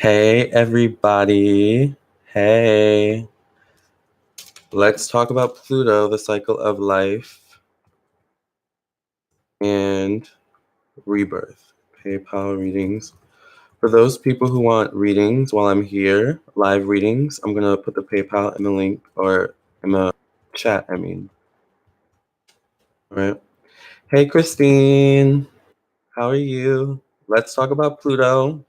Hey, everybody. Hey. Let's talk about Pluto, the cycle of life and rebirth. PayPal readings. For those people who want readings while I'm here, live readings, I'm going to put the PayPal in the link or in the chat, I mean. All right. Hey, Christine. How are you? Let's talk about Pluto,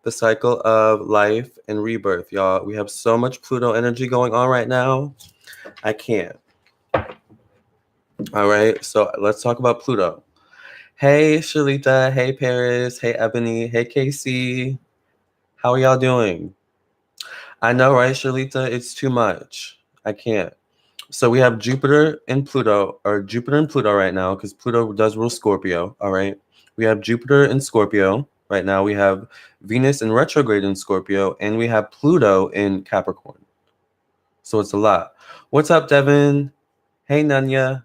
the cycle of life and rebirth, y'all. We have so much Pluto energy going on right now. I can't. All right, so let's talk about Pluto. Hey, Shalita. Hey, Paris. Hey, Ebony. Hey, Casey. How are y'all doing? I know, right, Shalita? It's too much. I can't. So we have Jupiter and Pluto, or Jupiter and Pluto right now, because Pluto does rule Scorpio. All right. We have Jupiter in Scorpio right now. We have Venus in retrograde in Scorpio, and we have Pluto in Capricorn. So it's a lot. What's up, Devin? Hey, Nanya.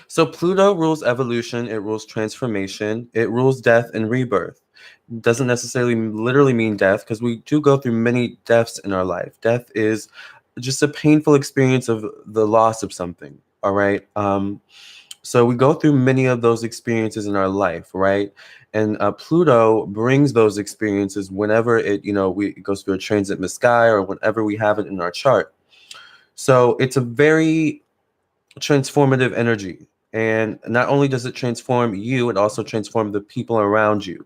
So Pluto rules evolution, it rules transformation, it rules death and rebirth. Doesn't necessarily literally mean death, because we do go through many deaths in our life. Death is just a painful experience of the loss of something. All right. So we go through many of those experiences in our life, right? And Pluto brings those experiences whenever it goes through a transit in the sky or whenever we have it in our chart. So it's a very transformative energy. And not only does it transform you, it also transforms the people around you.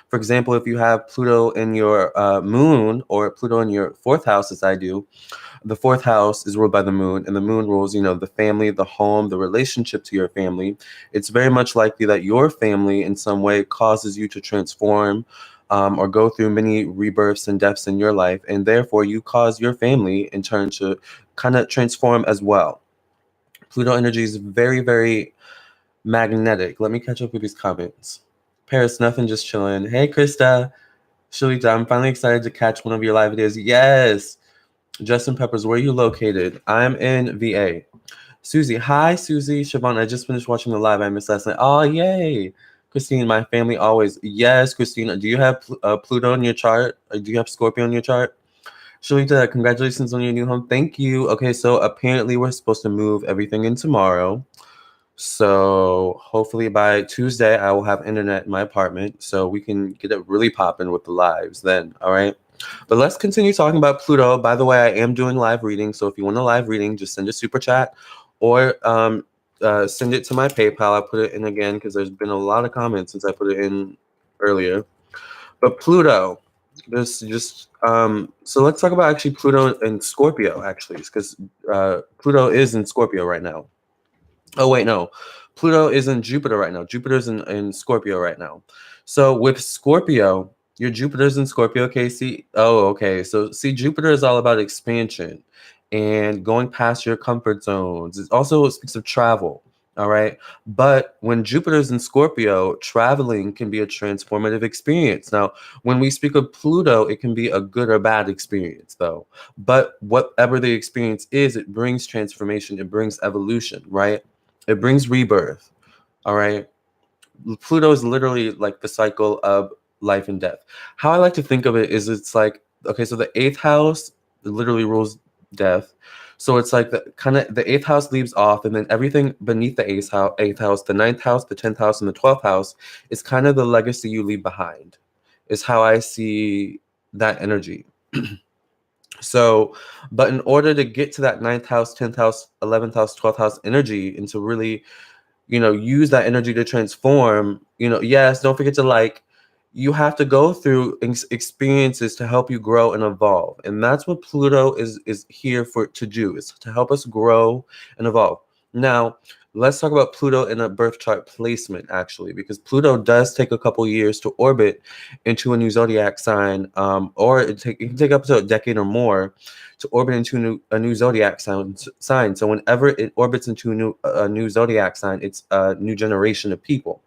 For example, if you have Pluto in your moon or Pluto in your fourth house, as I do, the fourth house is ruled by the moon, and the moon rules, the family, the home, the relationship to your family. It's very much likely that your family in some way causes you to transform or go through many rebirths and deaths in your life. And therefore, you cause your family in turn to kind of transform as well. Pluto energy is very, very magnetic. Let me catch up with these comments. Paris, nothing, just chilling. Hey, Krista. Shalita, I'm finally excited to catch one of your live videos. Yes. Justin Peppers, where are you located? I'm in VA. Susie, hi, Susie. Siobhan, I just finished watching the live I missed last night. Oh, yay. Christine, my family always. Yes, Christine. Do you have Pluto in your chart? Or do you have Scorpio in your chart? Shalita, congratulations on your new home. Thank you. Okay, so apparently we're supposed to move everything in tomorrow. So hopefully by Tuesday, I will have internet in my apartment so we can get it really popping with the lives then. All right. But let's continue talking about Pluto. By the way, I am doing live readings. So if you want a live reading, just send a super chat or send it to my PayPal. I'll put it in again because there's been a lot of comments since I put it in earlier. But Pluto, this just so let's talk about actually Pluto and Scorpio actually, because Pluto is in Scorpio right now. Oh wait, no, Pluto is in Jupiter right now. Jupiter's in Scorpio right now. So with Scorpio, your Jupiter's in Scorpio, Casey. Oh, okay. So see, Jupiter is all about expansion and going past your comfort zones. It also speaks of travel. All right. But when Jupiter's in Scorpio, traveling can be a transformative experience. Now, when we speak of Pluto, it can be a good or bad experience, though. But whatever the experience is, it brings transformation, it brings evolution, right? It brings rebirth. All right. Pluto is literally like the cycle of life and death. How I like to think of it is it's like, okay, so the eighth house literally rules death. So it's like the eighth house leaves off, and then everything beneath the eighth house, the ninth house, the 10th house, and the 12th house is kind of the legacy you leave behind, is how I see that energy. So, but in order to get to that ninth house, 10th house, 11th house, 12th house energy, and to really use that energy to transform, yes, don't forget to you have to go through experiences to help you grow and evolve. And that's what Pluto is here to do, is to help us grow and evolve. Now, let's talk about Pluto in a birth chart placement, actually, because Pluto does take a couple years to orbit into a new zodiac sign, or it can take up to a decade or more to orbit into a new zodiac sign. So whenever it orbits into a new zodiac sign, it's a new generation of people.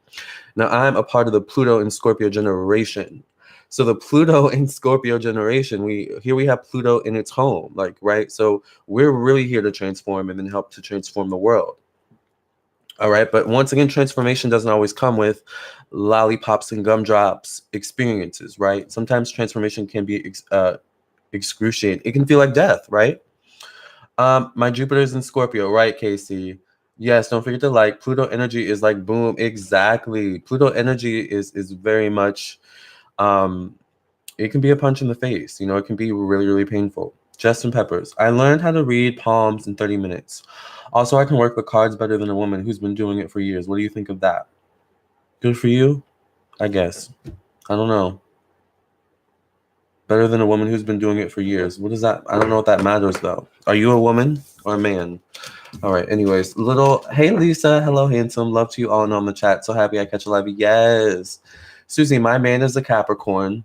Now, I'm a part of the Pluto and Scorpio generation. So the Pluto and Scorpio generation, we have Pluto in its home, right? So we're really here to transform and then help to transform the world. All right. But once again, transformation doesn't always come with lollipops and gumdrops experiences, right? Sometimes transformation can be excruciating. It can feel like death, right? My Jupiter's in Scorpio, right, Casey? Yes, don't forget to like. Pluto energy is like boom, exactly. Pluto energy is very much it can be a punch in the face. You know, it can be really, really painful. Justin Peppers. I learned how to read palms in 30 minutes. Also, I can work with cards better than a woman who's been doing it for years. What do you think of that? Good for you, I guess. I don't know. Better than a woman who's been doing it for years. What is that? I don't know what that matters though. Are you a woman or a man? All right. Anyways, hey Lisa, hello handsome, love to you all and on the chat. So happy I catch a live. Yes, Susie, my man is a Capricorn,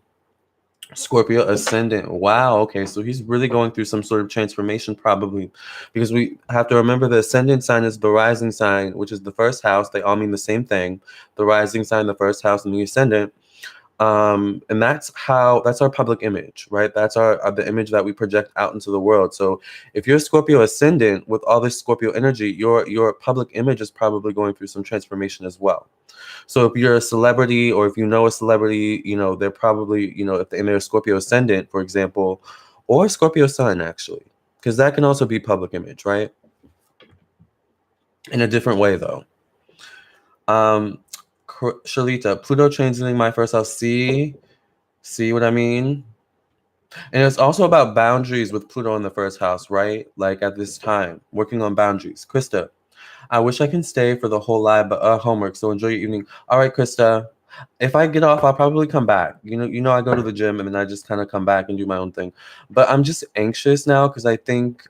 Scorpio ascendant. Wow. Okay, so he's really going through some sort of transformation probably, because we have to remember the ascendant sign is the rising sign, which is the first house. They all mean the same thing. The rising sign, the first house, and the ascendant. And that's our public image, right? That's the image that we project out into the world. So if you're Scorpio ascendant with all this Scorpio energy, your public image is probably going through some transformation as well. So if you're a celebrity, or if you know a celebrity, you know, they're probably, you know, if they're Scorpio ascendant, for example, or Scorpio sun actually, because that can also be public image, right? In a different way though. Shalita, Pluto transiting my first house. See what I mean? And it's also about boundaries with Pluto in the first house, right? Like at this time, working on boundaries. Krista, I wish I can stay for the whole live, but homework. So enjoy your evening. All right, Krista. If I get off, I'll probably come back. You know, I go to the gym and then I just kind of come back and do my own thing. But I'm just anxious now because I think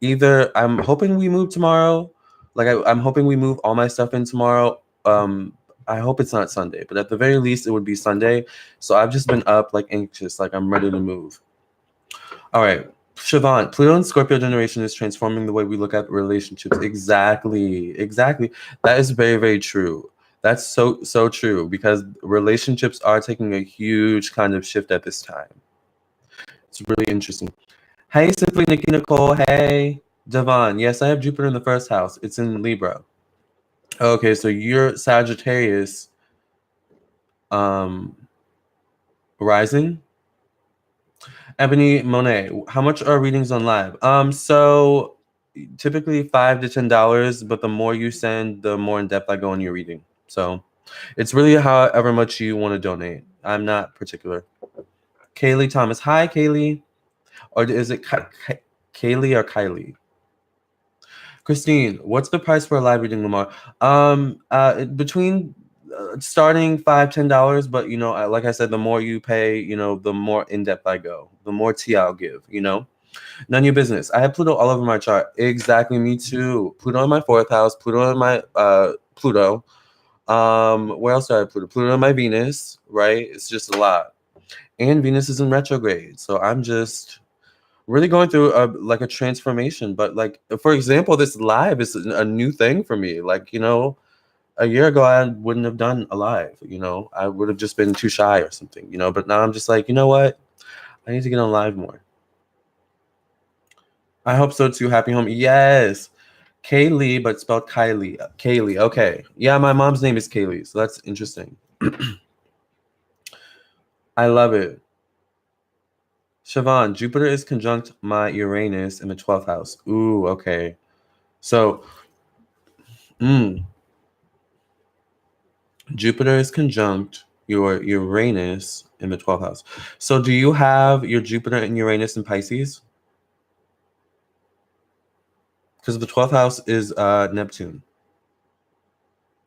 either I'm hoping we move tomorrow. Like I'm hoping we move all my stuff in tomorrow. I hope it's not Sunday, but at the very least it would be Sunday. So I've just been up like anxious, like I'm ready to move. All right. Siobhan, Pluto and Scorpio generation is transforming the way we look at relationships. Exactly. That is very, very true. That's so true, because relationships are taking a huge kind of shift at this time. It's really interesting. Hey, Simply Nikki Nicole. Hey, Devon. Yes, I have Jupiter in the first house. It's in Libra. Okay, so you're Sagittarius rising. Ebony Monet, how much are readings on live? So typically $5 to $10, but the more you send, the more in depth I go in your reading. So it's really however much you want to donate. I'm not particular. Kaylee Thomas, hi Kaylee, or is it Kaylee or Kylie? Christine, what's the price for a live reading, Lamarr? Between starting $5-10, but you know, like I said, the more you pay, you know, the more in depth I go, the more tea I'll give. You know, none of your business. I have Pluto all over my chart. Exactly, me too. Pluto in my fourth house. Pluto in my Pluto. Where else do I have Pluto? Pluto in my Venus. Right, it's just a lot. And Venus is in retrograde, so I'm just really going through a transformation. But like, for example, this live is a new thing for me. Like, you know, a year ago I wouldn't have done a live. You know, I would have just been too shy or something. You know, but now I'm just like, you know what, I need to get on live more. I hope so too. Happy home. Yes, Kaylee, but spelled Kylie. Kaylee. Okay, yeah, my mom's name is Kaylee, so that's interesting. I love it. Siobhan, Jupiter is conjunct my Uranus in the 12th house. Ooh, okay. So, Jupiter is conjunct your Uranus in the 12th house. So, do you have your Jupiter and Uranus in Pisces? Because the 12th house is Neptune.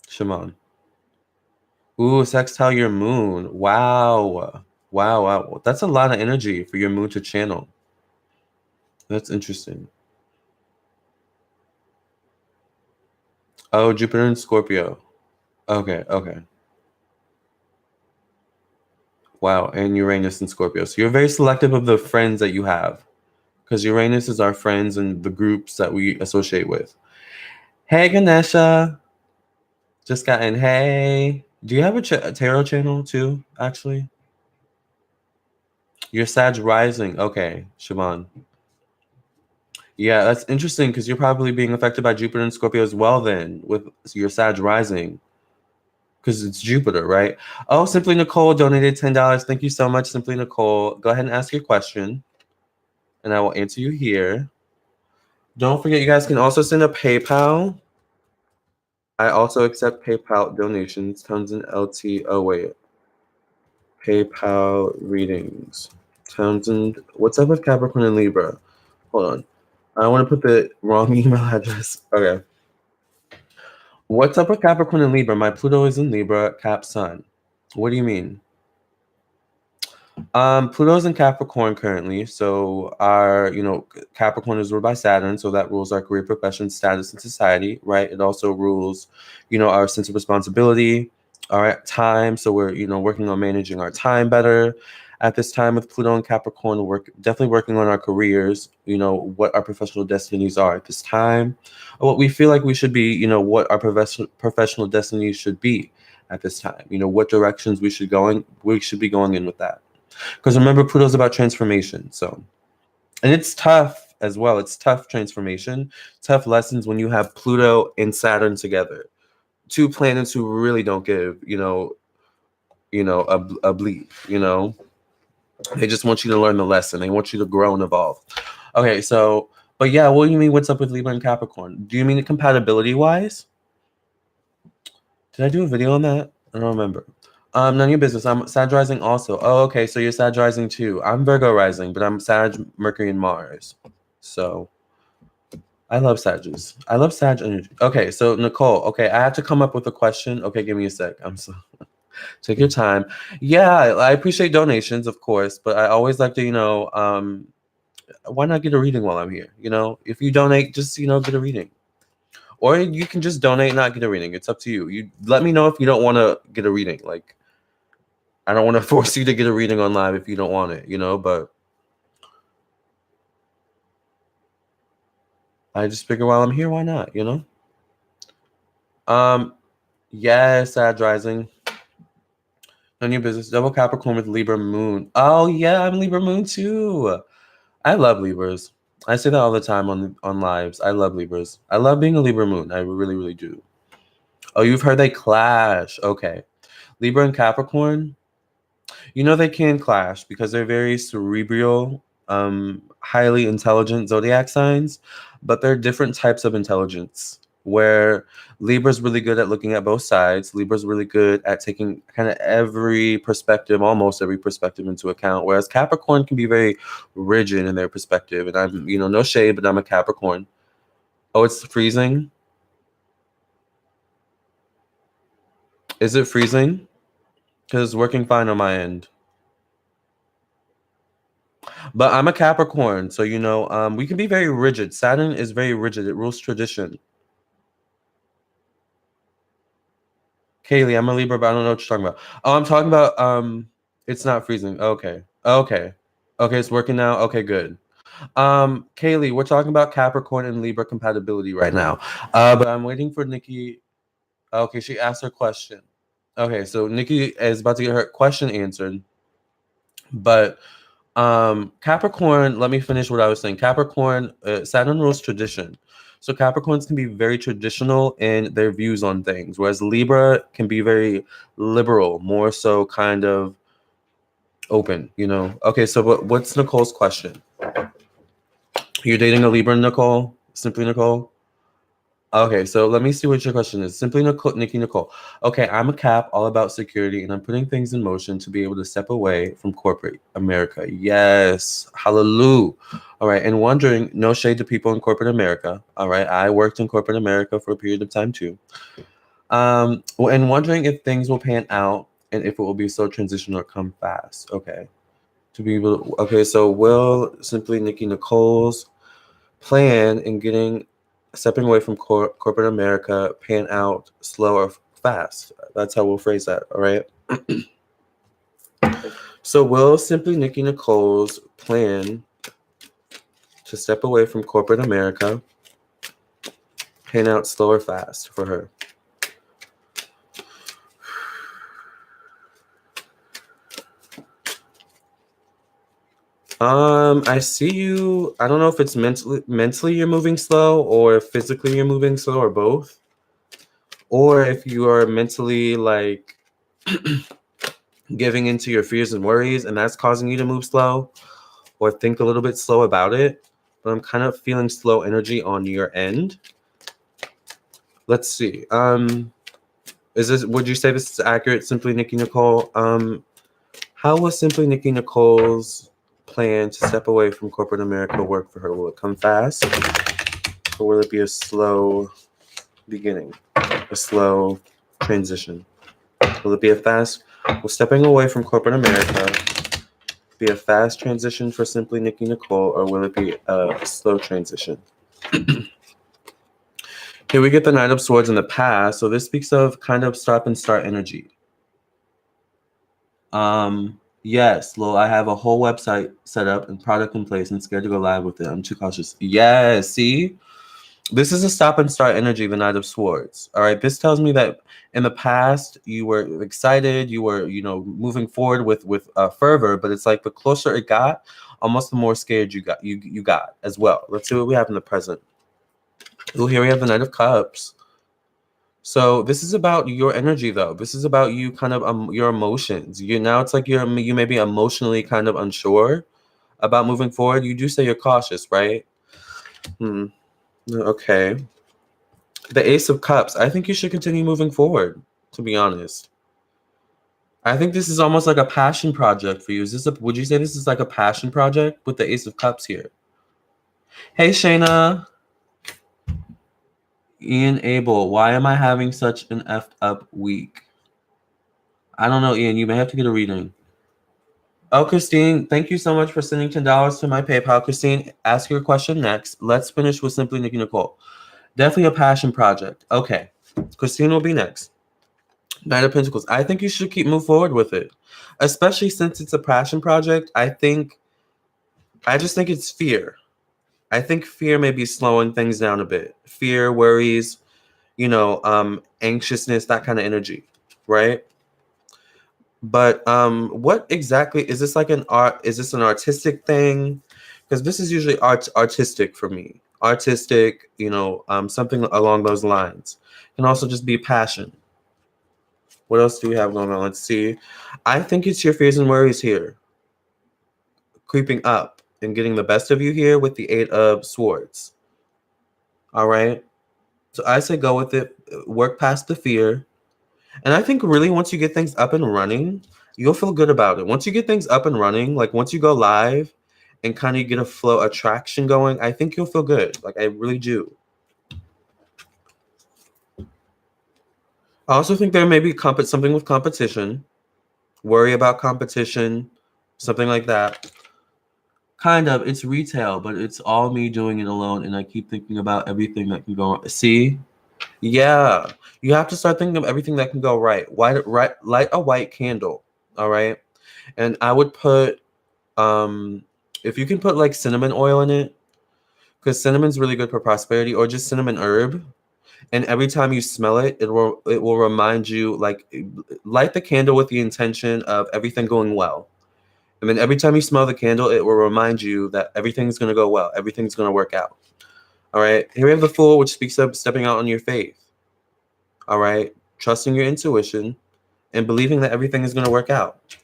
Shimon. Ooh, sextile your moon. Wow. Wow. That's a lot of energy for your moon to channel. That's interesting. Oh, Jupiter and Scorpio. Okay. Wow, and Uranus and Scorpio. So you're very selective of the friends that you have, because Uranus is our friends and the groups that we associate with. Hey, Ganesha. Just got in. Hey. Do you have a tarot channel too, actually? You're Sag rising. Okay, Siobhan. Yeah, that's interesting because you're probably being affected by Jupiter and Scorpio as well then with your Sag rising because it's Jupiter, right? Oh, Simply Nicole donated $10. Thank you so much, Simply Nicole. Go ahead and ask your question and I will answer you here. Don't forget, you guys can also send a PayPal. I also accept PayPal donations. Townsend LT. Oh, wait. PayPal readings. Townsend. What's up with Capricorn and Libra? Hold on. I want to put the wrong email address. Okay. What's up with Capricorn and Libra? My Pluto is in Libra, Cap Sun. What do you mean? Pluto's in Capricorn currently, so our, Capricorn is ruled by Saturn, so that rules our career, profession, status, and society, right? It also rules, our sense of responsibility, our time. So we're, working on managing our time better at this time with Pluto and Capricorn. We're definitely working on our careers, what our professional destinies are at this time, or what we feel like we should be, what our professional destinies should be at this time. What directions we should be going in with that. Because remember, Pluto's about transformation. So, and it's tough as well. It's tough transformation, tough lessons when you have Pluto and Saturn together. Two planets who really don't give, a bleep, They just want you to learn the lesson. They want you to grow and evolve. Okay, so, but yeah, what do you mean what's up with Libra and Capricorn? Do you mean compatibility-wise? Did I do a video on that? I don't remember. None of your business. I'm Sag rising also. Oh, okay. So you're Sag rising too. I'm Virgo rising, but I'm Sag, Mercury, and Mars. So I love Sages. I love Sag energy. Okay, so Nicole. Okay, I have to come up with a question. Okay, give me a sec. Take your time. Yeah, I appreciate donations, of course, but I always like to, why not get a reading while I'm here? If you donate, just get a reading. Or you can just donate and not get a reading. It's up to you. You let me know if you don't want to get a reading. Like, I don't want to force you to get a reading on live if you don't want it, but I just figure while I'm here, why not, Yes, Sag rising. None of your business. Double Capricorn with Libra moon. Oh yeah, I'm Libra moon too. I love Libras. I say that all the time on lives. I love Libras. I love being a Libra moon. I really, really do. Oh, you've heard they clash. Okay. Libra and Capricorn. They can clash because they're very cerebral, highly intelligent zodiac signs, but they're different types of intelligence. Where Libra's really good at looking at both sides. Libra's really good at taking kind of every perspective, almost every perspective into account. Whereas Capricorn can be very rigid in their perspective. And I'm, no shade, but I'm a Capricorn. Oh, it's freezing? Is it freezing? Because it's working fine on my end. But I'm a Capricorn, so we can be very rigid. Saturn is very rigid. It rules tradition. Kaylee, I'm a Libra, but I don't know what you're talking about. Oh, I'm talking about it's not freezing. Okay. Okay. Okay, it's working now. Okay, good. Kaylee, we're talking about Capricorn and Libra compatibility right now. But I'm waiting for Nikki. Okay, she asked her question. Okay, so Nikki is about to get her question answered. But Capricorn, let me finish what I was saying. Capricorn, Saturn rules tradition. So Capricorns can be very traditional in their views on things, whereas Libra can be very liberal, more so kind of open, Okay, so what's Nicole's question? You're dating a Libra, Nicole? Simply Nicole? Okay, so let me see what your question is. Simply Nicole, Nikki Nicole. Okay, I'm a Cap, all about security, and I'm putting things in motion to be able to step away from corporate America. Yes, hallelujah. All right, and wondering, no shade to people in corporate America. All right, I worked in corporate America for a period of time too. And wondering if things will pan out and if it will be so transitional or come fast. Okay, to be able to, okay, so will Simply Nikki Nicole's plan in stepping away from corporate America pan out slow or fast? That's how we'll phrase that. All right. So will Simply Nikki Nicole's plan to step away from corporate America pan out slow or fast for her? I see you. I don't know if it's mentally you're moving slow, or physically you're moving slow, or both. Or if you are mentally like giving into your fears and worries, and that's causing you to move slow or think a little bit slow about it. But I'm kind of feeling slow energy on your end. Let's see. Would you say this is accurate, Simply Nikki Nicole? How will Simply Nikki Nicole's plan to step away from corporate America work for her? Will it come fast? Or will it be a slow beginning? A slow transition? Will it be a fast? Will stepping away from corporate America be a fast transition for Simply Nikki Nicole, or will it be a slow transition? Here we get the Knight of Swords in the past. So this speaks of kind of stop and start energy. Yes, Lil, I have a whole website set up and product in place and scared to go live with it. I'm too cautious. Yes, see? This is a stop and start energy, the Knight of Swords. All right. This tells me that in the past you were excited, you were, moving forward with fervor, but it's like the closer it got, almost the more scared you got as well. Let's see what we have in the present. Oh, here we have the Knight of Cups. So this is about your energy, though. This is about you, kind of your emotions. It's like you may be emotionally kind of unsure about moving forward. You do say you're cautious, right? Okay. The Ace of Cups. I think you should continue moving forward, to be honest. I think this is almost like a passion project for you. Would you say this is like a passion project with the Ace of Cups here? Hey, Shayna. Ian Abel, why am I having such an effed up week? I don't know, Ian. You may have to get a reading. Oh, Christine, thank you so much for sending $10 to my PayPal. Christine, ask your question next. Let's finish with Simply Nikki Nicole. Definitely a passion project. Okay. Christine will be next. Knight of Pentacles. I think you should move forward with it, especially since it's a passion project. I just think it's fear. I think fear may be slowing things down a bit. Fear, worries, anxiousness, that kind of energy, right? But what exactly is this? Like an art? Is this an artistic thing? Because this is usually artistic for me. Artistic, something along those lines. Can also just be passion. What else do we have going on? Let's see. I think it's your fears and worries here, creeping up and getting the best of you here with the Eight of Swords. All right. So I say go with it. Work past the fear. And I think really once you get things up and running, you'll feel good about it. Once you get things up and running, like once you go live and kind of get a flow attraction going, I think you'll feel good. Like I really do. I also think there may be something with competition. Worry about competition, something like that. Kind of. It's retail, but it's all me doing it alone, and I keep thinking about everything that can go wrong. See? Yeah. You have to start thinking of everything that can go right. Light a white candle, all right? And I would put, if you can put like cinnamon oil in it, because cinnamon's really good for prosperity, or just cinnamon herb. And every time you smell it, it will remind you, like, light the candle with the intention of everything going well. And then every time you smell the candle, it will remind you that everything's going to go well. Everything's going to work out. All right. Here we have the Fool, which speaks of stepping out on your faith. All right. Trusting your intuition and believing that everything is going to work out.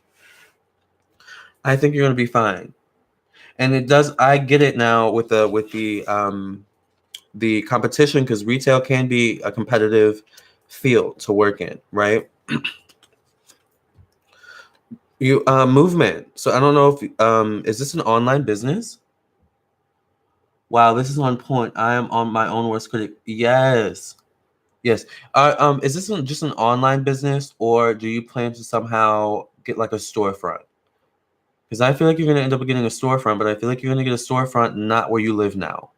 I think you're going to be fine. And it does. I get it now with the competition, because retail can be a competitive field to work in, right? You movement. So I don't know if is this an online business? Wow, this is on point. I am on my own worst critic. Yes. Yes. Is this just an online business, or do you plan to somehow get like a storefront? Because I feel like you're going to end up getting a storefront, but I feel like you're going to get a storefront not where you live now.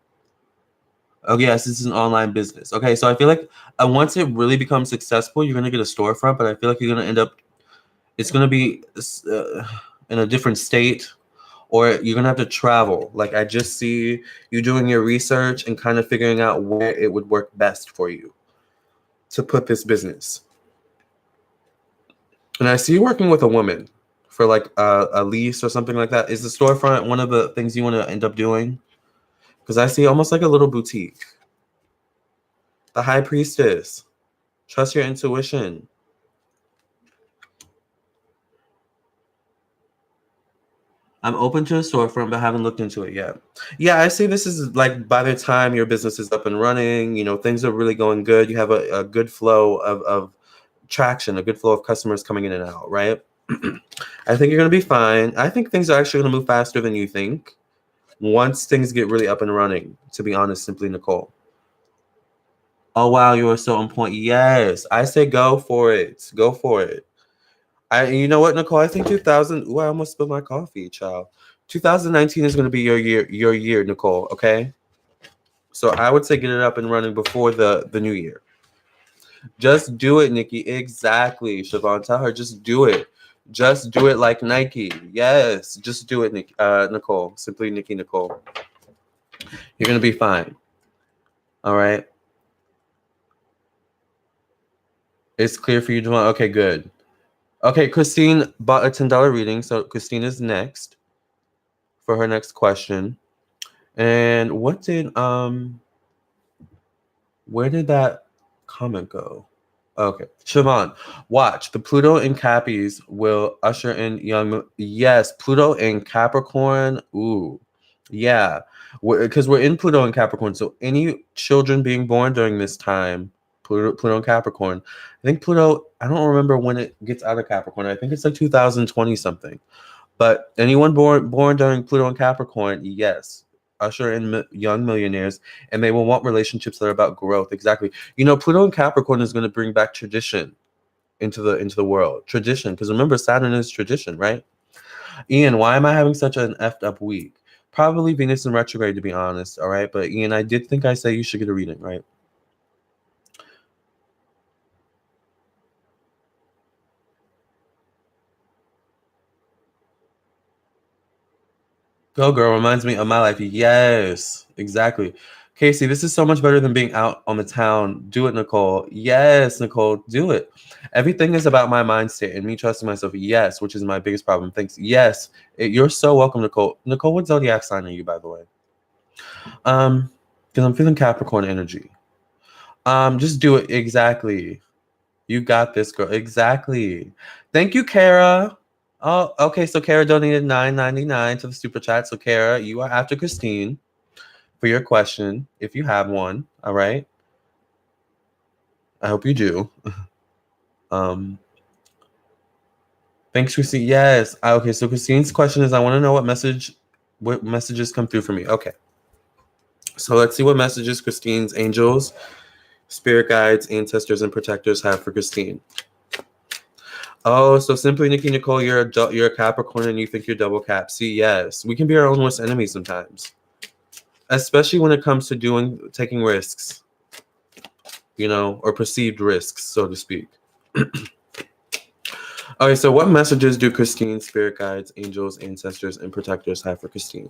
Oh, yes, this is an online business. Okay, so I feel like once it really becomes successful, you're going to get a storefront, but I feel like you're going to end up, it's going to be in a different state, or you're going to have to travel. Like I just see you doing your research and kind of figuring out where it would work best for you to put this business. And I see you working with a woman for like a lease or something like that? Is the storefront one of the things you want to end up doing? Because I see almost like a little boutique. The High Priestess. Trust your intuition. I'm open to a storefront, but haven't looked into it yet. Yeah, I see this is like by the time your business is up and running, you know, things are really going good. You have a good flow of traction, a good flow of customers coming in and out, right? I think you're going to be fine. I think things are actually going to move faster than you think once things get really up and running, to be honest, simply Nicole. Oh, wow, you are so on point. Yes, I say go for it. Go for it. You know what, Nicole? I think 2000. Ooh, I almost spilled my coffee, child. 2019 is going to be your year, Nicole. Okay, so I would say get it up and running before the new year. Just do it, Nikki. Exactly, Siobhan. Tell her just do it. Just do it like Nike. Yes, just do it, Nicole. Simply Nikki Nicole. You're gonna be fine. All right. It's clear for you, Javon. Okay, good. Okay, Christine bought a $10 reading, so Christine is next for her next question. And what did where did that comment go? Okay, Siobhan, watch. The Pluto and Cappies will usher in young. Yes, Pluto and Capricorn. Ooh, yeah, because we're in Pluto and Capricorn. So any children being born during this time, Pluto and Capricorn. I think Pluto. I don't remember when it gets out of Capricorn. I think it's like 2020 something. But anyone born during Pluto and Capricorn, yes, usher in young millionaires, and they will want relationships that are about growth. Exactly. You know, Pluto and Capricorn is going to bring back tradition into the world. Tradition, because remember, Saturn is tradition, right? Ian, why am I having such an effed up week? Probably Venus in retrograde, to be honest. All right, but Ian, I did think I said you should get a reading, right? Go girl reminds me of my life. Yes, exactly. Casey, this is so much better than being out on the town. Do it, Nicole. Yes, Nicole, do it. Everything is about my mind state and me trusting myself. Yes, which is my biggest problem. Thanks. Yes, you're so welcome, Nicole. Nicole, what zodiac sign are you, by the way? Because I'm feeling Capricorn energy. Just do it. Exactly. You got this, girl. Exactly. Thank you, Kara. Oh, okay. So Kara donated $9.99 to the super chat. So Kara, you are after Christine for your question, if you have one. All right. I hope you do. Thanks, Christine. Yes. Okay. So Christine's question is, I want to know what messages come through for me. Okay. So let's see what messages Christine's angels, spirit guides, ancestors, and protectors have for Christine. Oh, so simply Nikki Nicole, you're a Capricorn and you think you're double cap. See, yes, we can be our own worst enemy sometimes, especially when it comes to taking risks, you know, or perceived risks, so to speak. Okay, so what messages do Christine's spirit guides, angels, ancestors, and protectors have for Christine?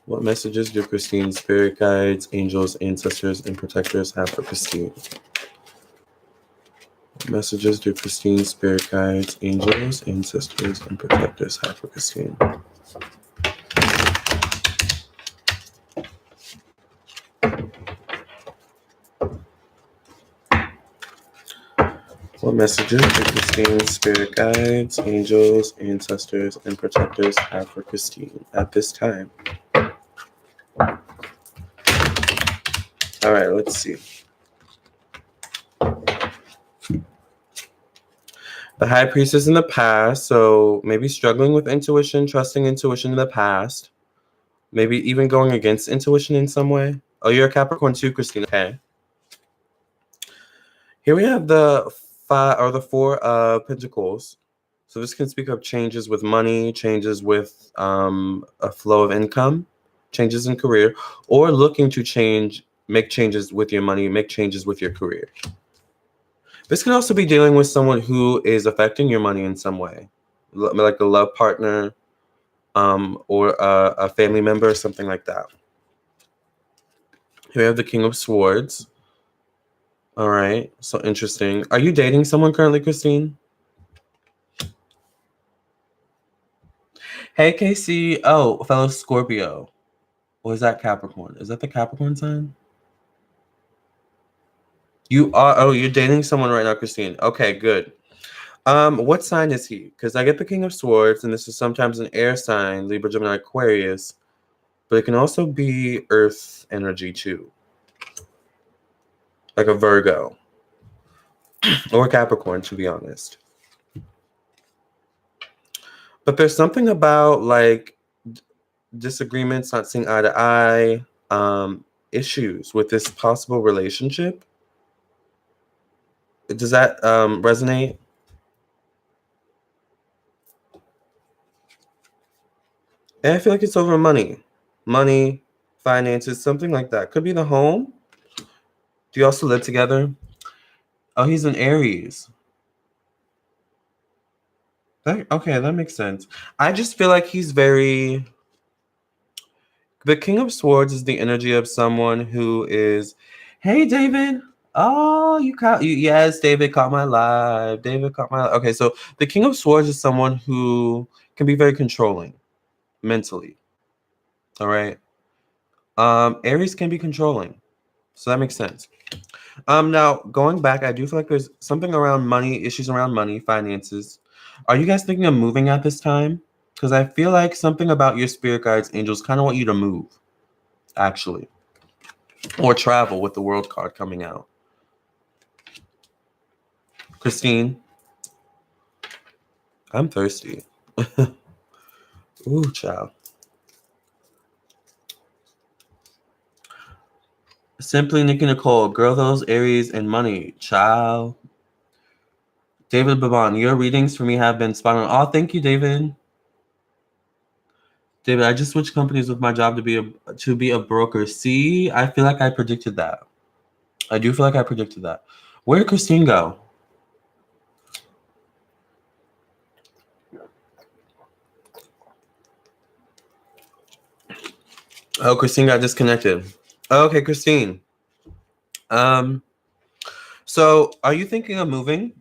What messages do Christine's spirit guides, angels, ancestors, and protectors have for Christine? What messages do Christine's spirit guides, angels, ancestors, and protectors have for Christine? What messages do Christine's spirit guides, angels, ancestors, and protectors have for Christine at this time? All right, let's see. The High Priestess in the past, so maybe struggling with intuition, trusting intuition in the past, maybe even going against intuition in some way. Oh, you're a Capricorn too, Christine. Okay. Here we have the Four of Pentacles. So this can speak of changes with money, changes with a flow of income, changes in career, or looking to make changes with your money, make changes with your career. This can also be dealing with someone who is affecting your money in some way, like a love partner, or a family member, or something like that. Here we have the King of Swords. All right. So interesting. Are you dating someone currently, Christine? Hey, Casey. Oh, fellow Scorpio. Or is that Capricorn? Is that the Capricorn sign? You are. Oh, you're dating someone right now, Christine. Okay, good. What sign is he? Because I get the King of Swords, and this is sometimes an air sign, Libra, Gemini, Aquarius, but it can also be Earth energy too, like a Virgo or Capricorn, to be honest. But there's something about like disagreements, not seeing eye to eye, issues with this possible relationship. Does that resonate? And I feel like it's over money, finances, something like that. Could be the home. Do you also live together? Oh, he's an Aries. Okay, that makes sense. I just feel like he's very. The King of Swords is the energy of someone who is, hey, David. Oh, you caught you. Yes, David caught my live. David caught my live. Okay, so the King of Swords is someone who can be very controlling mentally. All right. Aries can be controlling, so that makes sense. Now going back, I do feel like there's something around money, issues around money, finances. Are you guys thinking of moving at this time? Because I feel like something about your spirit guides, angels, kind of want you to move, actually, or travel with the World card coming out. Christine, I'm thirsty. Ooh, child. Simply Nikki Nicole, girl, those Aries and money, child. David Baban, your readings for me have been spot on. Oh, thank you, David. David, I just switched companies with my job to be a broker. See, I feel like I predicted that. I do feel like I predicted that. Where did Christine go? Oh, Christine got disconnected. Okay, Christine. Um, so are you thinking of moving?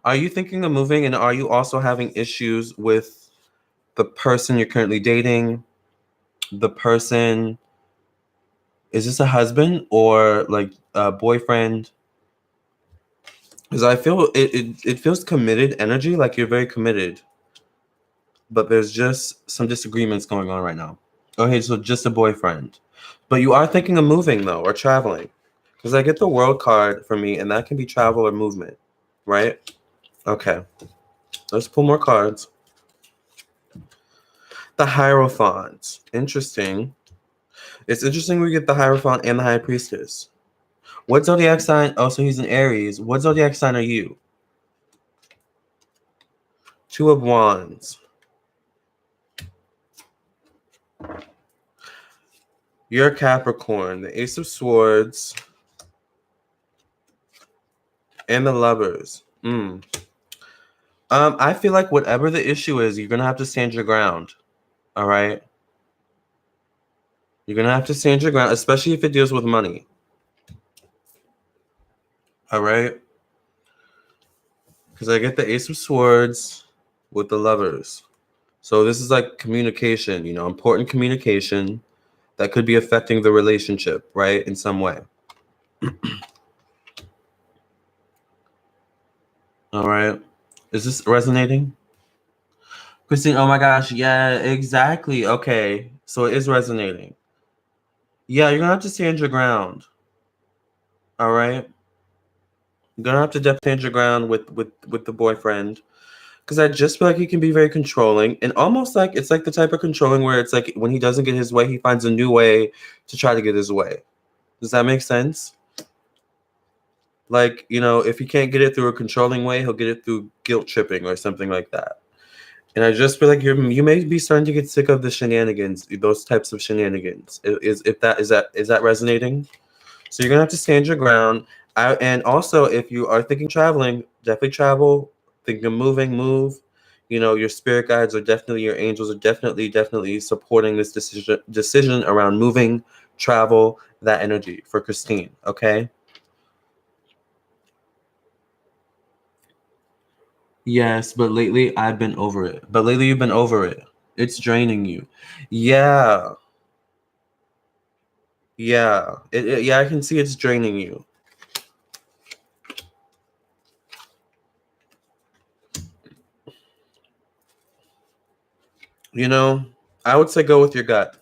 Are you thinking of moving, and are you also having issues with the person you're currently dating? The person, is this a husband or like a boyfriend? Because I feel it feels committed energy, like you're very committed, but there's just some disagreements going on right now. Okay, so just a boyfriend. But you are thinking of moving though, or traveling. Because I get the world card for me, and that can be travel or movement, right? Okay, let's pull more cards. The Hierophant. Interesting. It's interesting we get the Hierophant and the High Priestess. What zodiac sign? Oh, so he's an Aries. What zodiac sign are you? Two of Wands. You're Capricorn. The Ace of Swords. And the Lovers. I feel like whatever the issue is, you're going to have to stand your ground. All right? You're going to have to stand your ground, especially if it deals with money. All right? Because I get the Ace of Swords with the Lovers. So this is like communication, important communication that could be affecting the relationship, right? In some way. All right. Is this resonating? Christine, oh my gosh. Yeah, exactly. Okay. So it is resonating. Yeah, you're going to have to stand your ground. All right. You're going to have to definitely stand your ground with the boyfriend. Because I just feel like he can be very controlling, and almost like it's like the type of controlling where it's like when he doesn't get his way, he finds a new way to try to get his way. Does that make sense? Like, if he can't get it through a controlling way, he'll get it through guilt tripping or something like that. And I just feel like you may be starting to get sick of the shenanigans, those types of shenanigans. Is that resonating? So you're gonna have to stand your ground. And also, if you are thinking traveling, definitely travel. Thinking of moving, move. Your spirit guides are definitely, your angels are definitely supporting this decision around moving, travel, that energy for Christine, okay? Yes, but lately I've been over it. But lately you've been over it. It's draining you. Yeah. Yeah. Yeah, I can see it's draining you. You know, I would say go with your gut.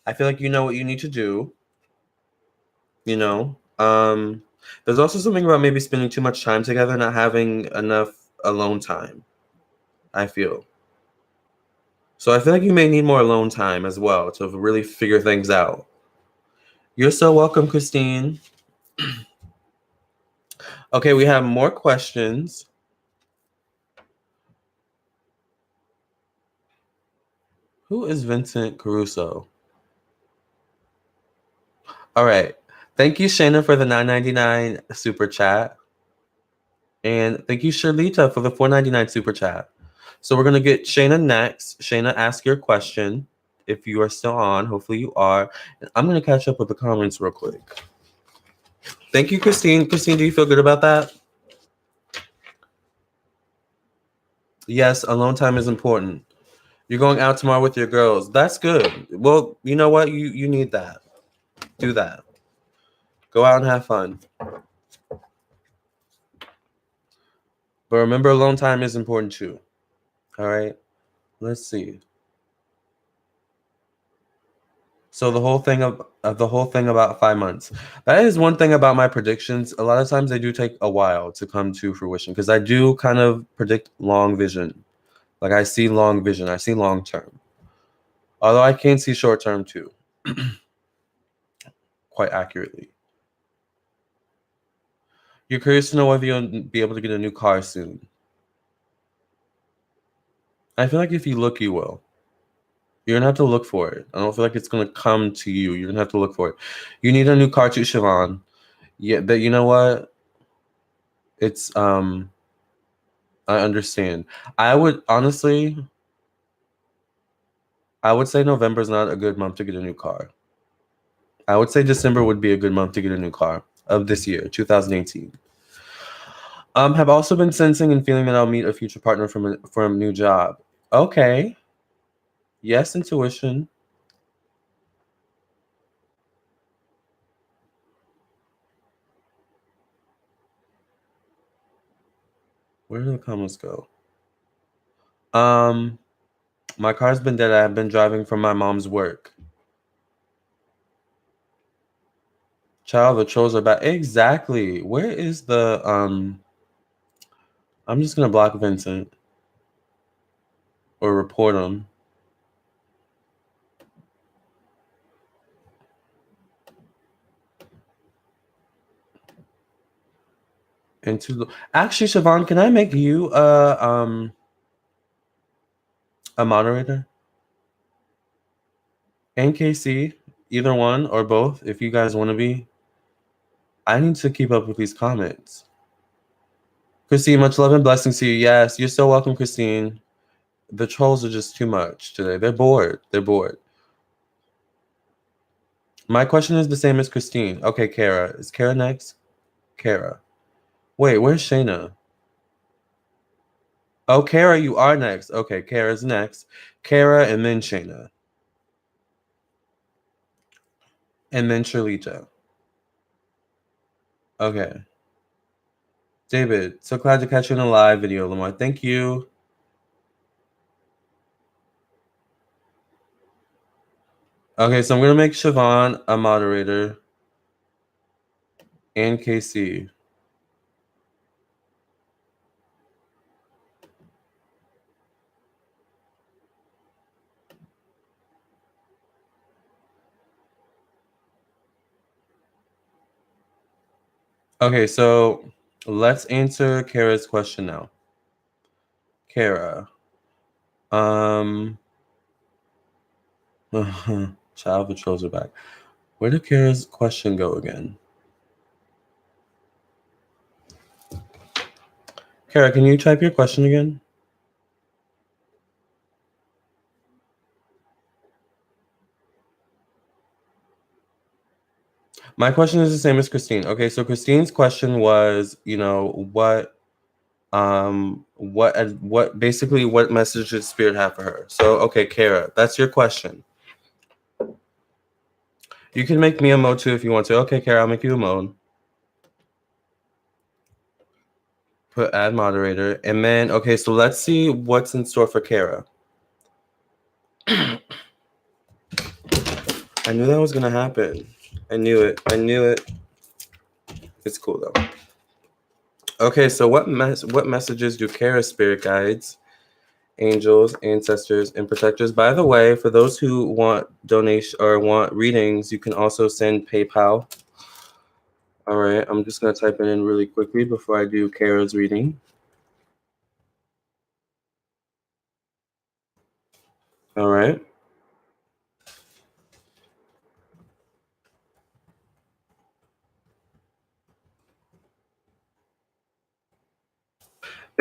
I feel like you know what you need to do, you know. There's also something about maybe spending too much time together, not having enough alone time, I feel. So I feel like you may need more alone time as well to really figure things out. You're so welcome, Christine. Okay, we have more questions. Who is Vincent Caruso? All right. Thank you, Shayna, for the $9.99 super chat. And thank you, Sharlita, for the $4.99 super chat. So we're going to get Shayna next. Shayna, ask your question if you are still on. Hopefully you are. And I'm going to catch up with the comments real quick. Thank you, Christine. Christine, do you feel good about that? Yes, alone time is important. You're going out tomorrow with your girls. That's good. Well, you know what? You need that. Do that. Go out and have fun. But remember, alone time is important too. All right. Let's see. So the whole thing about 5 months. That is one thing about my predictions. A lot of times they do take a while to come to fruition because I do kind of predict long vision. Like I see long vision. I see long term. Although I can see short term too, quite accurately. You're curious to know whether you'll be able to get a new car soon. I feel like if you look, you will. You're gonna have to look for it. I don't feel like it's gonna come to you. You're gonna have to look for it. You need a new car too, Siobhan. Yeah, but you know what? It's I understand. I would honestly, I would say November is not a good month to get a new car. I would say December would be a good month to get a new car of this year, 2018. Have also been sensing and feeling that I'll meet a future partner from a new job. Okay. Yes, intuition. Where did the comments go? Um, my car's been dead. I've been driving from my mom's work. Child, the trolls are back. Exactly. Where is the I'm just gonna block Vincent or report him. Actually, Siobhan, can I make you a moderator? And KC, either one or both, if you guys want to be. I need to keep up with these comments. Christine, much love and blessings to you. Yes, you're so welcome, Christine. The trolls are just too much today. They're bored. They're bored. My question is the same as Christine. Okay, Kara. Is Kara next? Kara. Wait, where's Shayna? Oh, Kara, you are next. Okay, Kara's next. Kara and then Shayna. And then Sharlita. Okay. David, so glad to catch you in a live video, Lamarr. Thank you. Okay, so I'm going to make Siobhan a moderator and KC. Okay, so let's answer Kara's question now. Kara. Child patrols are back. Where did Kara's question go again? Kara, can you type your question again? My question is the same as Christine. Okay, so Christine's question was, what basically what message did Spirit have for her? So, okay, Kara, that's your question. You can make me a mode too if you want to. Okay, Kara, I'll make you a mode. Put add moderator. And then, okay, so let's see what's in store for Kara. I knew that was gonna happen. I knew it. It's cool though. Okay, so what messages do Kara spirit guides, angels, ancestors, and protectors? By the way, for those who want donation or want readings, you can also send PayPal. All right, I'm just gonna type it in really quickly before I do Kara's reading. All right.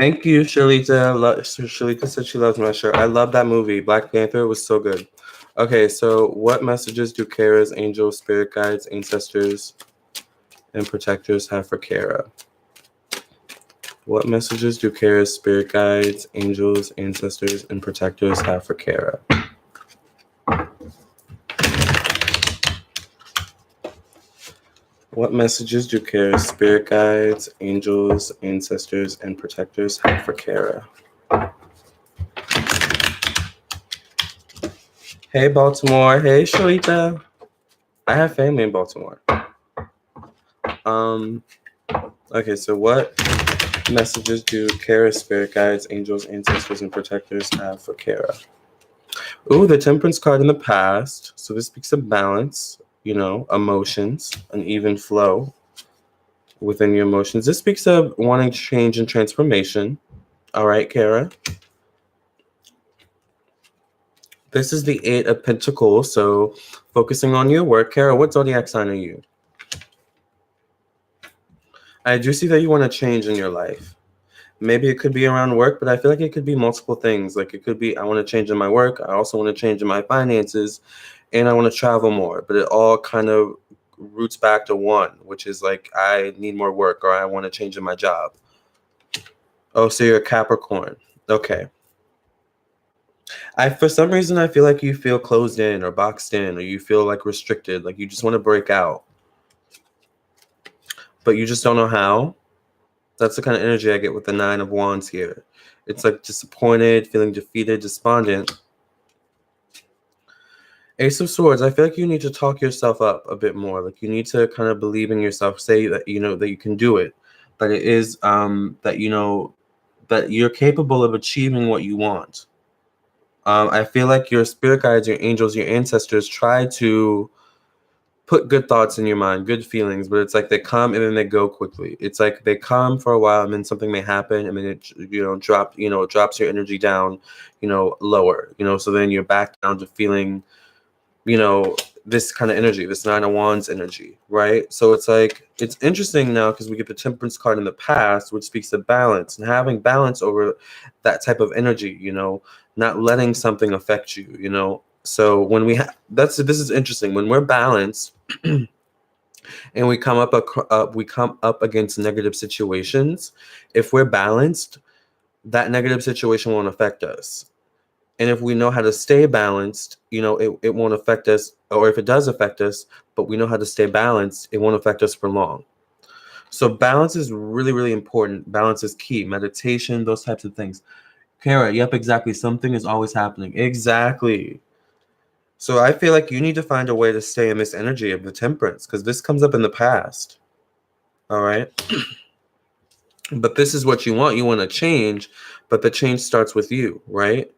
Thank you, Shalita. Shalita said she loves my shirt. I love that movie. Black Panther was so good. Okay, so what messages do Kara's angels, spirit guides, ancestors, and protectors have for Kara? What messages do Kara's spirit guides, angels, ancestors, and protectors have for Kara? What messages do Kara's spirit guides, angels, ancestors, and protectors have for Kara? Hey, Baltimore. Hey, Shalita. I have family in Baltimore. Okay, so what messages do Kara's spirit guides, angels, ancestors, and protectors have for Kara? Ooh, the Temperance card in the past. So this speaks of balance, emotions, an even flow within your emotions. This speaks of wanting change and transformation. All right, Kara. This is the Eight of Pentacles, so focusing on your work. Kara, what zodiac sign are you? I do see that you want to change in your life. Maybe it could be around work, but I feel like it could be multiple things. Like it could be, I want to change in my work. I also want to change in my finances, and I want to travel more. But it all kind of roots back to one, which is like, I need more work or I want to change in my job. Oh, so you're a Capricorn. Okay. For some reason, I feel like you feel closed in or boxed in, or you feel like restricted, like you just want to break out, but you just don't know how. That's the kind of energy I get with the Nine of Wands here. It's like disappointed, feeling defeated, despondent. Ace of Swords, I feel like you need to talk yourself up a bit more. Like you need to kind of believe in yourself, say that that you can do it, that it is that you're capable of achieving what you want. I feel like your spirit guides, your angels, your ancestors try to put good thoughts in your mind, good feelings, but it's like they come and then they go quickly. It's like they come for a while and then something may happen and then it drops your energy down, lower, so then you're back down to feeling, this kind of energy, this Nine of Wands energy, right? So it's like, it's interesting now because we get the Temperance card in the past, which speaks of balance and having balance over that type of energy, not letting something affect you. So when this is interesting. When we're balanced and we come up against negative situations, if we're balanced, that negative situation won't affect us. And if we know how to stay balanced, it won't affect us. Or if it does affect us, but we know how to stay balanced, it won't affect us for long. So balance is really, really important. Balance is key. Meditation, those types of things. Kara, yep, exactly. Something is always happening. Exactly. So I feel like you need to find a way to stay in this energy of the Temperance, because this comes up in the past. All right. But this is what you want. You want to change, but the change starts with you, right?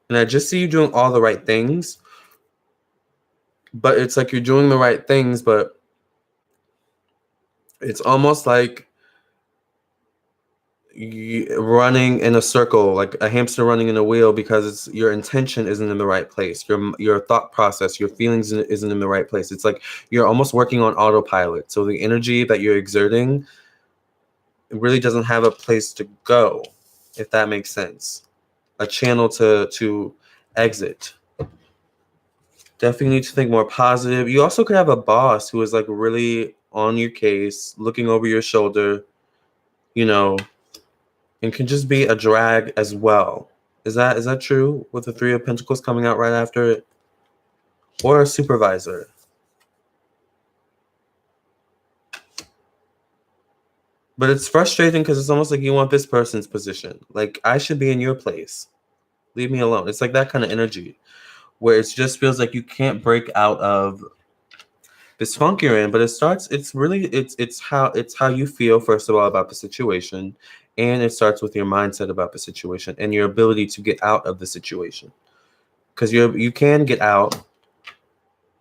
And I just see you doing all the right things, but it's like you're doing the right things, but it's almost like running in a circle, like a hamster running in a wheel, because your intention isn't in the right place. Your thought process, your feelings isn't in the right place. It's like you're almost working on autopilot. So the energy that you're exerting really doesn't have a place to go, if that makes sense. A channel to exit. Definitely need to think more positive. You also could have a boss who is like really on your case, looking over your shoulder, you know, and can just be a drag as well. Is that true with the Three of Pentacles coming out right after it? Or a supervisor? But it's frustrating because it's almost like you want this person's position. Like, I should be in your place. Leave me alone. It's like that kind of energy where it just feels like you can't break out of this funk you're in. But it's how you feel, first of all, about the situation. And it starts with your mindset about the situation and your ability to get out of the situation. Because you can get out,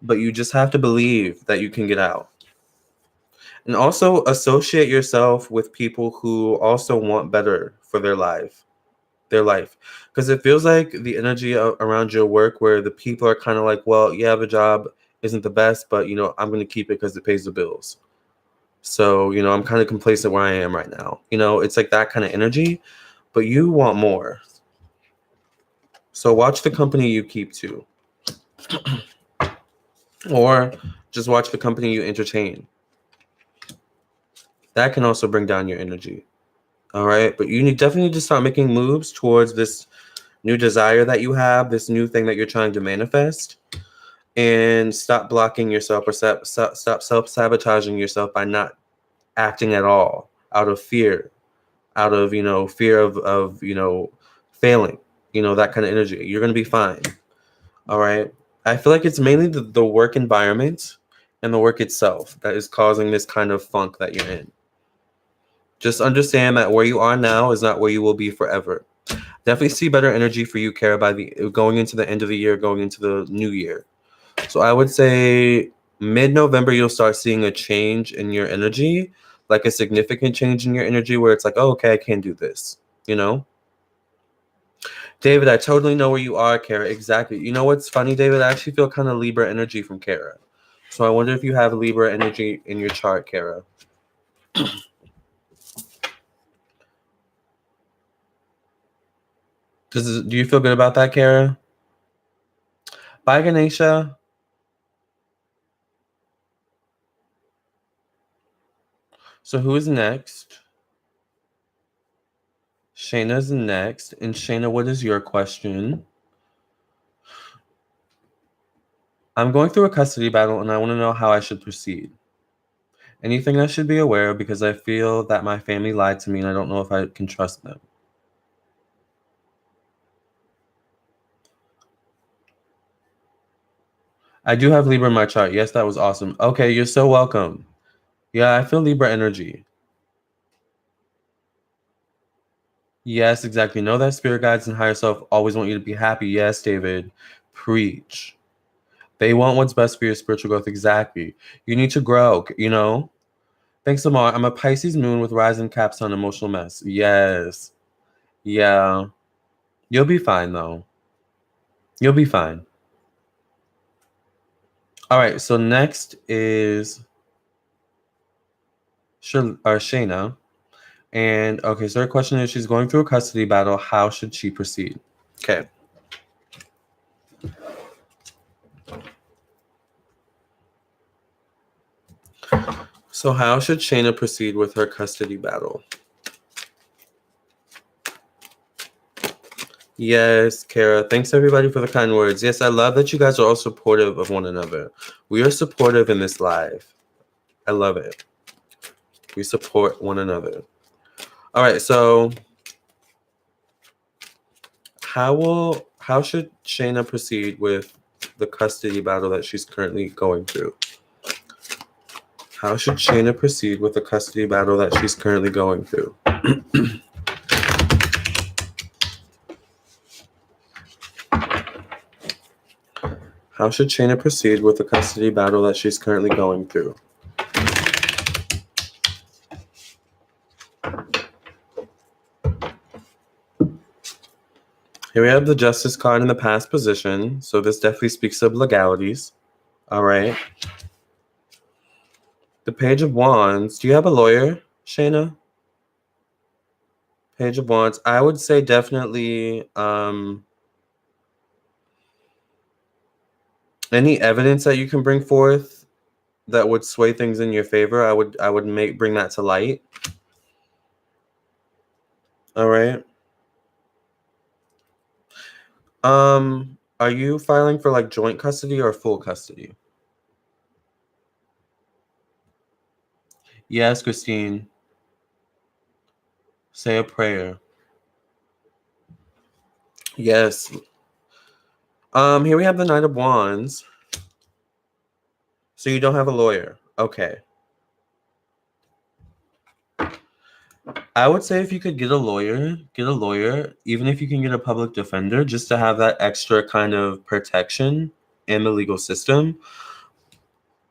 but you just have to believe that you can get out. And also associate yourself with people who also want better for their life. Because it feels like the energy around your work where the people are kind of like, well, yeah, the job isn't the best, but I'm going to keep it because it pays the bills. So, I'm kind of complacent where I am right now. It's like that kind of energy, but you want more. So watch the company you keep too. Or just watch the company you entertain. That can also bring down your energy. All right. But you definitely need to start making moves towards this new desire that you have, this new thing that you're trying to manifest, and stop blocking yourself or stop self-sabotaging yourself by not acting at all out of fear, fear of failing, that kind of energy. You're going to be fine. All right. I feel like it's mainly the work environment and the work itself that is causing this kind of funk that you're in. Just understand that where you are now is not where you will be forever. Definitely see better energy for you, Kara, by going into the end of the year, going into the new year. So I would say mid-November, you'll start seeing a change in your energy, like a significant change in your energy where it's like, oh, okay, I can do this, David, I totally know where you are, Kara. Exactly. You know what's funny, David? I actually feel kind of Libra energy from Kara. So I wonder if you have Libra energy in your chart, Kara. Do you feel good about that, Kara? Bye, Ganesha. So who is next? Shayna's next. And Shayna, what is your question? I'm going through a custody battle and I want to know how I should proceed. Anything I should be aware of because I feel that my family lied to me and I don't know if I can trust them. I do have Libra in my chart. Yes, that was awesome. Okay, you're so welcome. Yeah, I feel Libra energy. Yes, exactly. Know that spirit guides and higher self always want you to be happy. Yes, David. Preach. They want what's best for your spiritual growth. Exactly. You need to grow, Thanks, Lamarr. I'm a Pisces moon with rising caps on emotional mess. Yes. Yeah. You'll be fine, though. You'll be fine. All right. So next is Shayna. And okay, so her question is she's going through a custody battle. How should she proceed? Okay. So how should Shayna proceed with her custody battle? Yes, Kara. Thanks everybody for the kind words. Yes, I love that you guys are all supportive of one another. We are supportive in this live. I love it. We support one another. All right, so how should Shayna proceed with the custody battle that she's currently going through? How should Shayna proceed with the custody battle that she's currently going through? How should Shayna proceed with the custody battle that she's currently going through? Here we have the Justice card in the past position. So this definitely speaks of legalities. All right. The Page of Wands. Do you have a lawyer, Shayna? Page of Wands. I would say definitely Any evidence that you can bring forth that would sway things in your favor, I would bring that to light. All right. Are you filing for like joint custody or full custody? Yes, Christine. Say a prayer. Yes. Here we have the Knight of Wands. So you don't have a lawyer. Okay. I would say if you could get a lawyer, even if you can get a public defender, just to have that extra kind of protection in the legal system.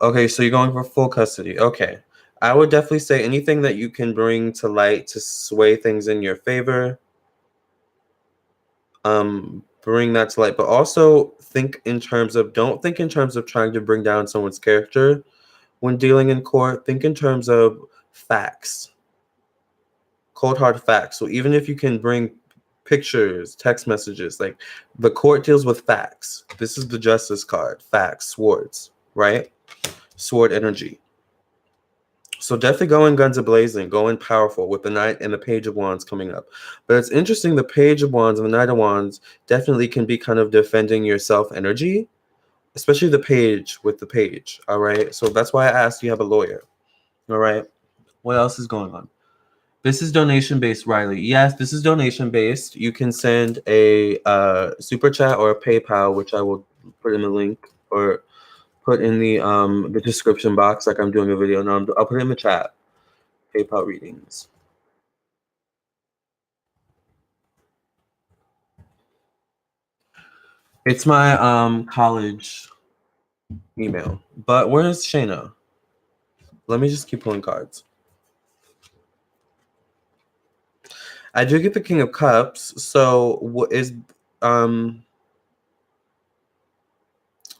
Okay, so you're going for full custody. Okay. I would definitely say anything that you can bring to light to sway things in your favor. Bring that to light. But also think in terms of, don't think in terms of trying to bring down someone's character when dealing in court. Think in terms of facts. Cold hard facts. So even if you can bring pictures, text messages, like the court deals with facts. This is the justice card. Facts, swords, right? Sword energy. So definitely go in guns a-blazing, go in powerful with the Knight and the Page of Wands coming up. But it's interesting, the Page of Wands and the Knight of Wands definitely can be kind of defending your self energy, especially the Page with the Page, all right? So that's why I asked you have a lawyer, all right? What else is going on? This is donation-based, Riley. Yes, this is donation-based. You can send a super chat or a PayPal, which I will put in the link or put in the description box, like I'm doing a video now. I'll put it in the chat. PayPal readings. It's my college email. But where's Shayna? Let me just keep pulling cards. I do get the King of Cups. So what is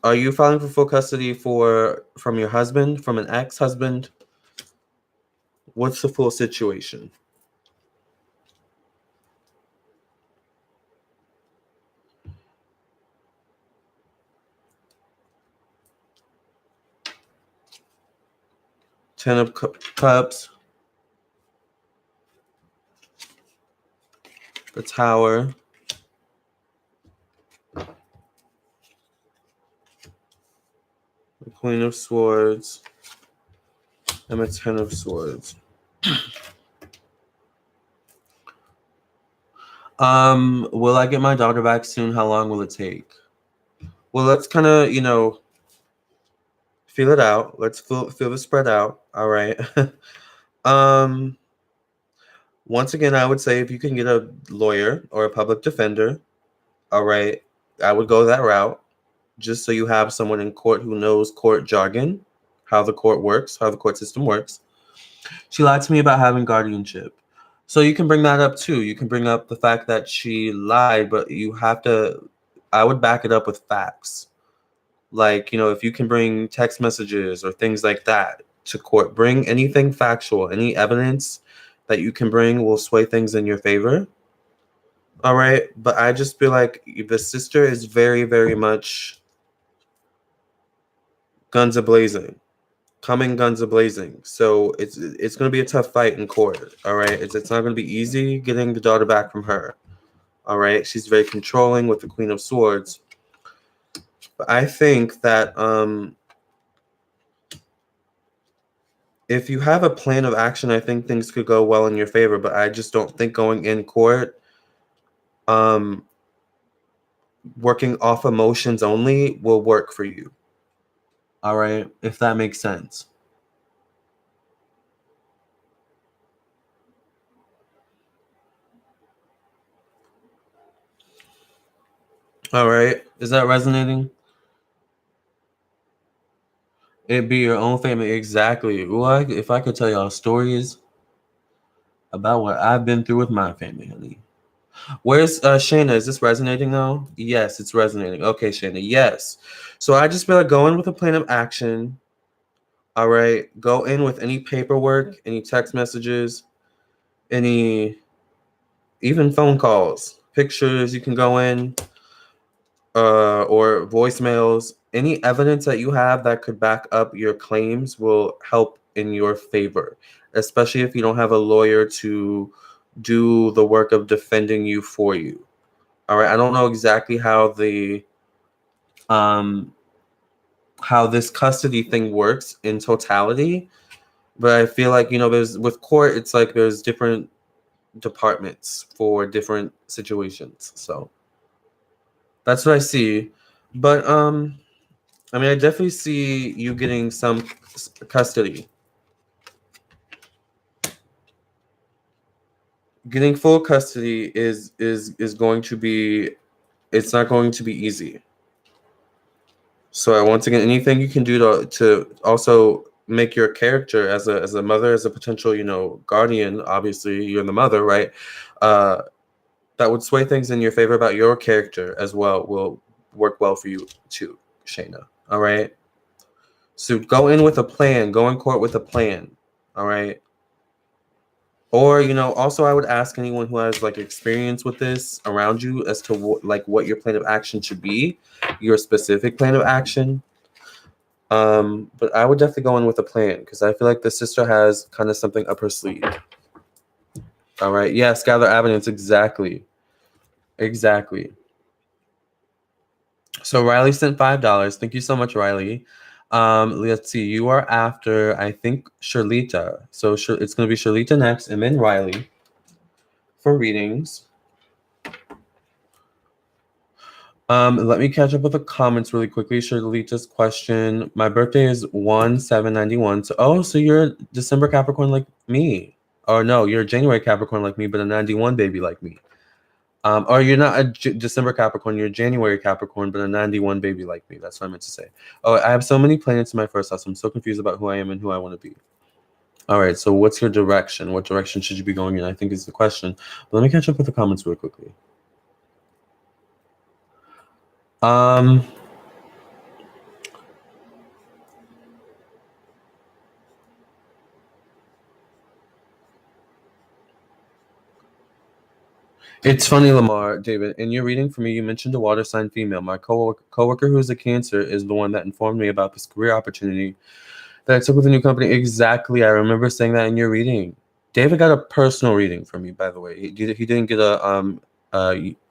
are you filing for full custody from your husband, from an ex-husband? What's the full situation? Ten of Cups. The Tower. The Queen of Swords. And the Ten of Swords. Will I get my daughter back soon? How long will it take? Well, let's kind of, feel it out. Let's feel the spread out. All right. Once again, I would say if you can get a lawyer or a public defender, all right, I would go that route, just so you have someone in court who knows court jargon, how the court works, how the court system works. She lied to me about having guardianship. So you can bring that up too. You can bring up the fact that she lied, but you have to, I would back it up with facts. Like, if you can bring text messages or things like that to court, bring anything factual, any evidence that you can bring will sway things in your favor. All right. But I just feel like the sister is very, very much guns a-blazing, coming guns a-blazing. So it's going to be a tough fight in court. All right. It's not going to be easy getting the daughter back from her. All right. She's very controlling with the Queen of Swords. But I think that if you have a plan of action, I think things could go well in your favor, but I just don't think going in court, working off emotions only will work for you. All right, if that makes sense. All right, is that resonating? It'd be your own family, exactly. Well, if I could tell y'all stories about what I've been through with my family, honey. Where's Shayna? Is this resonating now? Yes, it's resonating. Okay, Shayna, yes. So I just feel like going with a plan of action. All right, go in with any paperwork, any text messages, any even phone calls, pictures. You can go in. or voicemails, any evidence that you have that could back up your claims will help in your favor, especially if you don't have a lawyer to do the work of defending you for you. All right, I don't know exactly how how this custody thing works in totality, but I feel like, there's with court, it's like there's different departments for different situations. So that's what I see. But I mean, I definitely see you getting some custody. Getting full custody is going to be, it's not going to be easy. So once again, anything you can do to also make your character as a mother, as a potential, guardian, obviously you're the mother, right? That would sway things in your favor about your character as well will work well for you too, Shayna. All right. So go in with a plan. Go in court with a plan. All right. Or, also I would ask anyone who has like experience with this around you as to what your plan of action should be, your specific plan of action. But I would definitely go in with a plan because I feel like the sister has kind of something up her sleeve. All right. Yes, gather evidence. Exactly. So Riley sent $5. Thank you so much, Riley. Let's see. You are after, I think, Shirlita. So it's going to be Shirlita next and then Riley for readings. Let me catch up with the comments really quickly. Shirlita's question. My birthday is 1/7/91. So you're a December Capricorn like me. Or no, you're a January Capricorn like me, but a 91 baby like me. Or you're not a December Capricorn, you're a January Capricorn, but a 91 baby like me. That's what I meant to say. Oh, I have so many planets in my first house. I'm so confused about who I am and who I want to be. All right, so what's your direction? What direction should you be going in? I think is the question. But let me catch up with the comments really quickly. It's funny, Lamarr, David. In your reading for me, you mentioned a water sign female. My coworker who's a Cancer is the one that informed me about this career opportunity that I took with a new company. Exactly. I remember saying that in your reading. David got a personal reading from me, by the way. He didn't get a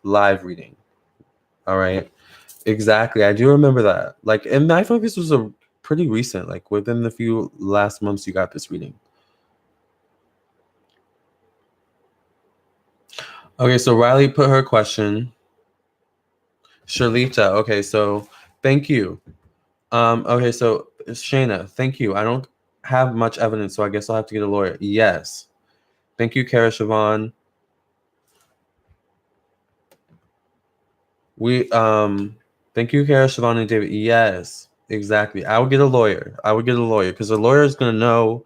live reading. All right. Exactly. I do remember that. Like, and I feel like this was a pretty recent, like within the few last months you got this reading. Okay, so Riley put her question. Sharlita. Okay, so thank you. Okay, so Shayna, thank you. I don't have much evidence, so I guess I'll have to get a lawyer. Yes. Thank you, Kara Siobhan. Thank you, Kara Siobhan and David. Yes, exactly. I would get a lawyer. Because a lawyer is gonna know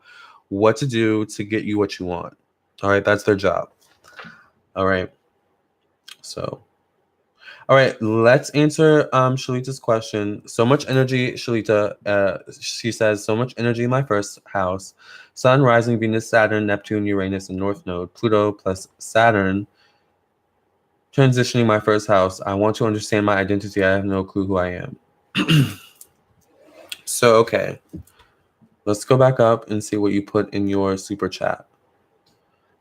what to do to get you what you want. All right, that's their job. All right. So, all right, let's answer Shalita's question. So much energy, Shalita. She says, so much energy in my first house. Sun, rising, Venus, Saturn, Neptune, Uranus, and North Node. Pluto plus Saturn. Transitioning my first house. I want to understand my identity. I have no clue who I am. So, okay. Let's go back up and see what you put in your super chat.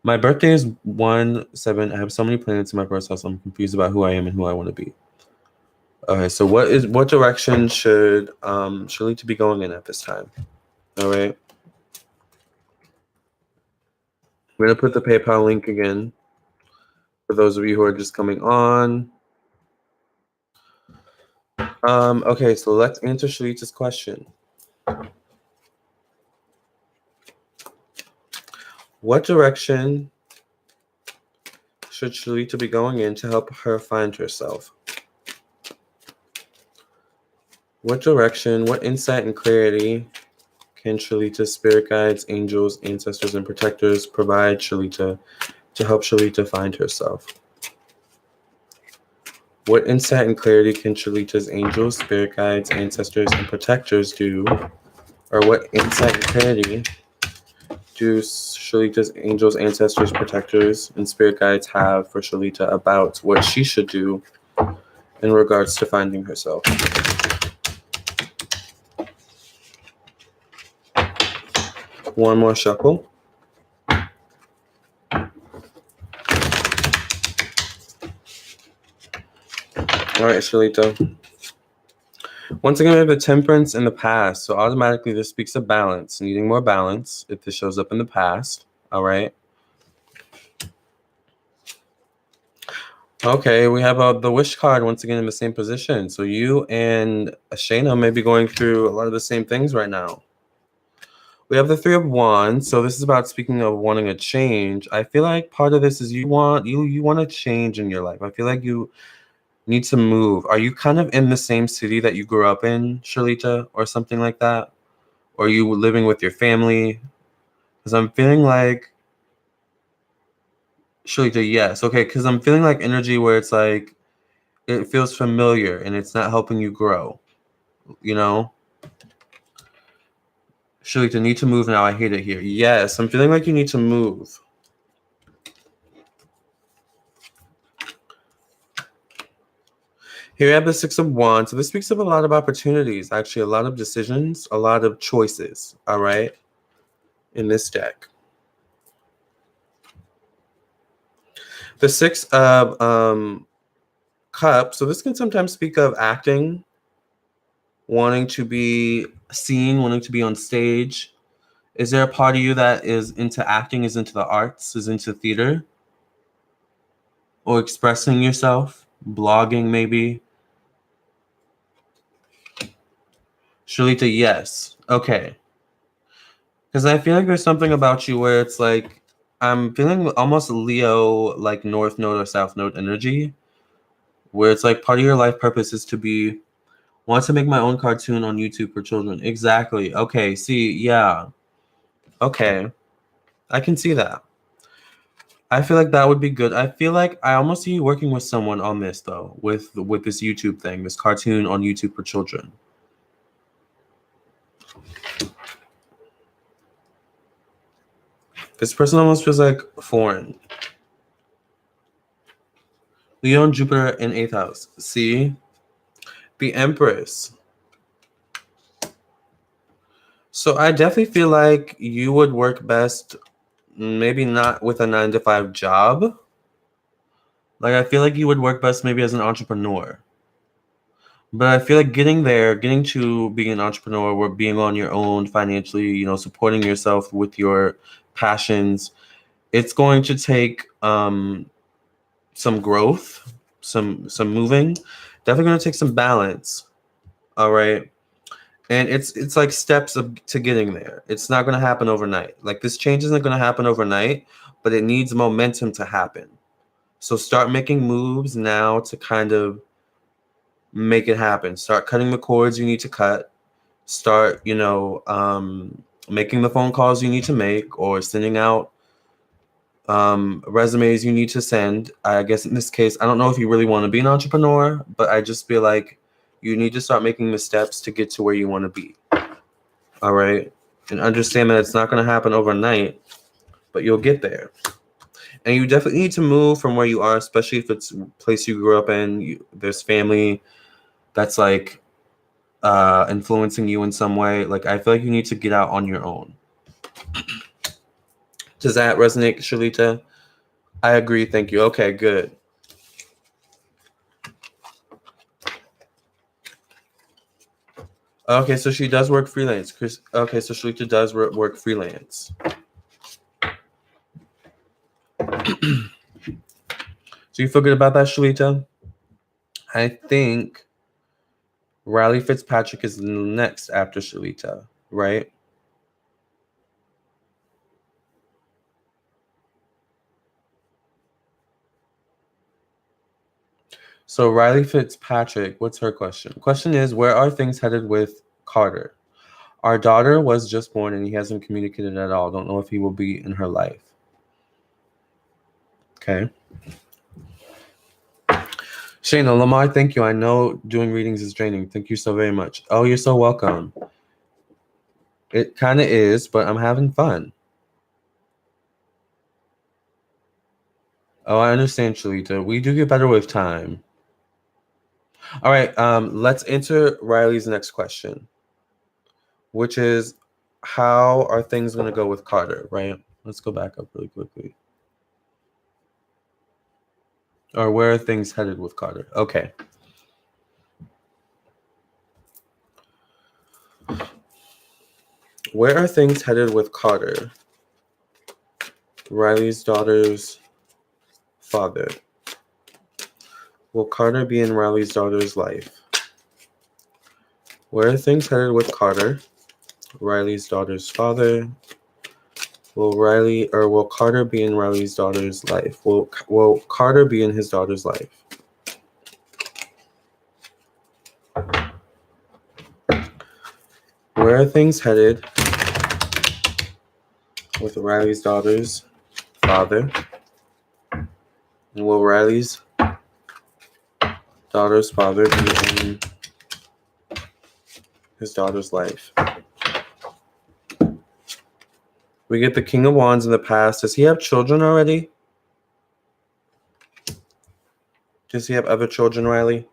My birthday is 1/7. I have so many planets in my first house. I'm confused about who I am and who I want to be. Okay, so what direction should Shalita be going in at this time? All right. I'm gonna put the PayPal link again for those of you who are just coming on. Okay, so let's answer Shalita's question. What direction should Shalita be going in to help her find herself? What direction, what insight and clarity can Shalita's spirit guides, angels, ancestors, and protectors provide Shalita to help Shalita find herself? What insight and clarity can Shalita's angels, spirit guides, ancestors, and protectors do? Or what insight and clarity do Shalita's angels, ancestors, protectors, and spirit guides have for Shalita about what she should do in regards to finding herself. One more shuffle. All right, Shalita. Once again, we have the Temperance in the past. So automatically this speaks of balance, needing more balance if this shows up in the past. All right. Okay, we have the Wish card once again in the same position. So you and Shayna may be going through a lot of the same things right now. We have the Three of Wands. So this is about speaking of wanting a change. I feel like part of this is you want a change in your life. I feel like you need to move. Are you kind of in the same city that you grew up in, Shalita, or something like that? Or are you living with your family? Because I'm feeling like Shalita, yes. Okay, because I'm feeling like energy where it's like it feels familiar and it's not helping you grow. You know? Shalita, need to move now. I hate it here. Yes, I'm feeling like you need to move. Here we have the Six of Wands. So this speaks of a lot of opportunities, actually, a lot of decisions, a lot of choices, all right, in this deck. The Six of Cups. So this can sometimes speak of acting, wanting to be seen, wanting to be on stage. Is there a part of you that is into acting, is into the arts, is into theater? Or expressing yourself? Blogging, maybe? Shalita, yes. Okay. Because I feel like there's something about you where it's like, I'm feeling almost Leo, like North Node or South Node energy, where it's like part of your life purpose is to be, want to make my own cartoon on YouTube for children. Exactly. Okay. See, yeah. Okay. I can see that. I feel like that would be good. I feel like I almost see you working with someone on this though, with this YouTube thing, this cartoon on YouTube for children. This person almost feels like foreign. Leo and Jupiter in 8th house. See? The Empress. So I definitely feel like you would work best, maybe not with a 9-to-5 job. Like I feel like you would work best maybe as an entrepreneur. But I feel like getting there, getting to being an entrepreneur, or being on your own financially, you know, supporting yourself with your passions, it's going to take some growth, some moving. Definitely going to take some balance. All right. And it's like steps to getting there. It's not going to happen overnight. Like this change isn't going to happen overnight, but it needs momentum to happen. So start making moves now to kind of make it happen. Start cutting the cords you need to cut. Start, you know, making the phone calls you need to make, or sending out resumes you need to send. I guess in this case, I don't know if you really want to be an entrepreneur, but I just feel like you need to start making the steps to get to where you want to be. All right. And understand that it's not going to happen overnight, but you'll get there. And you definitely need to move from where you are, especially if it's a place you grew up in. There's family that's like influencing you in some way. Like I feel like you need to get out on your own. Does that resonate, Shalita? I agree. Thank you. Okay, good. Okay, so she does work freelance. Okay, so Shalita does work freelance. So you feel good about that, Shalita? I think Riley Fitzpatrick is next after Shalita, right? So Riley Fitzpatrick, what's her question? Question is, where are things headed with Carter? Our daughter was just born and he hasn't communicated at all. Don't know if he will be in her life. Okay. Shayna, Lamarr, thank you. I know doing readings is draining. Thank you so very much. Oh, you're so welcome. It kind of is, but I'm having fun. Oh, I understand, Shalita. We do get better with time. All right, let's enter Riley's next question, which is, how are things going to go with Carter, right? Let's go back up really quickly. Or where are things headed with Carter? Okay. Where are things headed with Carter, Riley's daughter's father? Will Carter be in Riley's daughter's life? Where are things headed with Carter, Riley's daughter's father? Will Carter be in Riley's daughter's life? Will Carter be in his daughter's life? Where are things headed with Riley's daughter's father? And will Riley's daughter's father be in his daughter's life? We get the King of Wands in the past. Does he have children already? Does he have other children, Riley?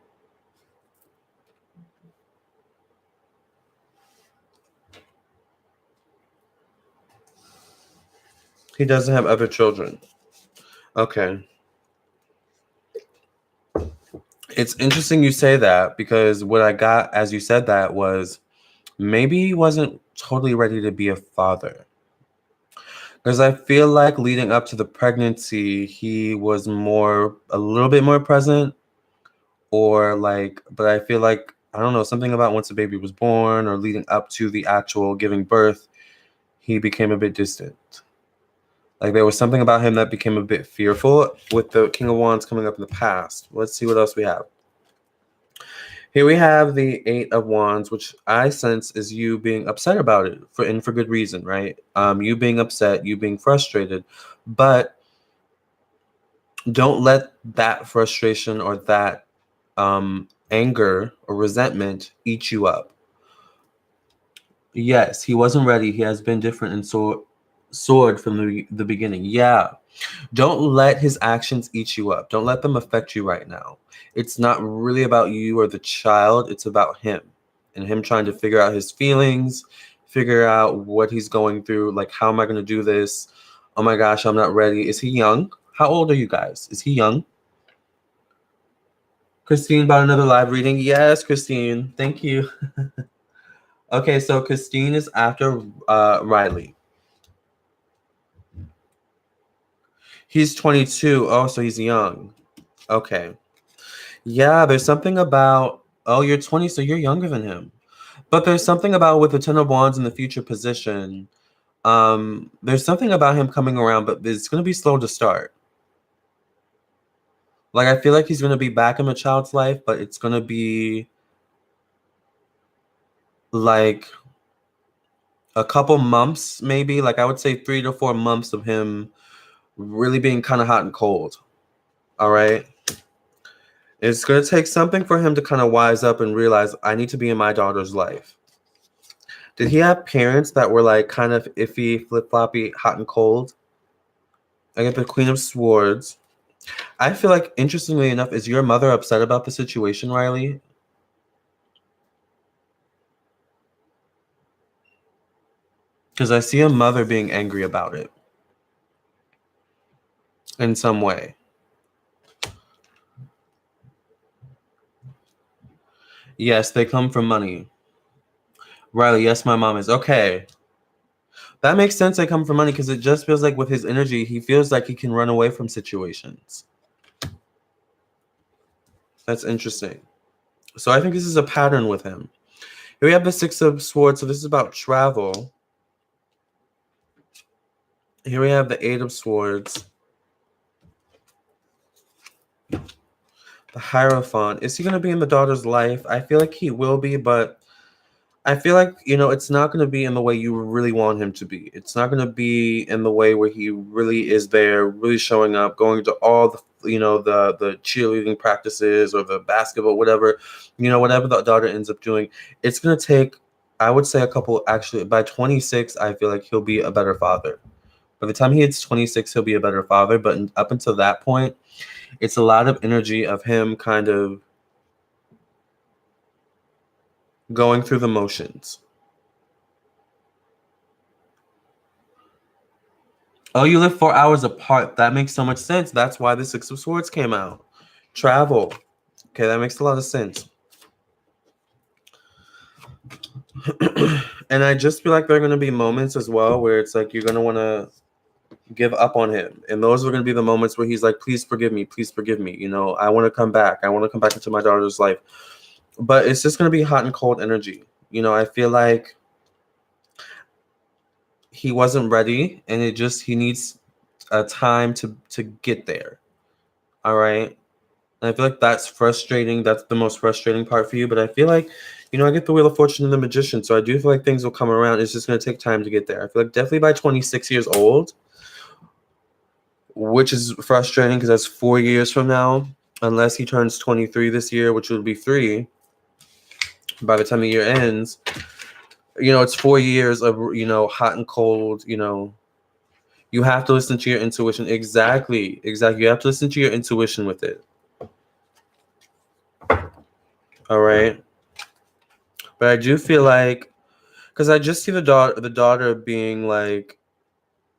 He doesn't have other children. Okay. It's interesting you say that, because what I got as you said that was maybe he wasn't totally ready to be a father. Because I feel like leading up to the pregnancy, he was a little bit more present, but I feel like, I don't know, something about once the baby was born or leading up to the actual giving birth, he became a bit distant. Like there was something about him that became a bit fearful with the King of Wands coming up in the past. Let's see what else we have. Here we have the Eight of Wands, which I sense is you being upset about it for good reason, right? You being upset, you being frustrated, but don't let that frustration or that anger or resentment eat you up. Yes, he wasn't ready. He has been different and soared from the beginning. Yeah. Don't let his actions eat you up. Don't let them affect you right now. It's not really about you or the child. It's about him and him trying to figure out his feelings, figure out what he's going through. Like, how am I going to do this? Oh my gosh, I'm not ready. Is he young? How old are you guys? Is he young? Christine about another live reading. Yes, Christine. Thank you. Okay, so Christine is after Riley. He's 22. Oh, so he's young. Okay. Yeah, there's something about, oh, you're 20, so you're younger than him. But there's something about with the Ten of Wands in the future position. There's something about him coming around, but it's going to be slow to start. Like, I feel like he's going to be back in the child's life, but it's going to be like a couple months, maybe. Like, I would say 3 to 4 months of him really being kind of hot and cold. All right. It's going to take something for him to kind of wise up and realize, I need to be in my daughter's life. Did he have parents that were like kind of iffy, flip-floppy, hot and cold? I get the Queen of Swords. I feel like, interestingly enough, is your mother upset about the situation, Riley? Because I see a mother being angry about it in some way. Yes, they come from money. Riley, yes, my mom is. Okay. That makes sense, they come from money, because it just feels like with his energy, he feels like he can run away from situations. That's interesting. So I think this is a pattern with him. Here we have the Six of Swords, so this is about travel. Here we have the Eight of Swords. The Hierophant. Is he going to be in the daughter's life? I feel like he will be, but I feel like, it's not going to be in the way you really want him to be. It's not going to be in the way where he really is there, really showing up, going to all the, the cheerleading practices or the basketball, whatever, whatever the daughter ends up doing. It's going to take, I would say, actually, by 26, I feel like he'll be a better father. By the time he hits 26, he'll be a better father. But up until that point, it's a lot of energy of him kind of going through the motions. Oh, you live 4 hours apart. That makes so much sense. That's why the Six of Swords came out. Travel. Okay, that makes a lot of sense. And I just feel like there are going to be moments as well where it's like you're going to want to give up on him. And those are going to be the moments where he's like, please forgive me. Please forgive me. You know, I want to come back. I want to come back into my daughter's life. But it's just going to be hot and cold energy. You know, I feel like he wasn't ready, and he needs a time to get there. All right. And I feel like that's frustrating. That's the most frustrating part for you. But I feel like, you know, I get the Wheel of Fortune and the Magician. So I do feel like things will come around. It's just going to take time to get there. I feel like definitely by 26 years old, which is frustrating because that's 4 years from now, unless he turns 23 this year, which would be 3 by the time the year ends. You know, it's 4 years of, you know, hot and cold, you know. You have to listen to your intuition. Exactly. You have to listen to your intuition with it. All right. But I do feel like, because I just see the daughter being like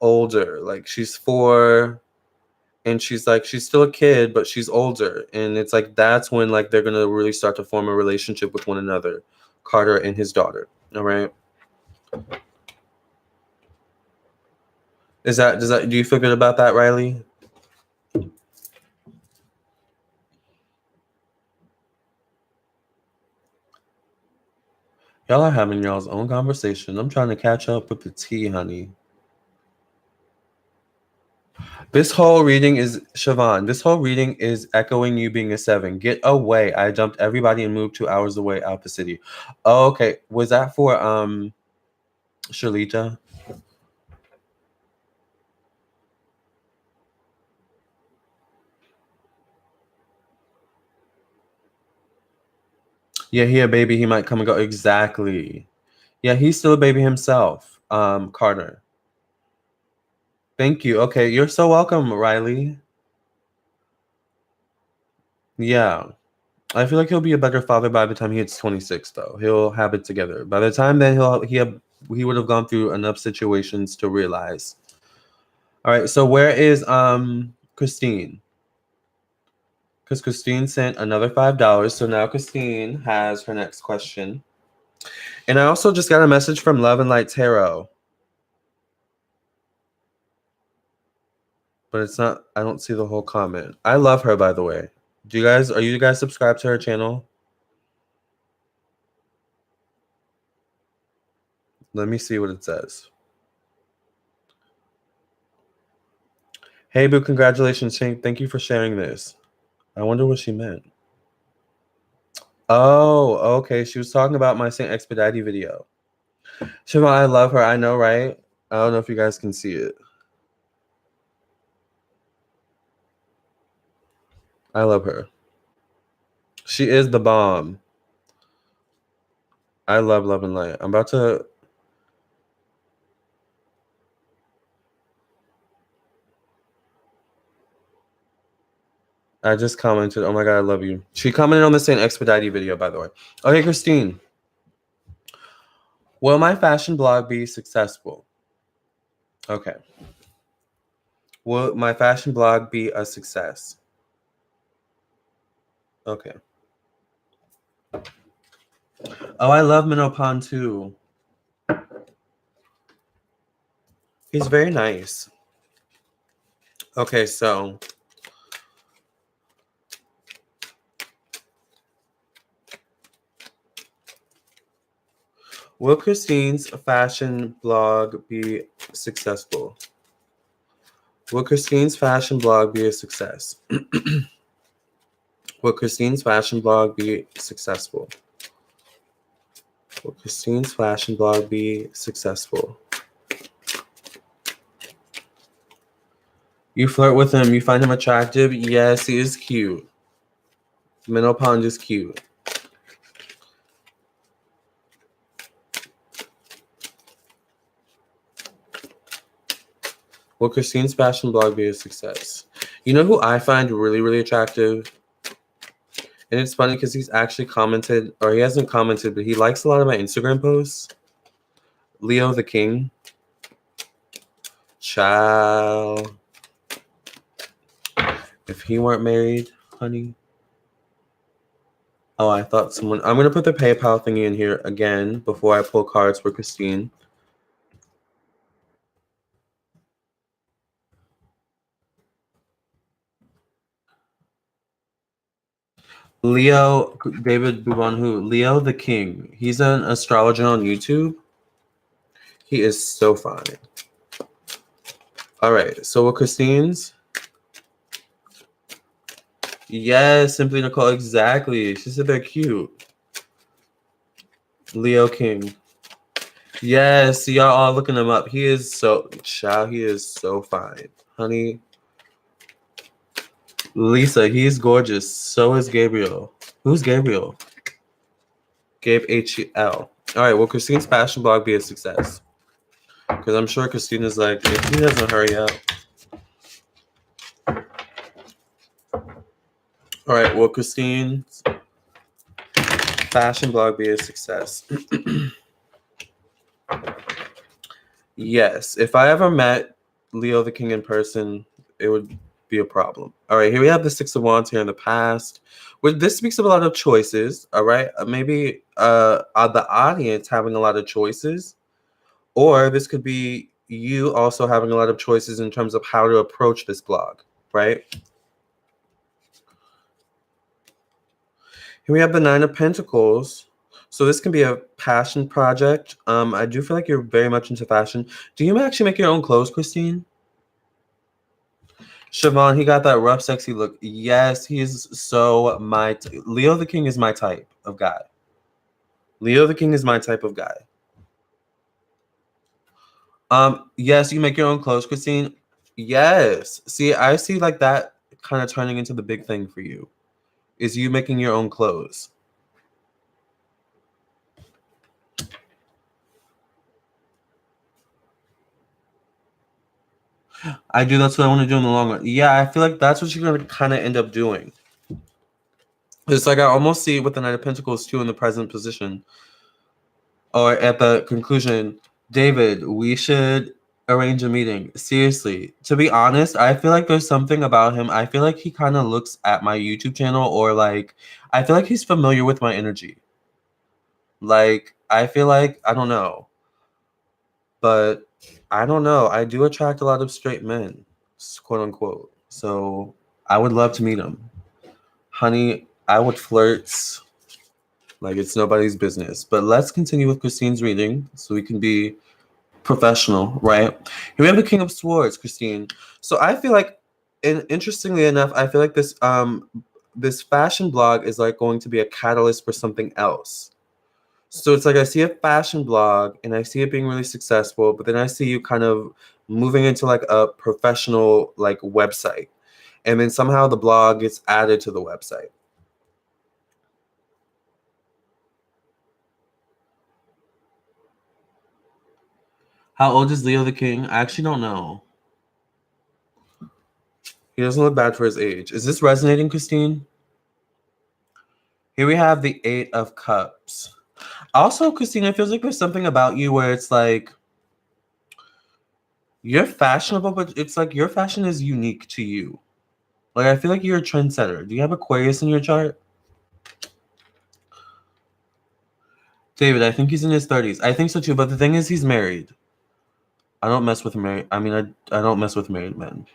older. Like she's 4, and she's still a kid, but she's older. And it's like that's when like they're gonna really start to form a relationship with one another, Carter and his daughter. All right. Do you feel good about that, Riley? Y'all are having y'all's own conversation. I'm trying to catch up with the tea, honey. This whole reading is Siobhan. This whole reading is echoing you being a 7. Get away. I dumped everybody and moved 2 hours away out the city. Oh, okay. Was that for Shalita? Yeah, he a baby. He might come and go. Exactly. Yeah, he's still a baby himself. Carter. Thank you. Okay, you're so welcome, Riley. Yeah. I feel like he'll be a better father by the time he hits 26, though. He'll have it together. By the time then he would have gone through enough situations to realize. All right, so where is Christine? Because Christine sent another $5. So now Christine has her next question. And I also just got a message from Love and Light Tarot. But it's not, I don't see the whole comment. I love her, by the way. Are you guys subscribed to her channel? Let me see what it says. Hey, boo, congratulations, Shane. Thank you for sharing this. I wonder what she meant. Oh, okay. She was talking about my Saint Expedite video. Siobhan, I love her. I know, right? I don't know if you guys can see it. I love her. She is the bomb. I love Love and Light. I'm about to... I just commented, oh my God, I love you. She commented on the Saint Expedite video, by the way. Okay, Christine. Will my fashion blog be successful? Okay. Will my fashion blog be a success? Okay. Oh, I love Minopan too. He's very nice. Okay, so... Will Christine's fashion blog be successful? Will Christine's fashion blog be a success? Will Christine's fashion blog be successful? Will Christine's fashion blog be successful? You flirt with him. You find him attractive? Yes, he is cute. Minnow Pond is cute. Will Christine's fashion blog be a success? You know who I find really, really attractive? And it's funny because he's actually commented, or he hasn't commented, but he likes a lot of my Instagram posts. Leo the King. Child. If he weren't married, honey. Oh, I thought someone... I'm going to put the PayPal thingy in here again before I pull cards for Christine. Leo, David Bubonhu, Leo the King. He's an astrologer on YouTube. He is so fine. All right, so what Christine's? Yes, Simply Nicole, exactly. She said they're cute. Leo King. Yes, y'all all looking him up. He is so, child, he is so fine. Honey. Lisa, he's gorgeous. So is Gabriel. Who's Gabriel? Gabe H-E-L. All right, will Christine's fashion blog be a success? Because I'm sure Christina's like, if he doesn't hurry up. All right, will Christine's fashion blog be a success? Yes. If I ever met Leo the King in person, it would be a problem. All right, here we have the Six of Wands here in the past. This speaks of a lot of choices, all right? Maybe the audience having a lot of choices, or this could be you also having a lot of choices in terms of how to approach this blog, right? Here we have the Nine of Pentacles. So this can be a passion project. I do feel like you're very much into fashion. Do you actually make your own clothes, Christine? Siobhan, he got that rough, sexy look. Yes, he is so my... Leo the King is my type of guy. Leo the King is my type of guy. Yes, you make your own clothes, Christine. Yes. See, I see like that kind of turning into the big thing for you. Is you making your own clothes. I do. That's what I want to do in the long run. Yeah, I feel like that's what you're going to kind of end up doing. It's like I almost see with the Knight of Pentacles too in the present position. Or at the conclusion, David, we should arrange a meeting. Seriously. To be honest, I feel like there's something about him. I feel like he kind of looks at my YouTube channel, or like, I feel like he's familiar with my energy. Like, I feel like, I don't know. But I don't know. I do attract a lot of straight men, quote unquote. So I would love to meet him. Honey, I would flirt like it's nobody's business. But let's continue with Christine's reading so we can be professional, right? Here we have the King of Swords, Christine. So I feel like, and interestingly enough, I feel like this fashion blog is like going to be a catalyst for something else. So it's like I see a fashion blog and I see it being really successful, but then I see you kind of moving into like a professional like website. And then somehow the blog gets added to the website. How old is Leo the King? I actually don't know. He doesn't look bad for his age. Is this resonating, Christine? Here we have the Eight of Cups. Also, Christine, it feels like there's something about you where it's like you're fashionable, but it's like your fashion is unique to you. Like, I feel like you're a trendsetter. Do you have Aquarius in your chart? David, I think he's in his 30s. I think so too, but the thing is he's married. I don't mess with married. I mean, I don't mess with married men.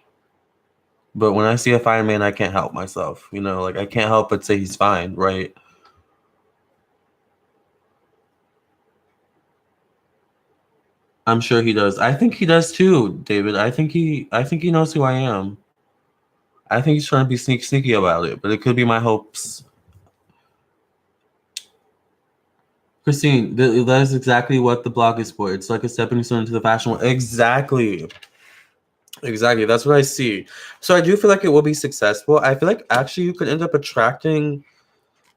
But when I see a fine man, I can't help myself. You know, like I can't help but say he's fine, right? I'm sure he does. I think he does too, David. I think he knows who I am. I think he's trying to be sneaky about it, but it could be my hopes. Christine, that is exactly what the blog is for. It's like a stepping stone into the fashion world. Exactly. Exactly. That's what I see. So I do feel like it will be successful. I feel like actually you could end up attracting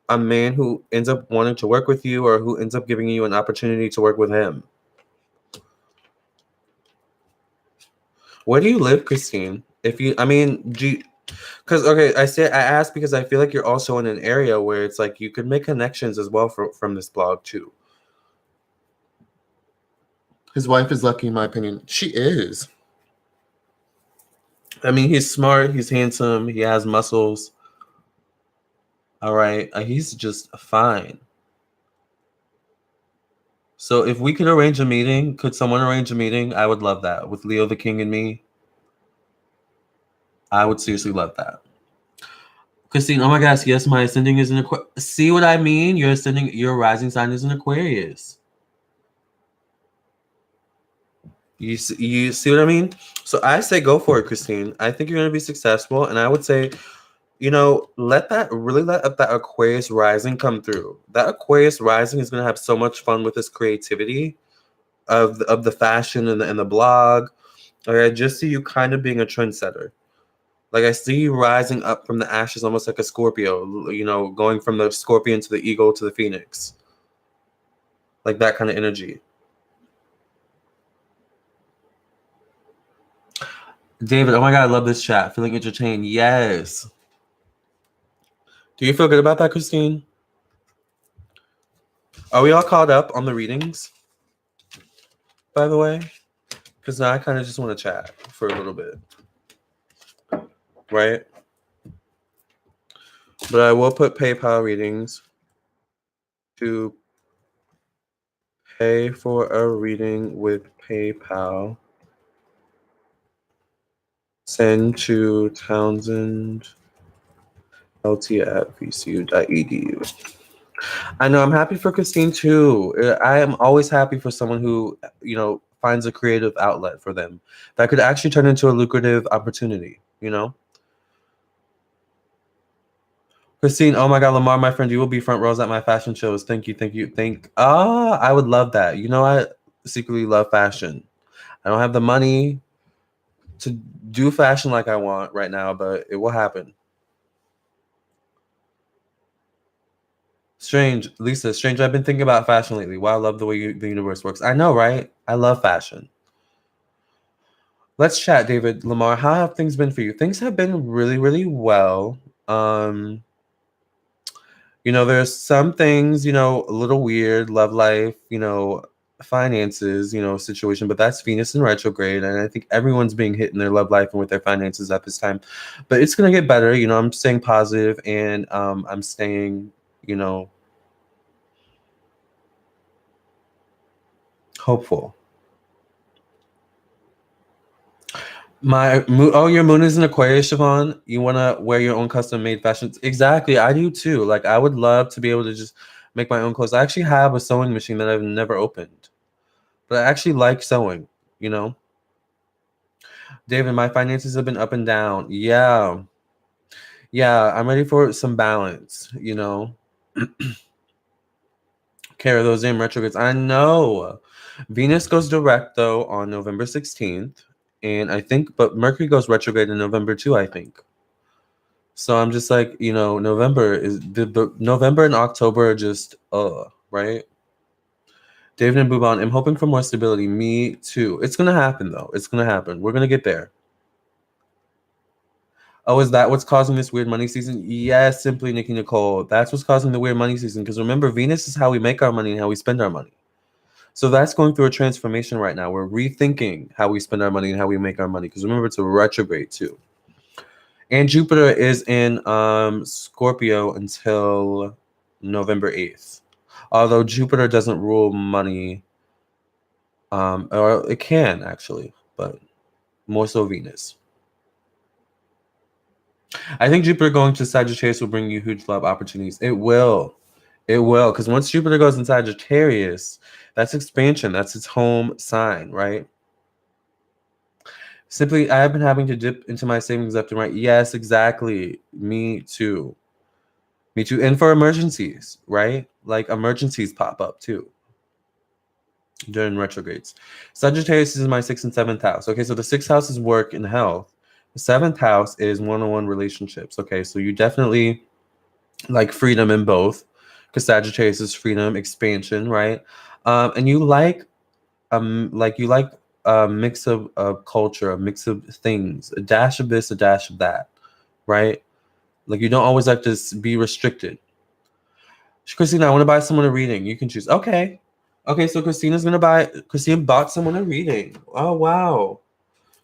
a man who ends up wanting to work with you or who ends up giving you an opportunity to work with him. Where do you live, Christine? If you, I mean, Because okay, I asked because I feel like you're also in an area where it's like you could make connections as well from this blog too. His wife is lucky, in my opinion. She is. I mean, he's smart. He's handsome. He has muscles. All right, he's just fine. So if we could arrange a meeting, could someone arrange a meeting? I would love that with Leo the King and me. I would seriously love that. Christine, oh my gosh, yes, my ascending is an Aquarius. See what I mean? Your rising sign is an Aquarius. You see what I mean? So I say go for it, Christine. I think you're going to be successful. And I would say, let that Aquarius rising come through. That Aquarius rising is going to have so much fun with this creativity of the fashion and the blog. Like, I just see you kind of being a trendsetter. Like I see you rising up from the ashes almost like a Scorpio, going from the scorpion to the eagle to the phoenix. Like that kind of energy. David, oh my God, I love this chat. Feeling entertained. Yes. Do you feel good about that, Christine? Are we all caught up on the readings, by the way? Because now I kind of just want to chat for a little bit. Right? But I will put PayPal readings to pay for a reading with PayPal. Send to Townsend lt@vcu.edu. I know I'm happy for Christine too. I am always happy for someone who, finds a creative outlet for them that could actually turn into a lucrative opportunity, Christine, oh my God, Lamarr, my friend, you will be front rows at my fashion shows. Thank you. I would love that. I secretly love fashion. I don't have the money to do fashion like I want right now, but it will happen. Strange, Lisa, strange. I've been thinking about fashion lately. Wow, I love the way the universe works. I know, right? I love fashion. Let's chat, David. Lamarr, how have things been for you? Things have been really, really well. There's some things, a little weird, love life, finances, situation, but that's Venus in retrograde. And I think everyone's being hit in their love life and with their finances at this time. But it's going to get better. I'm staying positive and I'm staying, hopeful. Your moon is in Aquarius, Siobhan. You want to wear your own custom made fashions? Exactly. I do too. Like, I would love to be able to just make my own clothes. I actually have a sewing machine that I've never opened, but I actually like sewing, David, my finances have been up and down. Yeah. Yeah. I'm ready for some balance, Carry those in retrogrades. I know. Venus goes direct though on November 16th. And I think, but Mercury goes retrograde in November too, I think. So I'm just like, November is the November and October are just right? David and Bubon, I'm hoping for more stability. Me too. It's gonna happen though. It's gonna happen. We're gonna get there. Oh, is that what's causing this weird money season? Yes, simply Nikki Nicole. That's what's causing the weird money season. Because remember, Venus is how we make our money and how we spend our money. So that's going through a transformation right now. We're rethinking how we spend our money and how we make our money. Because remember, it's a retrograde too. And Jupiter is in Scorpio until November 8th. Although Jupiter doesn't rule money, or it can actually, but more so Venus. I think Jupiter going to Sagittarius will bring you huge love opportunities. It will. It will. Because once Jupiter goes in Sagittarius, that's expansion. That's its home sign, right? Simply, I have been having to dip into my savings left and right. Yes, exactly. Me too. Me too. And for emergencies, right? Like emergencies pop up too during retrogrades. Sagittarius is my 6th and 7th house. Okay, so the 6th house is work and health. The 7th house is one-on-one relationships. Okay, so you definitely like freedom in both, because Sagittarius is freedom, expansion, right? And you like a mix of culture, a mix of things, a dash of this, a dash of that, right? Like, you don't always have to be restricted. Christina, I want to buy someone a reading. You can choose. Okay. Okay, so Christine bought someone a reading. Oh, wow.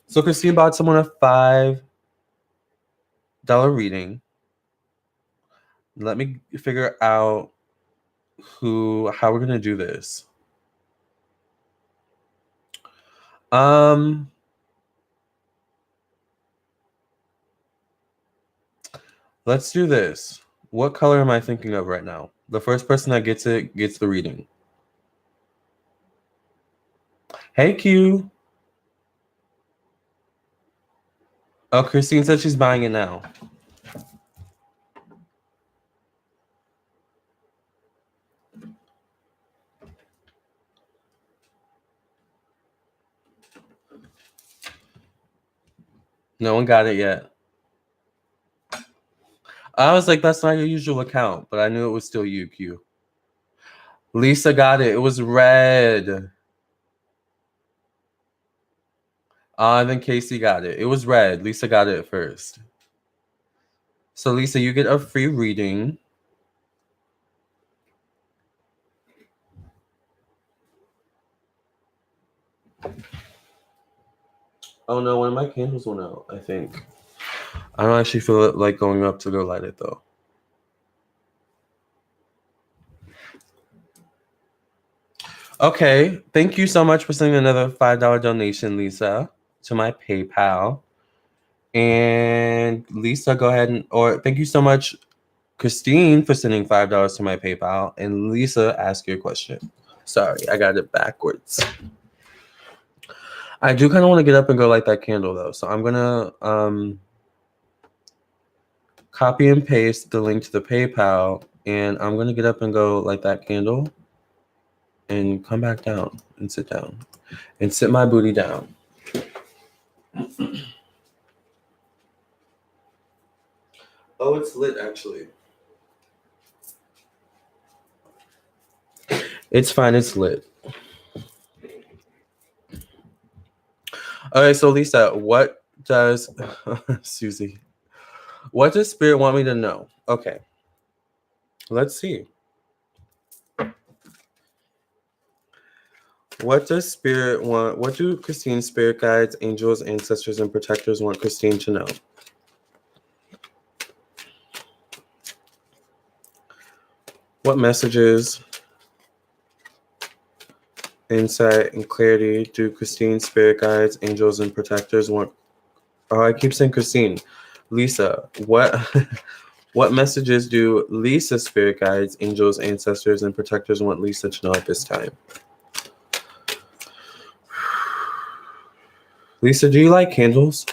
So Christine bought someone a $5 reading. Let me figure out how we're going to do this. Let's do this. What color am I thinking of right now? The first person that gets it gets the reading. Hey, Q. Oh, Christine said she's buying it now. No one got it yet. I was like, that's not your usual account, but I knew it was still you, Q. Lisa got it. It was red. Then Casey got it. It was red. Lisa got it first. So, Lisa, you get a free reading. Oh, no, one of my candles went out, I think. I don't actually feel like going up to go light it, though. Okay. Thank you so much for sending another $5 donation, Lisa, to my PayPal. And Lisa, go ahead thank you so much, Christine, for sending $5 to my PayPal. And Lisa, ask your question. Sorry, I got it backwards. I do kind of want to get up and go light that candle, though. So I'm going to copy and paste the link to the PayPal. And I'm going to get up and go light that candle and come back down and sit down and sit my booty down. Oh, it's lit, actually. It's fine. It's lit. Okay, so Lisa, what does Susie? What does Spirit want me to know? Okay, let's see. What does Spirit want? What do Christine's spirit guides, angels, ancestors, and protectors want Christine to know? What messages, insight, and clarity do Christine's spirit guides, angels, and protectors want? Oh, I keep saying Christine. Lisa, what what messages do Lisa's spirit guides, angels, ancestors, and protectors want Lisa to know at this time? Lisa, do you like candles?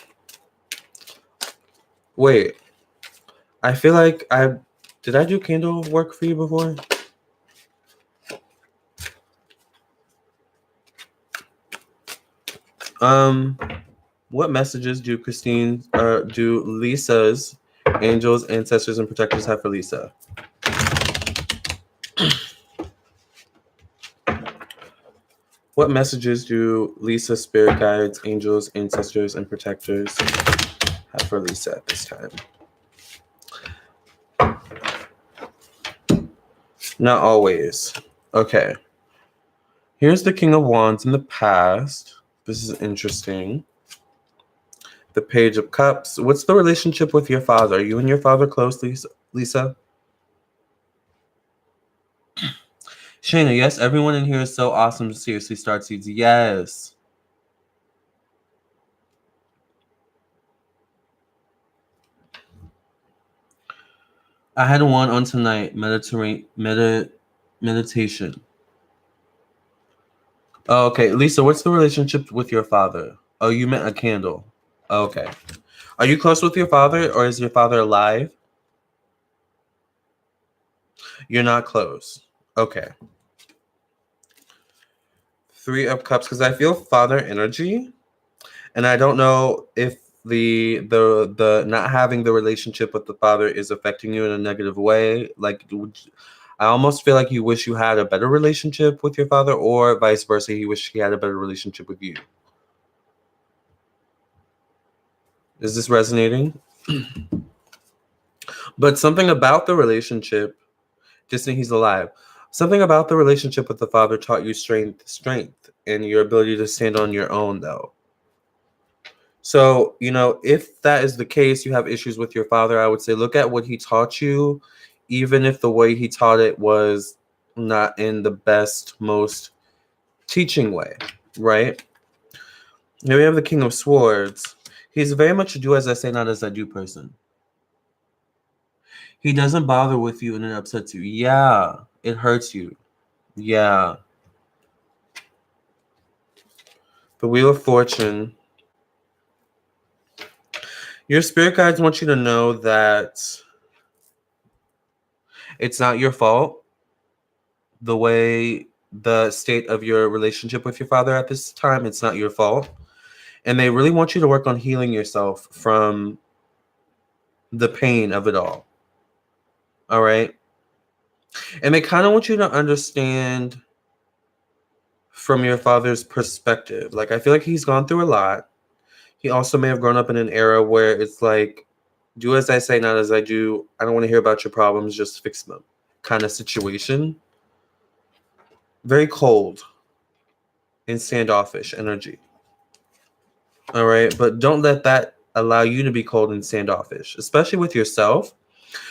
Wait, I feel like did I do candle work for you before? What messages do do Lisa's angels, ancestors, and protectors have for Lisa? What messages do Lisa's spirit guides, angels, ancestors, and protectors have for Lisa at this time? Not always. Okay. Here's the King of Wands in the past. This is interesting. The Page of Cups. What's the relationship with your father? Are you and your father close, Lisa? Shayna, yes, everyone in here is so awesome. Seriously, start seeds. Yes. I had one on tonight. Meditation. Oh, okay. Lisa, what's the relationship with your father? Oh, you meant a candle. Okay. Are you close with your father, or is your father alive? You're not close. Okay. 3 of Cups, because I feel father energy, and I don't know if the not having the relationship with the father is affecting you in a negative way. Like, I almost feel like you wish you had a better relationship with your father, or vice versa, you wish he had a better relationship with you. Is this resonating? But something about the relationship, just saying he's alive. Something about the relationship with the father taught you strength, and your ability to stand on your own, though. So, if that is the case, you have issues with your father, I would say look at what he taught you, even if the way he taught it was not in the best, most teaching way, right? Here we have the King of Swords. He's very much a do as I say, not as I do person. He doesn't bother with you and it upsets you. Yeah, it hurts you. Yeah. The Wheel of Fortune. Your spirit guides want you to know that it's not your fault the state of your relationship with your father at this time. It's not your fault. And they really want you to work on healing yourself from the pain of it all. All right? And they kind of want you to understand from your father's perspective. Like, I feel like he's gone through a lot. He also may have grown up in an era where it's like, do as I say, not as I do. I don't want to hear about your problems, just fix them kind of situation. Very cold and standoffish energy. All right. But don't let that allow you to be cold and standoffish, especially with yourself.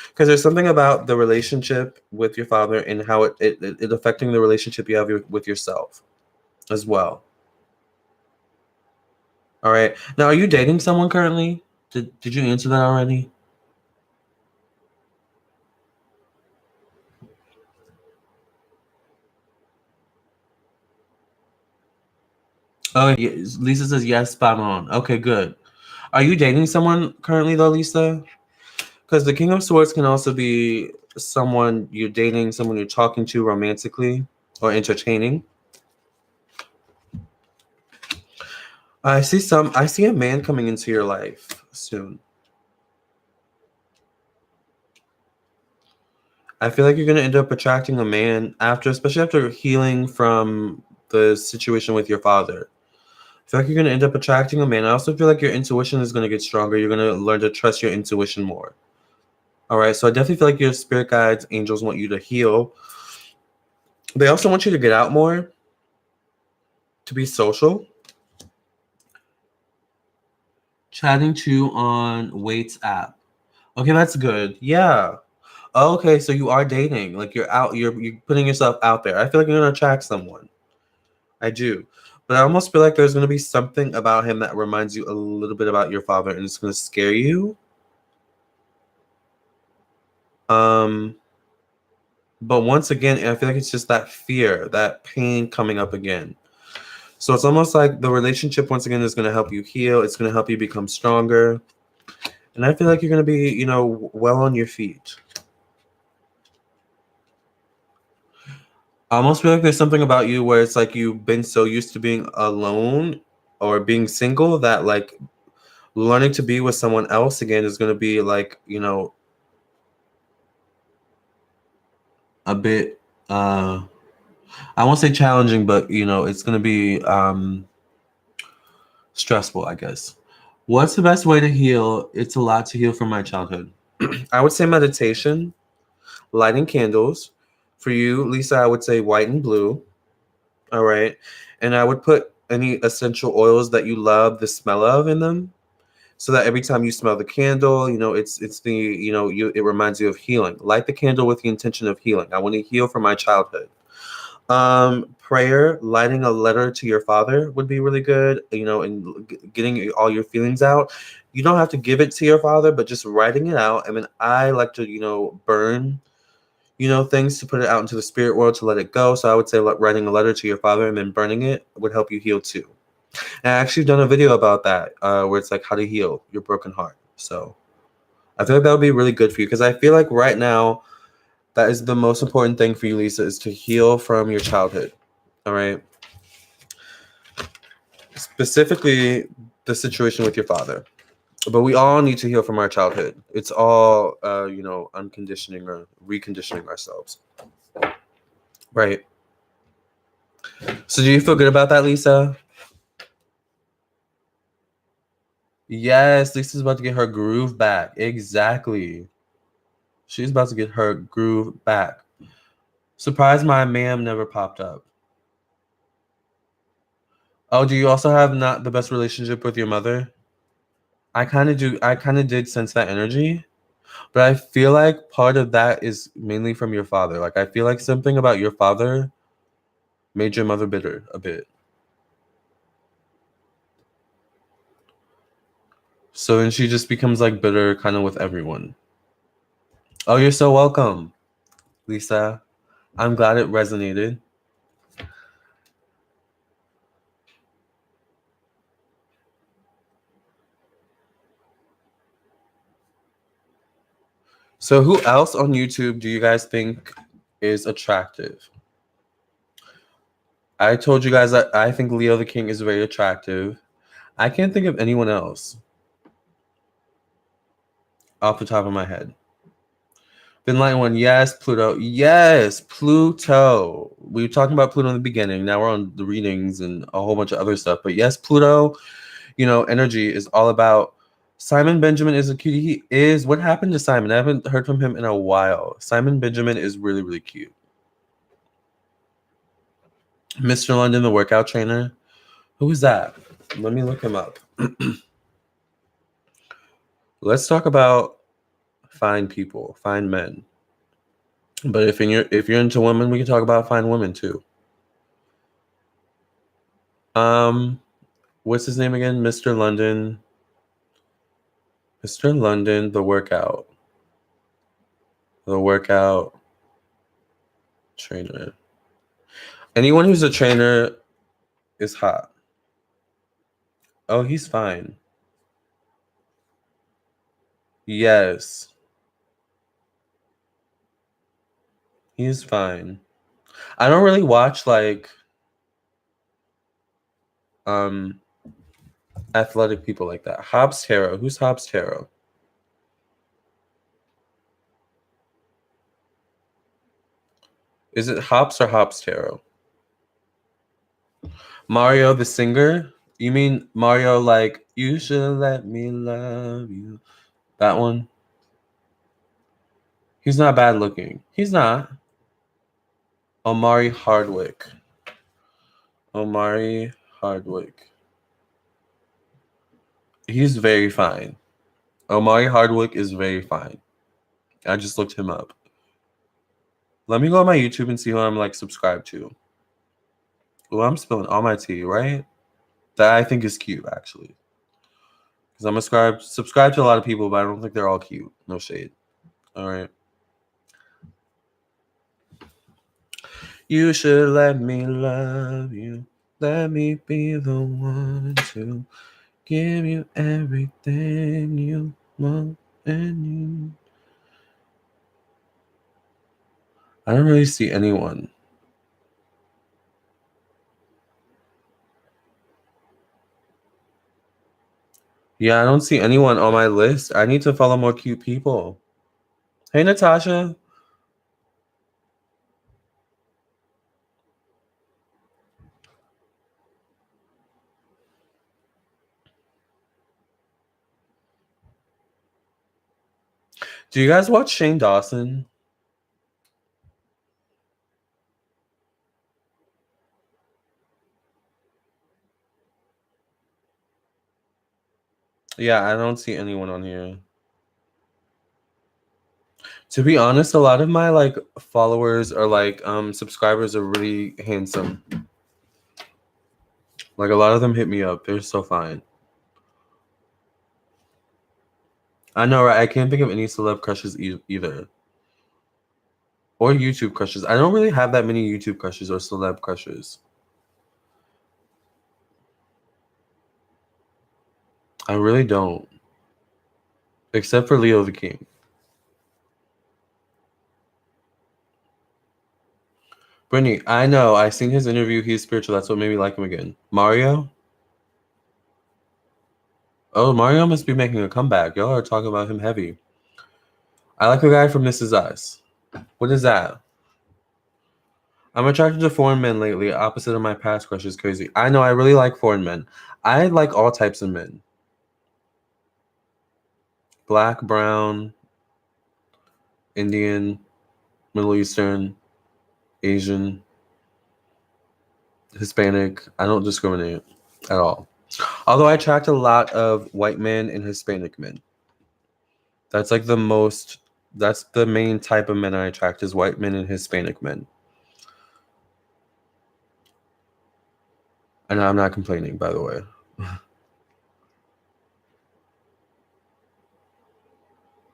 Because there's something about the relationship with your father and how it affecting the relationship you have with yourself as well. All right. Now, are you dating someone currently? Did you answer that already? Oh, yes. Lisa says yes, spot on. Okay, good. Are you dating someone currently though, Lisa? Because the King of Swords can also be someone you're dating, someone you're talking to romantically or entertaining. I see a man coming into your life soon. I feel like you're gonna end up attracting a man especially after healing from the situation with your father. I feel like you're gonna end up attracting a man. I also feel like your intuition is gonna get stronger. You're gonna learn to trust your intuition more. All right, so I definitely feel like your spirit guides, angels want you to heal. They also want you to get out more, to be social. Chatting to on Waits app. Okay, that's good. Yeah. Okay, so you are dating. Like you're out, you're putting yourself out there. I feel like you're gonna attract someone. I do. But I almost feel like there's gonna be something about him that reminds you a little bit about your father and it's gonna scare you. Um, but once again, I feel like it's just that fear, that pain coming up again. So it's almost like the relationship once again is gonna help you heal, it's gonna help you become stronger. And I feel like you're gonna be, well on your feet. I almost feel like there's something about you where it's like you've been so used to being alone or being single that like learning to be with someone else again is going to be like, a bit I won't say challenging, but it's going to be stressful, I guess. What's the best way to heal? It's a lot to heal from my childhood. I would say meditation, lighting candles. For you, Lisa, I would say white and blue. All right. And I would put any essential oils that you love the smell of in them so that every time you smell the candle, it's the, it reminds you of healing. Light the candle with the intention of healing. I want to heal from my childhood. Prayer, lighting a letter to your father would be really good, and getting all your feelings out. You don't have to give it to your father, but just writing it out. I mean, I like to, burn things to put it out into the spirit world to let it go. So I would say like writing a letter to your father and then burning it would help you heal too. And I actually done a video about that where it's like how to heal your broken heart. So I feel like that would be really good for you because I feel like right now that is the most important thing for you, Lisa, is to heal from your childhood. All right. Specifically the situation with your father. But we all need to heal from our childhood. It's all, unconditioning or reconditioning ourselves. Right. So do you feel good about that, Lisa? Yes, Lisa's about to get her groove back. Exactly. She's about to get her groove back. Surprised my ma'am never popped up. Oh, do you also have not the best relationship with your mother? I kind of do. I kind of did sense that energy, but I feel like part of that is mainly from your father. Like, I feel like something about your father made your mother bitter a bit. So then she just becomes like bitter kind of with everyone. Oh, you're so welcome, Lisa. I'm glad it resonated. So who else on YouTube do you guys think is attractive? I told you guys that I think Leo the King is very attractive. I can't think of anyone else off the top of my head. Then line one, yes, Pluto. Yes, Pluto. We were talking about Pluto in the beginning. Now we're on the readings and a whole bunch of other stuff. But yes, Pluto, energy is all about Simon Benjamin is a cutie. He is. What happened to Simon? I haven't heard from him in a while. Simon Benjamin is really, really cute. Mr. London, the workout trainer. Who is that? Let me look him up. Let's talk about fine people, fine men. But if you're into women, we can talk about fine women too. What's his name again? Mr. London. Mr. London, the workout. The workout trainer. Anyone who's a trainer is hot. Oh, he's fine. Yes. He's fine. I don't really watch like athletic people like that. Hobbs Tarot. Who's Hobbs Tarot? Is it Hobbs or Hobbs Tarot? Mario the singer? You mean Mario like you should let me love you? That one? He's not bad looking. He's not. Omari Hardwick. Omari Hardwick. He's very fine. Omari Hardwick is very fine. I just looked him up. Let me go on my YouTube and see who I'm like subscribed to. Oh, I'm spilling all my tea, right? That I think is cute, actually. Because I'm subscribed to a lot of people, but I don't think they're all cute. No shade. All right. You should let me love you. Let me be the one to give you everything you want and need. I don't really see anyone. Yeah, I don't see anyone on my list. I need to follow more cute people. Hey, Natasha. Do you guys watch Shane Dawson? Yeah, I don't see anyone on here. To be honest, a lot of my like followers or like subscribers are really handsome. Like a lot of them hit me up. They're so fine. I know, right? I can't think of any celeb crushes either. Or YouTube crushes. I don't really have that many YouTube crushes or celeb crushes. I really don't. Except for Leo the King. Brittany, I know. I seen his interview. He's spiritual. That's what made me like him again. Mario? Oh, Mario must be making a comeback. Y'all are talking about him heavy. I like the guy from This Is Us. What is that? I'm attracted to foreign men lately, opposite of my past crushes. Crazy. I know, I really like foreign men. I like all types of men. Black, brown, Indian, Middle Eastern, Asian, Hispanic. I don't discriminate at all. Although I attract a lot of white men and Hispanic men. That's like that's the main type of men I attract is white men and Hispanic men. And I'm not complaining, by the way.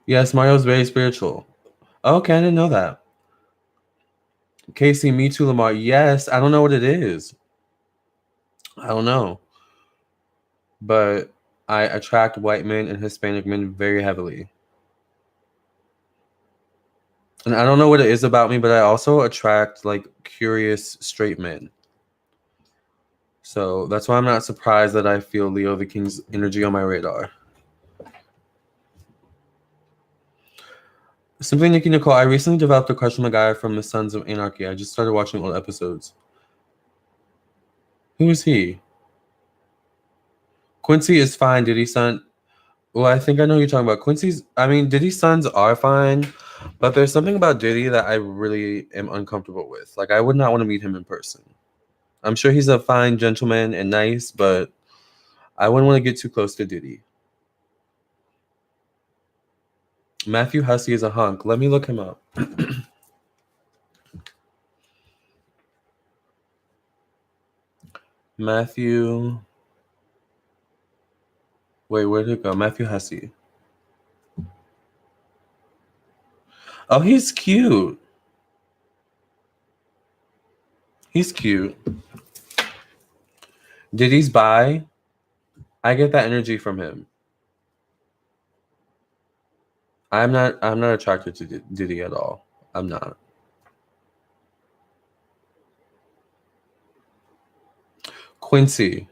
Yes, Mario's very spiritual. Okay, I didn't know that. Casey, me too, Lamarr. Yes, I don't know what it is. I don't know. But I attract white men and Hispanic men very heavily. And I don't know what it is about me, but I also attract like curious straight men. So that's why I'm not surprised that I feel Leo the King's energy on my radar. Simply Nikki Nicole, I recently developed a crush on a guy from the Sons of Anarchy. I just started watching old episodes. Who is he? Quincy is fine. Diddy's son. Well, I think I know who you're talking about. Diddy's sons are fine, but there's something about Diddy that I really am uncomfortable with. Like, I would not want to meet him in person. I'm sure he's a fine gentleman and nice, but I wouldn't want to get too close to Diddy. Matthew Hussey is a hunk. Let me look him up. Matthew. Wait, where'd it go? Matthew Hussey. Oh, he's cute. He's cute. Diddy's bi. I get that energy from him. I'm not attracted to Diddy at all. I'm not. Quincy.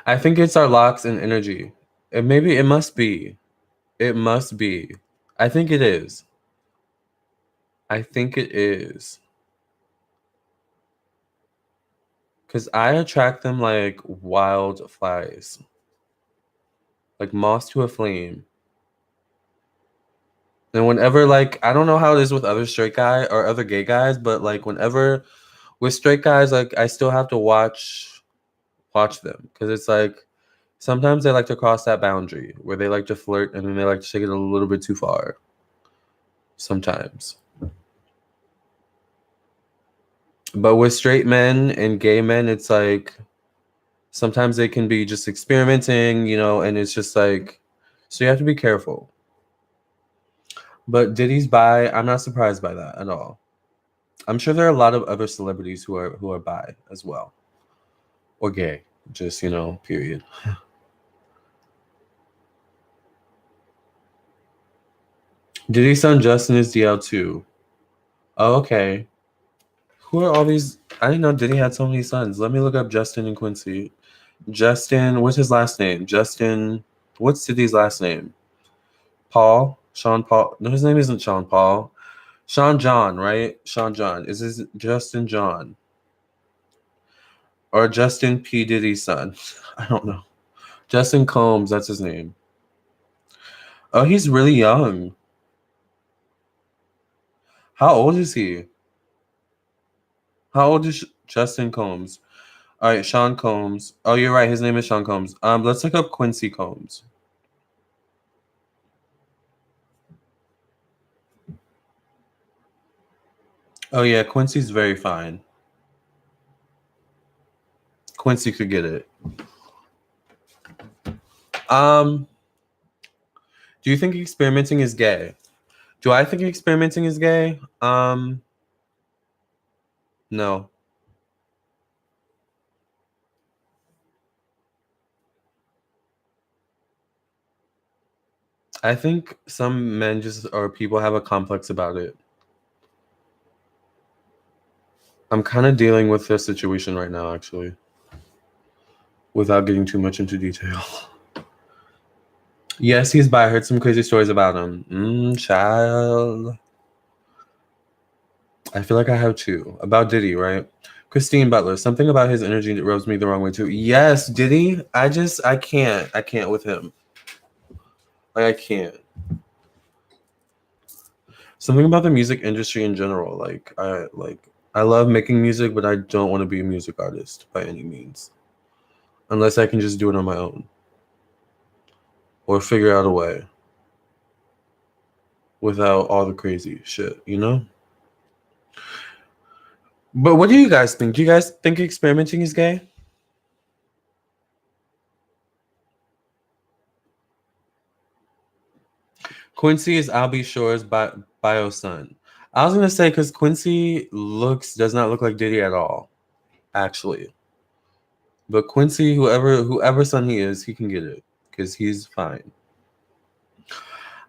I think it's our locks and energy. It must be. It must be. I think it is. I think it is. Because I attract them like wildflies. Like moths to a flame. And whenever, like, I don't know how it is with other straight guy or other gay guys, but like whenever with straight guys, like I still have to watch them. Because it's like sometimes they like to cross that boundary where they like to flirt and then they like to take it a little bit too far. Sometimes. But with straight men and gay men, it's like sometimes they can be just experimenting, and it's just like, so you have to be careful. But Diddy's bi, I'm not surprised by that at all. I'm sure there are a lot of other celebrities who are bi as well. Or gay. Just, period. Diddy's son Justin is DL too. Oh, okay. Who are all these? I didn't know Diddy had so many sons. Let me look up Justin and Quincy. Justin, what's his last name? Justin, what's Diddy's last name? Paul? Sean Paul? No, his name isn't Sean Paul. Sean John, right? Sean John. Is this Justin John? Or Justin P. Diddy's son? I don't know. Justin Combs, that's his name. Oh, he's really young. How old is he? How old is Justin Combs? All right, Sean Combs. Oh, you're right. His name is Sean Combs. Let's look up Quincy Combs. Oh yeah, Quincy's very fine. Quincy could get it. Do you think experimenting is gay? Do I think experimenting is gay? No. I think some men or people have a complex about it. I'm kind of dealing with this situation right now, actually, without getting too much into detail. Yes, he's bi. I heard some crazy stories about him. Child. I feel like I have two. About Diddy, right? Christine Butler. Something about his energy that rubs me the wrong way too. Yes, Diddy. I can't. I can't with him. Like, I can't. Something about the music industry in general. I love making music, but I don't want to be a music artist by any means. Unless I can just do it on my own. Or figure out a way. Without all the crazy shit, you know? But what do you guys think? Do you guys think experimenting is gay? Quincy is Albie Shore's bio son. I was gonna say because Quincy does not look like Diddy at all, actually. But Quincy, whoever son he is, he can get it because he's fine.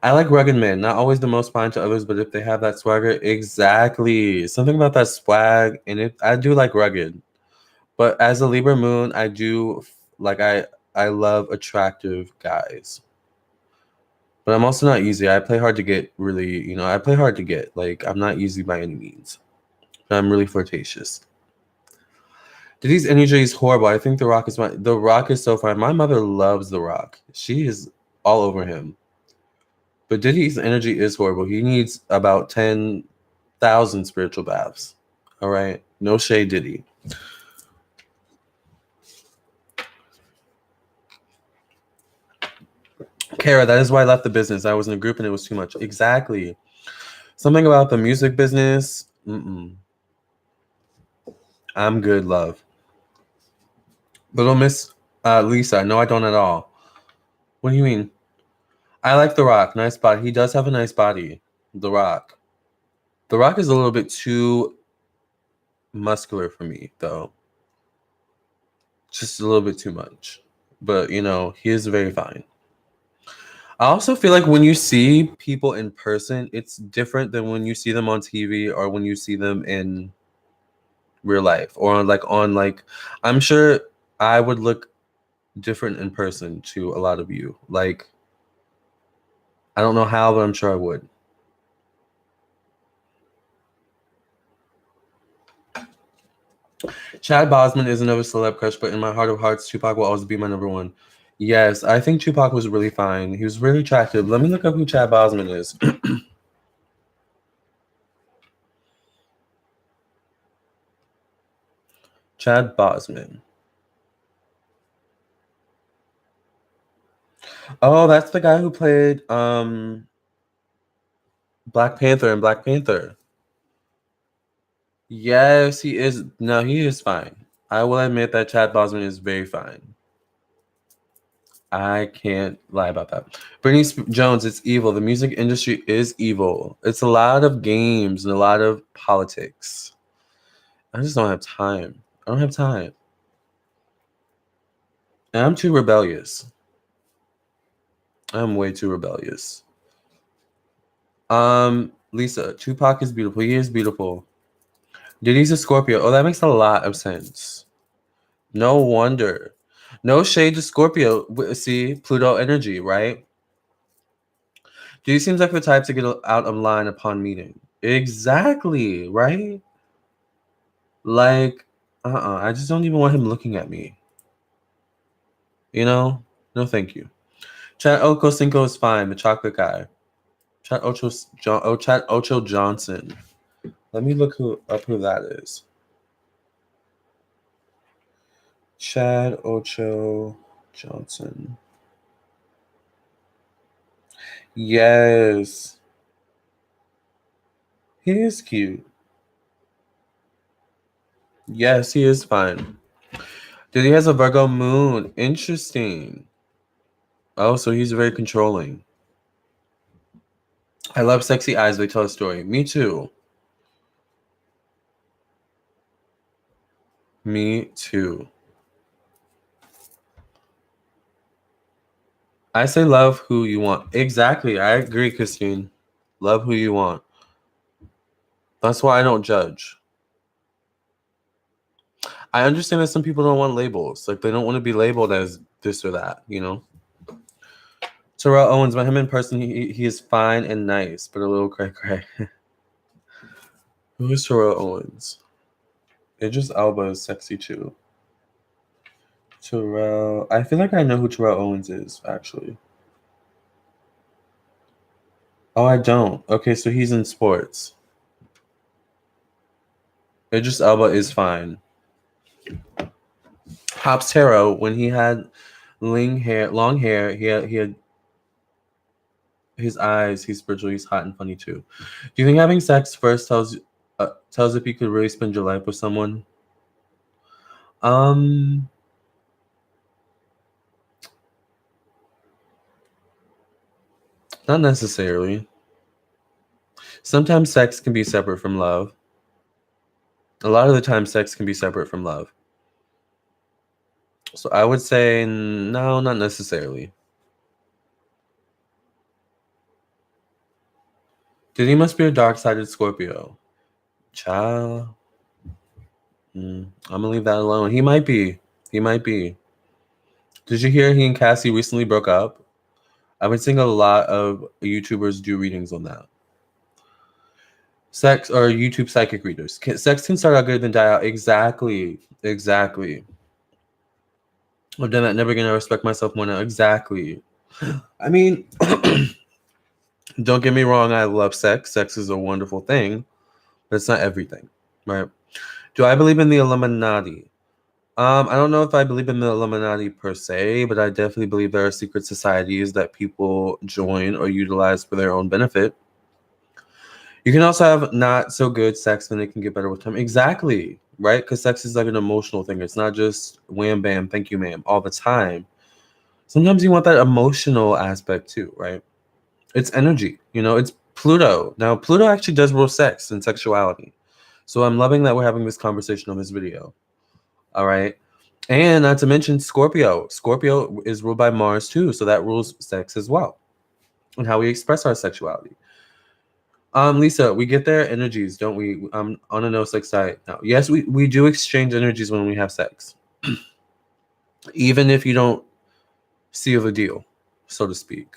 I like rugged men, not always the most fine to others, but if they have that swagger, exactly. Something about that swag, and I do like rugged. But as a Libra moon, I do like I love attractive guys. But I'm also not easy. I play hard to get really, I play hard to get. Like I'm not easy by any means. But I'm really flirtatious. Diddy's energy is horrible. I think The Rock is so fine. My mother loves The Rock. She is all over him. But Diddy's energy is horrible. He needs about 10,000 spiritual baths. All right? No shade, Diddy. Kara, that is why I left the business. I was in a group and it was too much. Exactly. Something about the music business. I'm good, love. Little Miss Lisa. No, I don't at all. What do you mean? I like The Rock. Nice body. He does have a nice body. The Rock. The Rock is a little bit too muscular for me, though. Just a little bit too much. But, he is very fine. I also feel like when you see people in person, it's different than when you see them on TV or when you see them in real life or on I'm sure I would look different in person to a lot of you. Like, I don't know how, but I'm sure I would. Chad Bosman is another celeb crush, but in my heart of hearts, Tupac will always be my number one. Yes, I think Tupac was really fine. He was really attractive. Let me look up who Chad Bosman is. Chad Bosman. Oh, that's the guy who played Black Panther in Black Panther. Yes, he is. No, he is fine. I will admit that Chad Bosman is very fine. I can't lie about that. Brittany Jones, it's evil. The music industry is evil. It's a lot of games and a lot of politics. I just don't have time. I don't have time. And I'm too rebellious. I'm way too rebellious. Lisa, Tupac is beautiful. He is beautiful. Diddy's a Scorpio. Oh, that makes a lot of sense. No wonder. No shade to Scorpio. See, Pluto energy, right? Diddy seems like the type to get out of line upon meeting. Exactly, right? Like, I just don't even want him looking at me. No thank you. Chad Ochocinco is fine, the chocolate guy. Chad Ocho Johnson. Let me look up who that is. Chad Ocho Johnson. Yes. He is cute. Yes, he is fine. Dude, he has a Virgo moon. Interesting. Oh, so he's very controlling. I love sexy eyes. They tell a story. Me too. Me too. I say love who you want. Exactly. I agree, Christine. Love who you want. That's why I don't judge. I understand that some people don't want labels. Like, they don't want to be labeled as this or that, Terrell Owens, met him in person. He is fine and nice, but a little cray-cray. Who is Terrell Owens? Idris Elba is sexy too. Terrell. I feel like I know who Terrell Owens is, actually. Oh, I don't. Okay, so he's in sports. Idris Elba is fine. Hobbs Tarot, when he had long hair, he had his eyes, he's spiritual, he's hot and funny too. Do you think having sex first tells if you could really spend your life with someone? Not necessarily. Sometimes sex can be separate from love. A lot of the time, sex can be separate from love. So I would say no, not necessarily. Dude, he must be a dark-sided Scorpio. Child. I'm gonna leave that alone. He might be. He might be. Did you hear he and Cassie recently broke up? I've been seeing a lot of YouTubers do readings on that. Sex or YouTube psychic readers. Sex can start out good then die out. Exactly. Exactly. I've done that. Never gonna respect myself more now. Exactly. I mean, don't get me wrong. I love sex. Sex is a wonderful thing, but it's not everything, right? Do I believe in the Illuminati? I don't know if I believe in the Illuminati per se, but I definitely believe there are secret societies that people join or utilize for their own benefit. You can also have not so good sex, and it can get better with time. Exactly, right? Because sex is like an emotional thing. It's not just wham bam, thank you, ma'am, all the time. Sometimes you want that emotional aspect too, right? It's energy, it's Pluto. Now, Pluto actually does rule sex and sexuality. So I'm loving that we're having this conversation on this video. All right. And not to mention Scorpio. Scorpio is ruled by Mars too. So that rules sex as well and how we express our sexuality. Lisa, we get their energies, don't we? On a no sex diet now. Yes, we do exchange energies when we have sex. Even if you don't seal the deal, so to speak.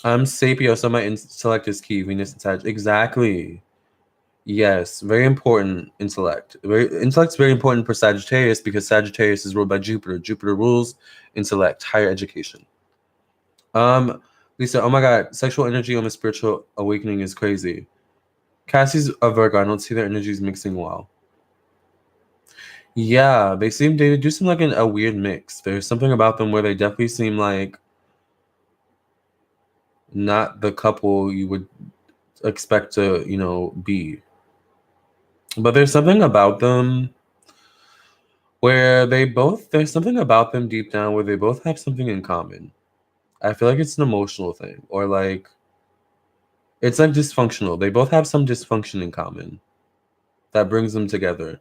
I'm Sapio, so my intellect is key. Venus and Sag. Exactly. Yes, very important intellect. Intellect's very important for Sagittarius because Sagittarius is ruled by Jupiter. Jupiter rules intellect, higher education. Lisa, oh my God, sexual energy on the spiritual awakening is crazy. Cassie's a Virgo. I don't see their energies mixing well. Yeah, they do seem like a weird mix. There's something about them where they definitely seem like not the couple you would expect to, be. But there's something about them where there's something about them deep down where they both have something in common. I feel like it's an emotional thing or like it's like dysfunctional. They both have some dysfunction in common that brings them together.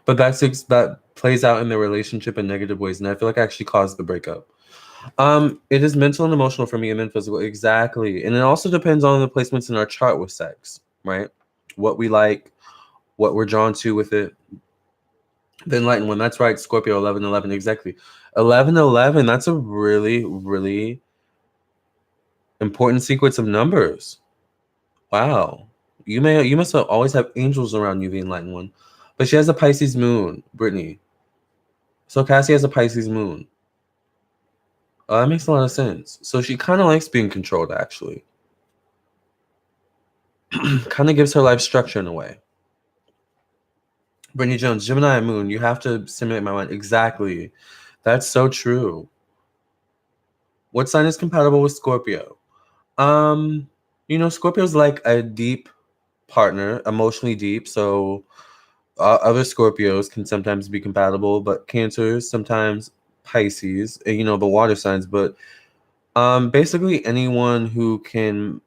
But that plays out in their relationship in negative ways, and I feel like actually caused the breakup. It is mental and emotional for me, and then physical. Exactly, and it also depends on the placements in our chart with sex, right? What we like, what we're drawn to with it. The enlightened one, that's right. Scorpio 1111, exactly. 1111. That's a really, really important sequence of numbers. Wow, you must have always have angels around you, the enlightened one. But she has a Pisces moon, Brittany. So Cassie has a Pisces moon. That makes a lot of sense. So she kind of likes being controlled, actually. Kind of gives her life structure in a way. Brittany Jones, Gemini moon, you have to stimulate my mind. Exactly. That's so true. What sign is compatible with Scorpio? Scorpio's like a deep partner, emotionally deep. So other Scorpios can sometimes be compatible, but Cancers, sometimes Pisces, the water signs. But basically anyone who can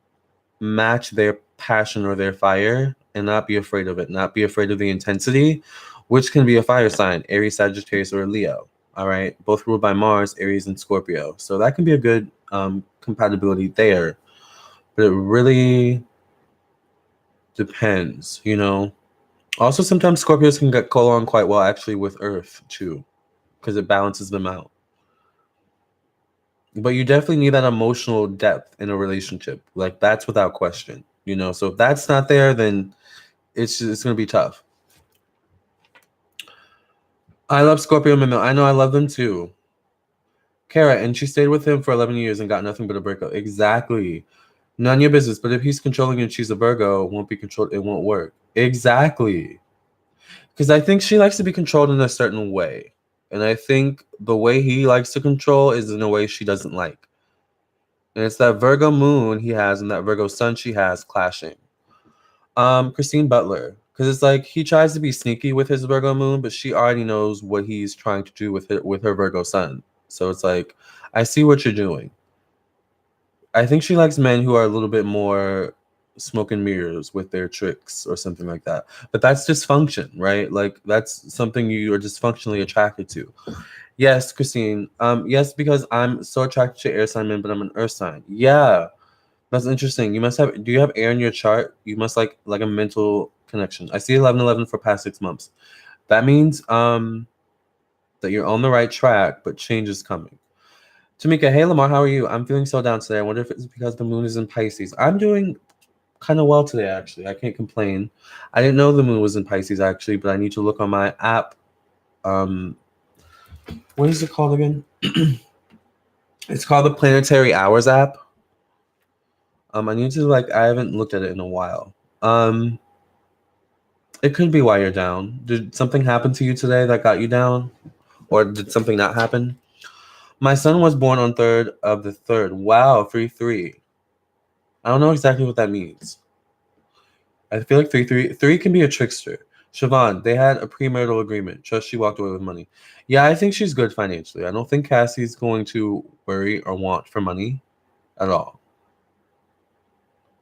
match their passion or their fire and not be afraid of it, not be afraid of the intensity, which can be a fire sign, Aries, Sagittarius, or Leo. All right, both ruled by Mars, Aries, and Scorpio. So that can be a good compatibility there. But it really depends. Also, sometimes Scorpios can get along quite well actually with Earth too, because it balances them out. But you definitely need that emotional depth in a relationship. Like that's without question. So if that's not there, then it's going to be tough. I love Scorpio men. I know I love them too. Kara, and she stayed with him for 11 years and got nothing but a breakup. Exactly. None of your business. But if he's controlling and she's a Virgo, it won't be controlled. It won't work. Exactly. Because I think she likes to be controlled in a certain way. And I think the way he likes to control is in a way she doesn't like. And it's that Virgo moon he has and that Virgo sun she has clashing. Christine Butler. Because it's like he tries to be sneaky with his Virgo moon, but she already knows what he's trying to do with her Virgo sun. So it's like, I see what you're doing. I think she likes men who are a little bit more smoke and mirrors with their tricks or something like that. But that's dysfunction, right? Like that's something you are dysfunctionally attracted to. Yes, Christine. Yes, because I'm so attracted to air sign men, but I'm an earth sign. Yeah, that's interesting. You must have. Do you have air in your chart? You must like a mental connection. I see 11/11 for past 6 months. That means that you're on the right track, but change is coming. Tamika, hey Lamarr, how are you? I'm feeling so down today. I wonder if it's because the moon is in Pisces. I'm doing kind of well today, actually. I can't complain. I didn't know the moon was in Pisces, actually, but I need to look on my app. What is it called again? It's called the Planetary Hours app. I need to I haven't looked at it in a while. It could be why you're down. Did something happen to you today that got you down? Or did something not happen? My son was born on 3rd of the 3rd. Wow, 3-3. I don't know exactly what that means. I feel like 3 can be a trickster. Siobhan, they had a premarital agreement. Trust she walked away with money. Yeah, I think she's good financially. I don't think Cassie's going to worry or want for money at all.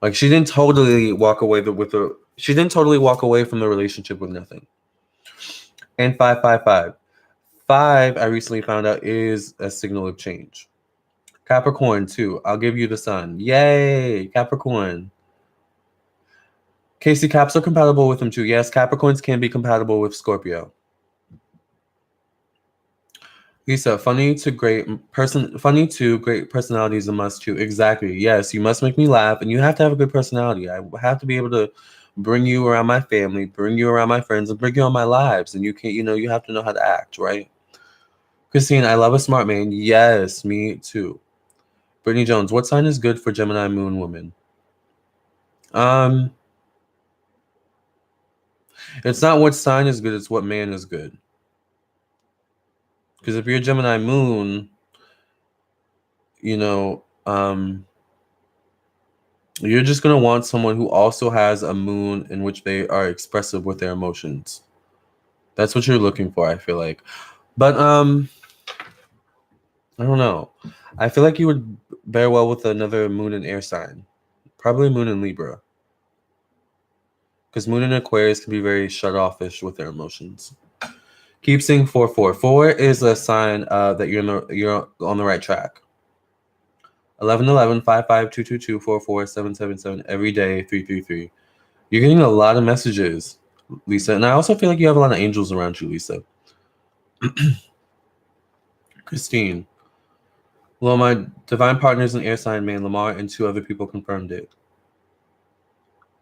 Like she didn't totally walk away she didn't totally walk away from the relationship with nothing. And 555. 5, I recently found out, is a signal of change. Capricorn, 2. I'll give you the sun. Yay, Capricorn. Casey, Caps are compatible with them too. Yes, Capricorns can be compatible with Scorpio. Lisa, funny to great personality is a must too. Exactly. Yes, you must make me laugh, and you have to have a good personality. I have to be able to bring you around my family, bring you around my friends, and bring you on my lives. And you can't, you have to know how to act, right? Christine, I love a smart man. Yes, me too. Brittany Jones, what sign is good for Gemini moon woman? It's not what sign is good, it's what man is good. Because if you're a Gemini moon, you're just going to want someone who also has a moon in which they are expressive with their emotions. That's what you're looking for, I feel like. But I don't know. I feel like you would bear well with another moon and air sign. Probably moon in Libra. Because moon in Aquarius can be very shut-offish with their emotions. Keep seeing 4-4. 4 is a sign that you're on the right track. 11-11, 5-5, 2-2-2, 4-4, 7-7-7, every day, 3-3-3. You're getting a lot of messages, Lisa. And I also feel like you have a lot of angels around you, Lisa. Christine. Well, my divine partner is an air sign man. Lamarr and 2 other people confirmed it.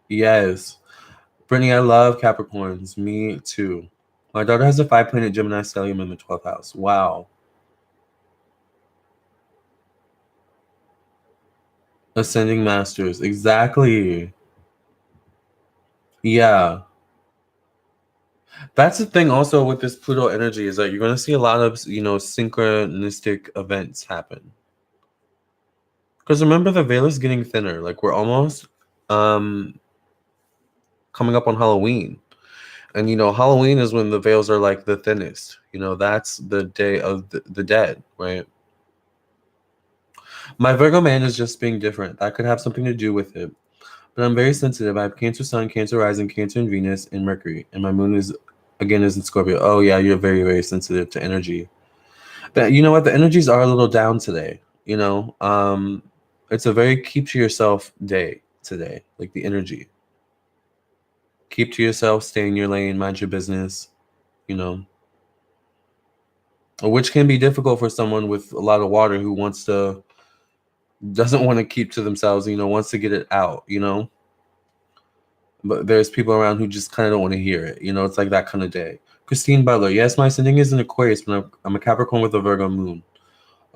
Yes. Brittany, I love Capricorns. Me too. My daughter has a 5-planet Gemini stellium in the 12th house. Wow. Ascending Masters. Exactly. Yeah. That's the thing also with this Pluto energy is that you're going to see a lot of, synchronistic events happen. Because remember, the veil is getting thinner. Like we're almost coming up on Halloween. And, Halloween is when the veils are like the thinnest. That's the day of the dead, right? My Virgo man is just being different. That could have something to do with it. But I'm very sensitive. I have Cancer Sun, Cancer Rising, Cancer and Venus, and Mercury. And my moon is in Scorpio. Oh, yeah, you're very, very sensitive to energy. But you know what? The energies are a little down today. It's a very keep to yourself day today, like the energy. Keep to yourself, stay in your lane, mind your business, which can be difficult for someone with a lot of water who doesn't want to keep to themselves, wants to get it out, But there's people around who just kind of don't want to hear it. It's like that kind of day. Christine Butler. Yes, my ascending is in Aquarius, but I'm a Capricorn with a Virgo moon.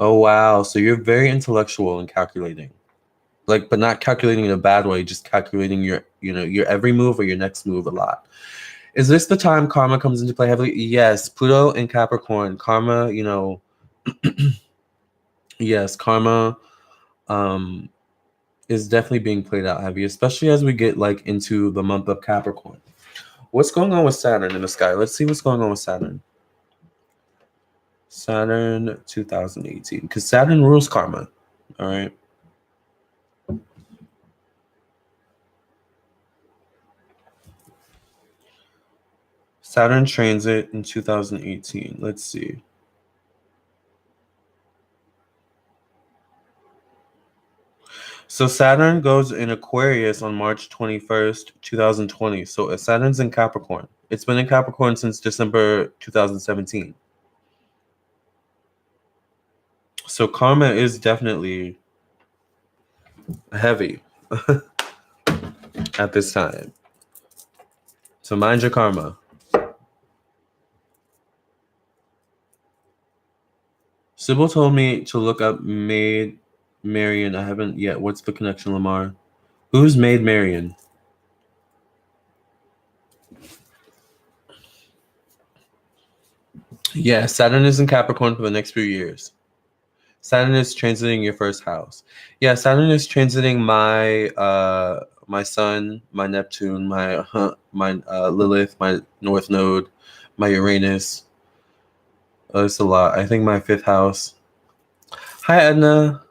Oh, wow. So you're very intellectual and calculating. Like, but not calculating in a bad way, just calculating your, your every move or your next move a lot. Is this the time karma comes into play heavily? Yes. Pluto and Capricorn. Karma, yes, karma is definitely being played out heavy, especially as we get like into the month of Capricorn. What's going on with Saturn in the sky? Let's see what's going on with Saturn. Saturn 2018. Because Saturn rules karma. All right. Saturn transit in 2018. Let's see. So Saturn goes in Aquarius on March 21st, 2020. So Saturn's in Capricorn. It's been in Capricorn since December 2017. So karma is definitely heavy at this time. So mind your karma. Sybil told me to look up Maid Marian. I haven't yet. What's the connection, Lamarr? Who's Maid Marian? Yeah, Saturn is in Capricorn for the next few years. Saturn is transiting your first house. Yeah, Saturn is transiting my sun, my Neptune, my Lilith, my North Node, my Uranus. It's a lot. I think my fifth house. Hi, Edna.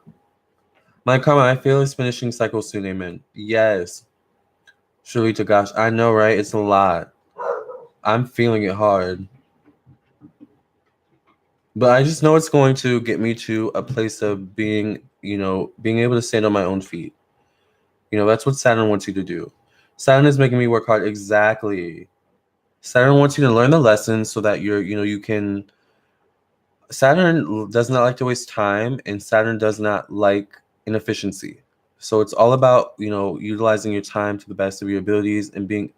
My karma, I feel, is finishing cycle soon. Amen. Yes. Shalita, gosh, I know, right? It's a lot. I'm feeling it hard. But I just know it's going to get me to a place of being able to stand on my own feet. That's what Saturn wants you to do. Saturn is making me work hard. Exactly. Saturn wants you to learn the lessons so that you can. Saturn does not like to waste time, and Saturn does not like inefficiency. So it's all about, utilizing your time to the best of your abilities and being,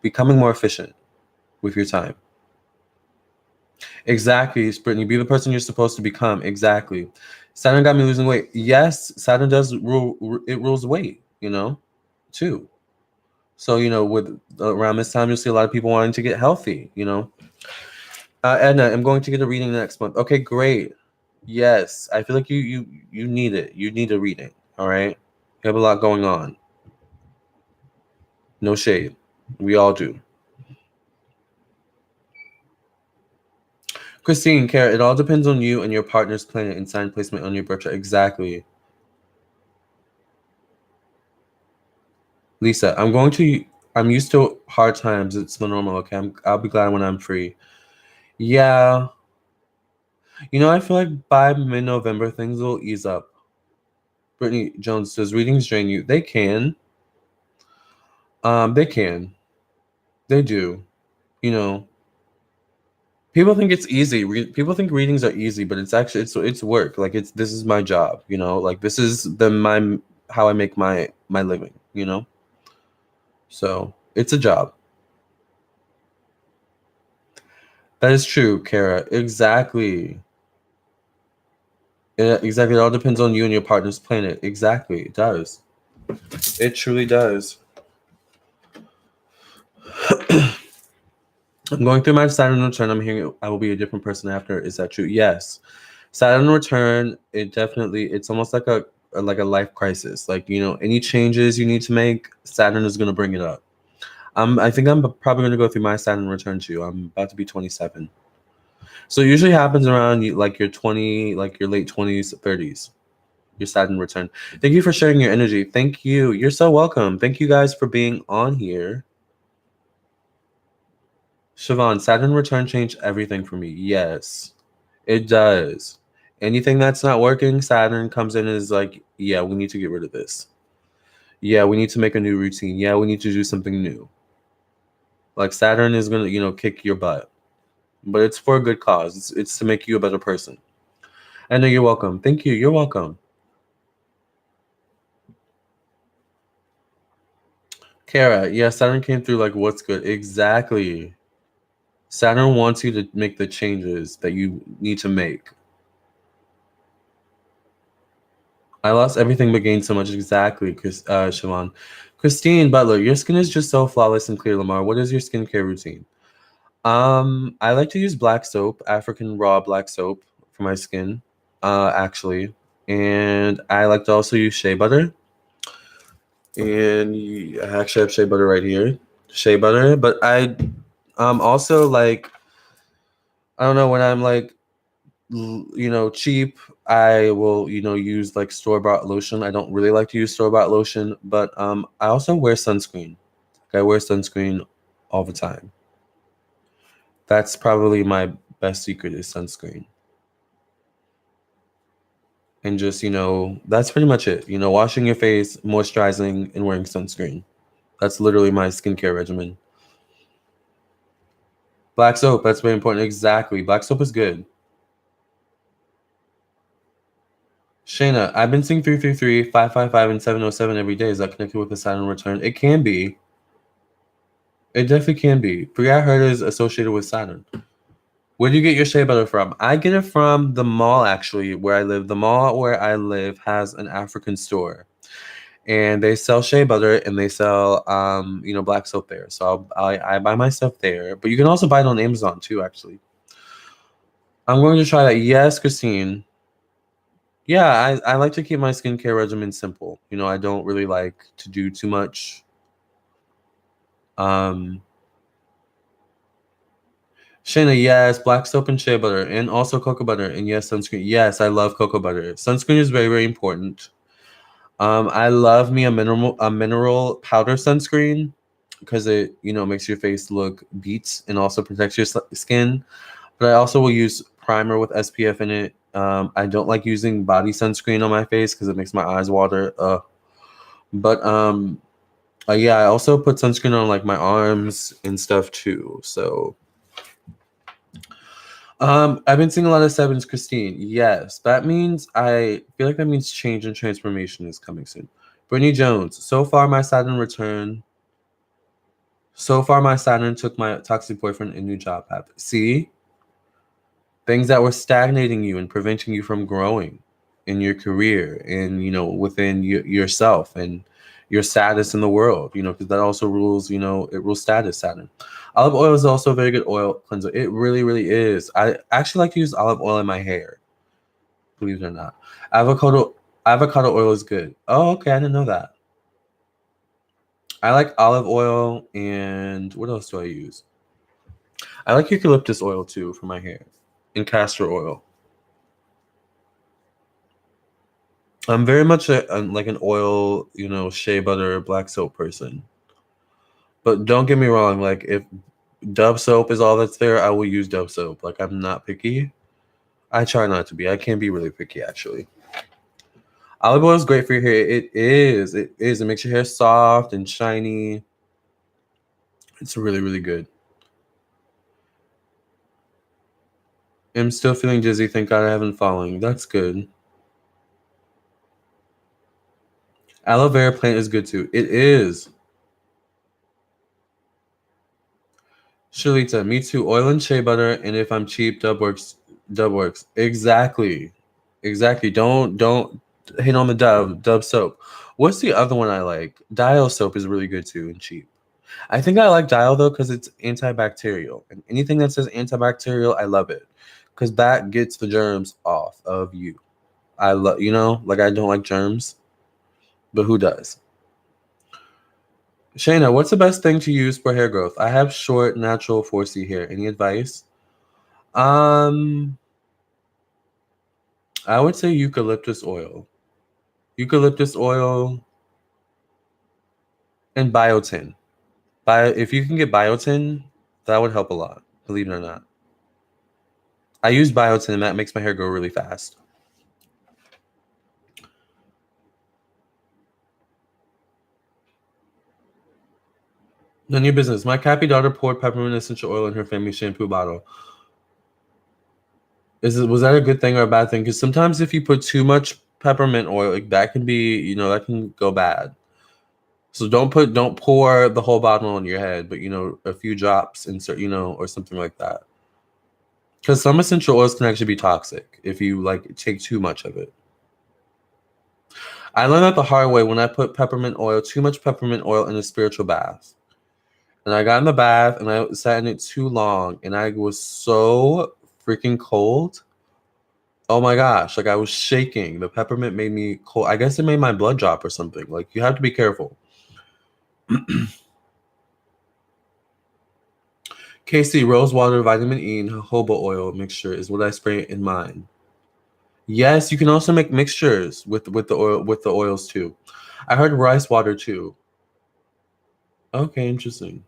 becoming more efficient with your time. Exactly, Brittany. Be the person you're supposed to become. Exactly. Saturn got me losing weight. Yes, Saturn does rule. It rules weight. Too. So with around this time, you'll see a lot of people wanting to get healthy. Edna, I'm going to get a reading next month. Okay, great. Yes, I feel like you need it. You need a reading. All right. You have a lot going on. No shade. We all do. Christine, Kara, it all depends on you and your partner's planet and sign placement on your birth chart. Exactly. Lisa, I'm used to hard times. It's the normal, okay? I'll be glad when I'm free. Yeah. I feel like by mid-November, things will ease up. Brittany Jones, does readings drain you? They can. They can. They do. People think it's easy. People think readings are easy, but it's actually it's work. Like this is my job. Like this is how I make my living. So it's a job. That is true, Kara. Exactly. Exactly. It all depends on you and your partner's planet. Exactly. It does. It truly does. I'm going through my Saturn return. I'm hearing I will be a different person after. Is that true? Yes. Saturn return, it's almost like a life crisis. Like, any changes you need to make, Saturn is going to bring it up. I think I'm probably going to go through my Saturn return too. I'm about to be 27. So it usually happens around like your 20, like your late 20s, 30s. Your Saturn return. Thank you for sharing your energy. Thank you. You're so welcome. Thank you guys for being on here. Siobhan, Saturn return changed everything for me. Yes, it does. Anything that's not working, Saturn comes in and is like, yeah, we need to get rid of this. Yeah, we need to make a new routine. Yeah, we need to do something new. Like Saturn is going to, kick your butt. But it's for a good cause. It's to make you a better person. I know you're welcome. Thank you. You're welcome. Kara, yeah, Saturn came through like what's good. Exactly. Saturn wants you to make the changes that you need to make. I lost everything but gained so much. Exactly, Siobhan. Christine Butler, your skin is just so flawless and clear, Lamarr. What is your skincare routine? I like to use black soap, African raw black soap for my skin, actually. And I like to also use shea butter. And I actually have shea butter right here. Shea butter. But I also like, I don't know, when I'm like, cheap, I will, use like store-bought lotion. I don't really like to use store-bought lotion, but I also wear sunscreen. I wear sunscreen all the time. That's probably my best secret is sunscreen. And just, that's pretty much it. Washing your face, moisturizing, and wearing sunscreen. That's literally my skincare regimen. Black soap, that's very important. Exactly. Black soap is good. Shayna, I've been seeing 333, 555, and 707 every day. Is that connected with the Saturn return? It can be. It definitely can be. Priya heard is associated with Saturn. Where do you get your shea butter from? I get it from the mall, actually, where I live. The mall where I live has an African store. And they sell shea butter and they sell, black soap there. So I buy my stuff there. But you can also buy it on Amazon, too, actually. I'm going to try that. Yes, Christine. Yeah, I like to keep my skincare regimen simple. I don't really like to do too much. Shayna, yes, black soap and shea butter, and also cocoa butter, and yes, sunscreen. Yes, I love cocoa butter. Sunscreen is very, very important. I love me a mineral powder sunscreen because it makes your face look beats and also protects your skin. But I also will use primer with SPF in it. I don't like using body sunscreen on my face because it makes my eyes water. But yeah, I also put sunscreen on like my arms and stuff too. So I've been seeing a lot of sevens, Christine. Yes, that means I feel like that means change and transformation is coming soon. Brittany Jones. So far my Saturn took my toxic boyfriend and new job path. See? Things that were stagnating you and preventing you from growing in your career and within yourself and your status in the world, because that also rules, it rules status, Saturn. Olive oil is also a very good oil cleanser. It really, really is. I actually like to use olive oil in my hair, believe it or not. Avocado oil is good. Oh, okay, I didn't know that. I like olive oil, and what else do I use? I like eucalyptus oil too for my hair, and castor oil. I'm very much like an oil, shea butter, black soap person. But don't get me wrong, like if Dove soap is all that's there, I will use Dove soap. Like I'm not picky. I try not to be. I can be really picky actually. Olive oil is great for your hair. It is. It is. It makes your hair soft and shiny. It's really, really good. I'm still feeling dizzy. Thank God I haven't fallen. That's good. Aloe vera plant is good too. It is. Shalita, me too. Oil and shea butter, and if I'm cheap, Dove works. Dove works. Exactly. Exactly. Don't hit on the Dove soap. What's the other one I like? Dial soap is really good too and cheap. I think I like Dial though because it's antibacterial, and anything that says antibacterial, I love it because that gets the germs off of you. I love, like I don't like germs, but who does? Shayna, what's the best thing to use for hair growth? I have short, natural 4C hair. Any advice? Um, I would say eucalyptus oil. Eucalyptus oil and biotin. If you can get biotin, that would help a lot, believe it or not. I use biotin and that makes my hair grow really fast. None of your business. My Cappy daughter poured peppermint essential oil in her family shampoo bottle. Was that a good thing or a bad thing? Because sometimes if you put too much peppermint oil, like that can be, that can go bad. So don't pour the whole bottle on your head, but a few drops insert, or something like that. Because some essential oils can actually be toxic if you like take too much of it. I learned that the hard way when I put peppermint oil, too much peppermint oil in a spiritual bath. And I got in the bath and I sat in it too long and I was so freaking cold. Oh my gosh, like I was shaking. The peppermint made me cold. I guess it made my blood drop or something. Like you have to be careful. KC, rose water, vitamin E, and jojoba oil mixture is what I spray in mine. Yes, you can also make mixtures with the oils too. I heard rice water too. Okay, interesting.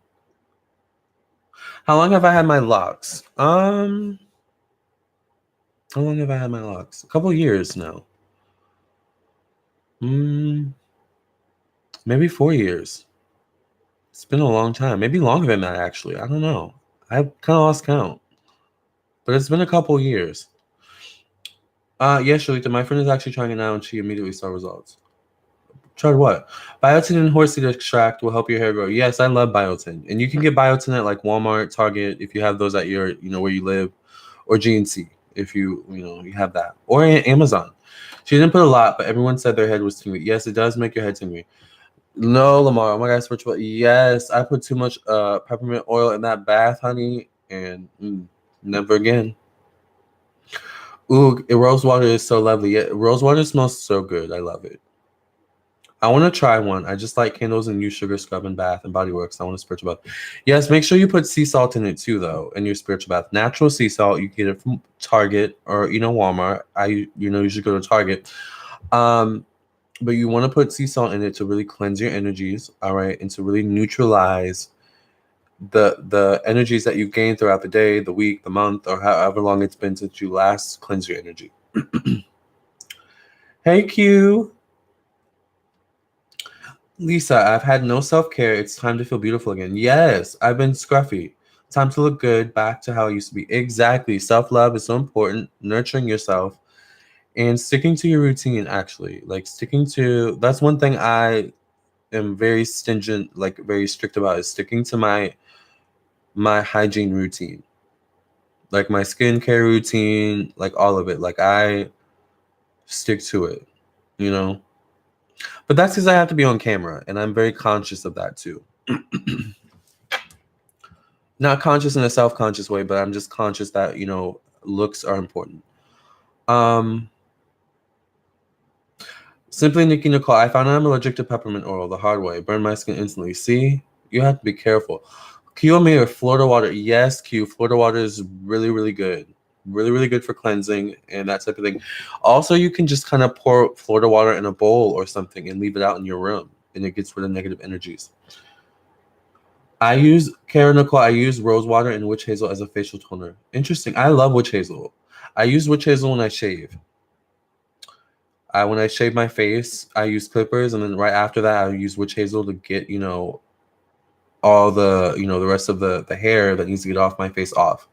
How long have I had my locks? How long have I had my locks? A couple years now. Maybe 4 years. It's been a long time. Maybe longer than that, actually. I don't know. I've kind of lost count. But it's been a couple years. Yeah, Shalita, my friend is actually trying it now and she immediately saw results. Tried what? Biotin and horseseed extract will help your hair grow. Yes, I love biotin. And you can get biotin at like Walmart, Target, if you have those at your, where you live, or GNC, if you have that. Or Amazon. She didn't put a lot, but everyone said their head was tingly. Yes, it does make your head tingly. No, Lamarr. Oh my gosh, spiritual. Yes, I put too much peppermint oil in that bath, honey, and never again. Ooh, rose water is so lovely. Yeah, rose water smells so good. I love it. I want to try one. I just like candles and use sugar scrub and bath and body works. I want a spiritual bath. Yes, make sure you put sea salt in it too, though, in your spiritual bath. Natural sea salt. You can get it from Target or Walmart. I you should go to Target. But you want to put sea salt in it to really cleanse your energies, all right, and to really neutralize the energies that you gain throughout the day, the week, the month, or however long it's been since you last cleanse your energy. Hey, Q. Lisa, I've had no self-care. It's time to feel beautiful again. Yes, I've been scruffy. Time to look good, back to how I used to be. Exactly. Self-love is so important. Nurturing yourself and sticking to your routine, actually. Like that's one thing I am very stringent, like very strict about, is sticking to my hygiene routine. Like my skincare routine, like all of it. Like I stick to it, you know? But that's because I have to be on camera, and I'm very conscious of that too. Not conscious in a self-conscious way, but I'm just conscious that, looks are important. Simply Nikki Nicole, I found out I'm allergic to peppermint oil the hard way. Burned my skin instantly. See? You have to be careful. Q and me or Florida water. Yes, Q. Florida water is really, really good. Really, really good for cleansing and that type of thing. Also, you can just kind of pour Florida water in a bowl or something and leave it out in your room, and it gets rid of negative energies. I use rose water and witch hazel as a facial toner. Interesting. I love witch hazel. I use witch hazel when I shave. When I shave my face, I use clippers, and then right after that, I use witch hazel to get, all the, the rest of the hair that needs to get off my face off.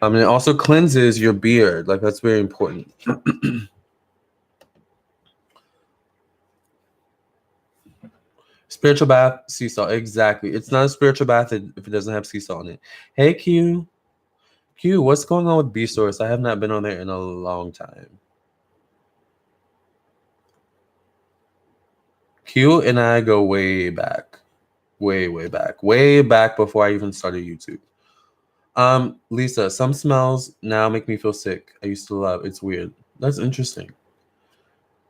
And it also cleanses your beard. Like, that's very important. Spiritual bath, sea salt. Exactly. It's not a spiritual bath if it doesn't have sea salt in it. Hey, Q. Q, what's going on with B-Source? I have not been on there in a long time. Q and I go way back. Way, way back. Way back before I even started YouTube. Lisa, some smells now make me feel sick. I used to love. It's weird. That's interesting.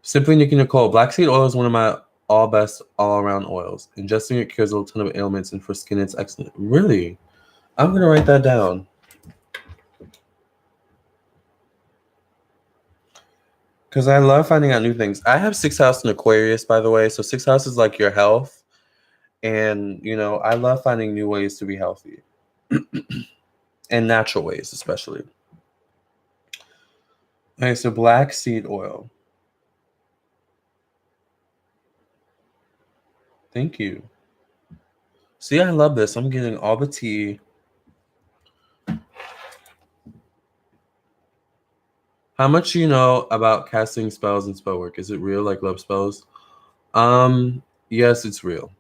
Simply Nikki Nicole. Black seed oil is one of my all best all-around oils. Ingesting it cures a ton of ailments, and for skin it's excellent. Really? I'm gonna write that down. Because I love finding out new things. I have 6th house in Aquarius, by the way. So 6th house is like your health. And, I love finding new ways to be healthy. And natural ways, especially. Okay, so black seed oil. Thank you. See, I love this. I'm getting all the tea. How much do you know about casting spells and spell work? Is it real, like love spells? Yes, it's real.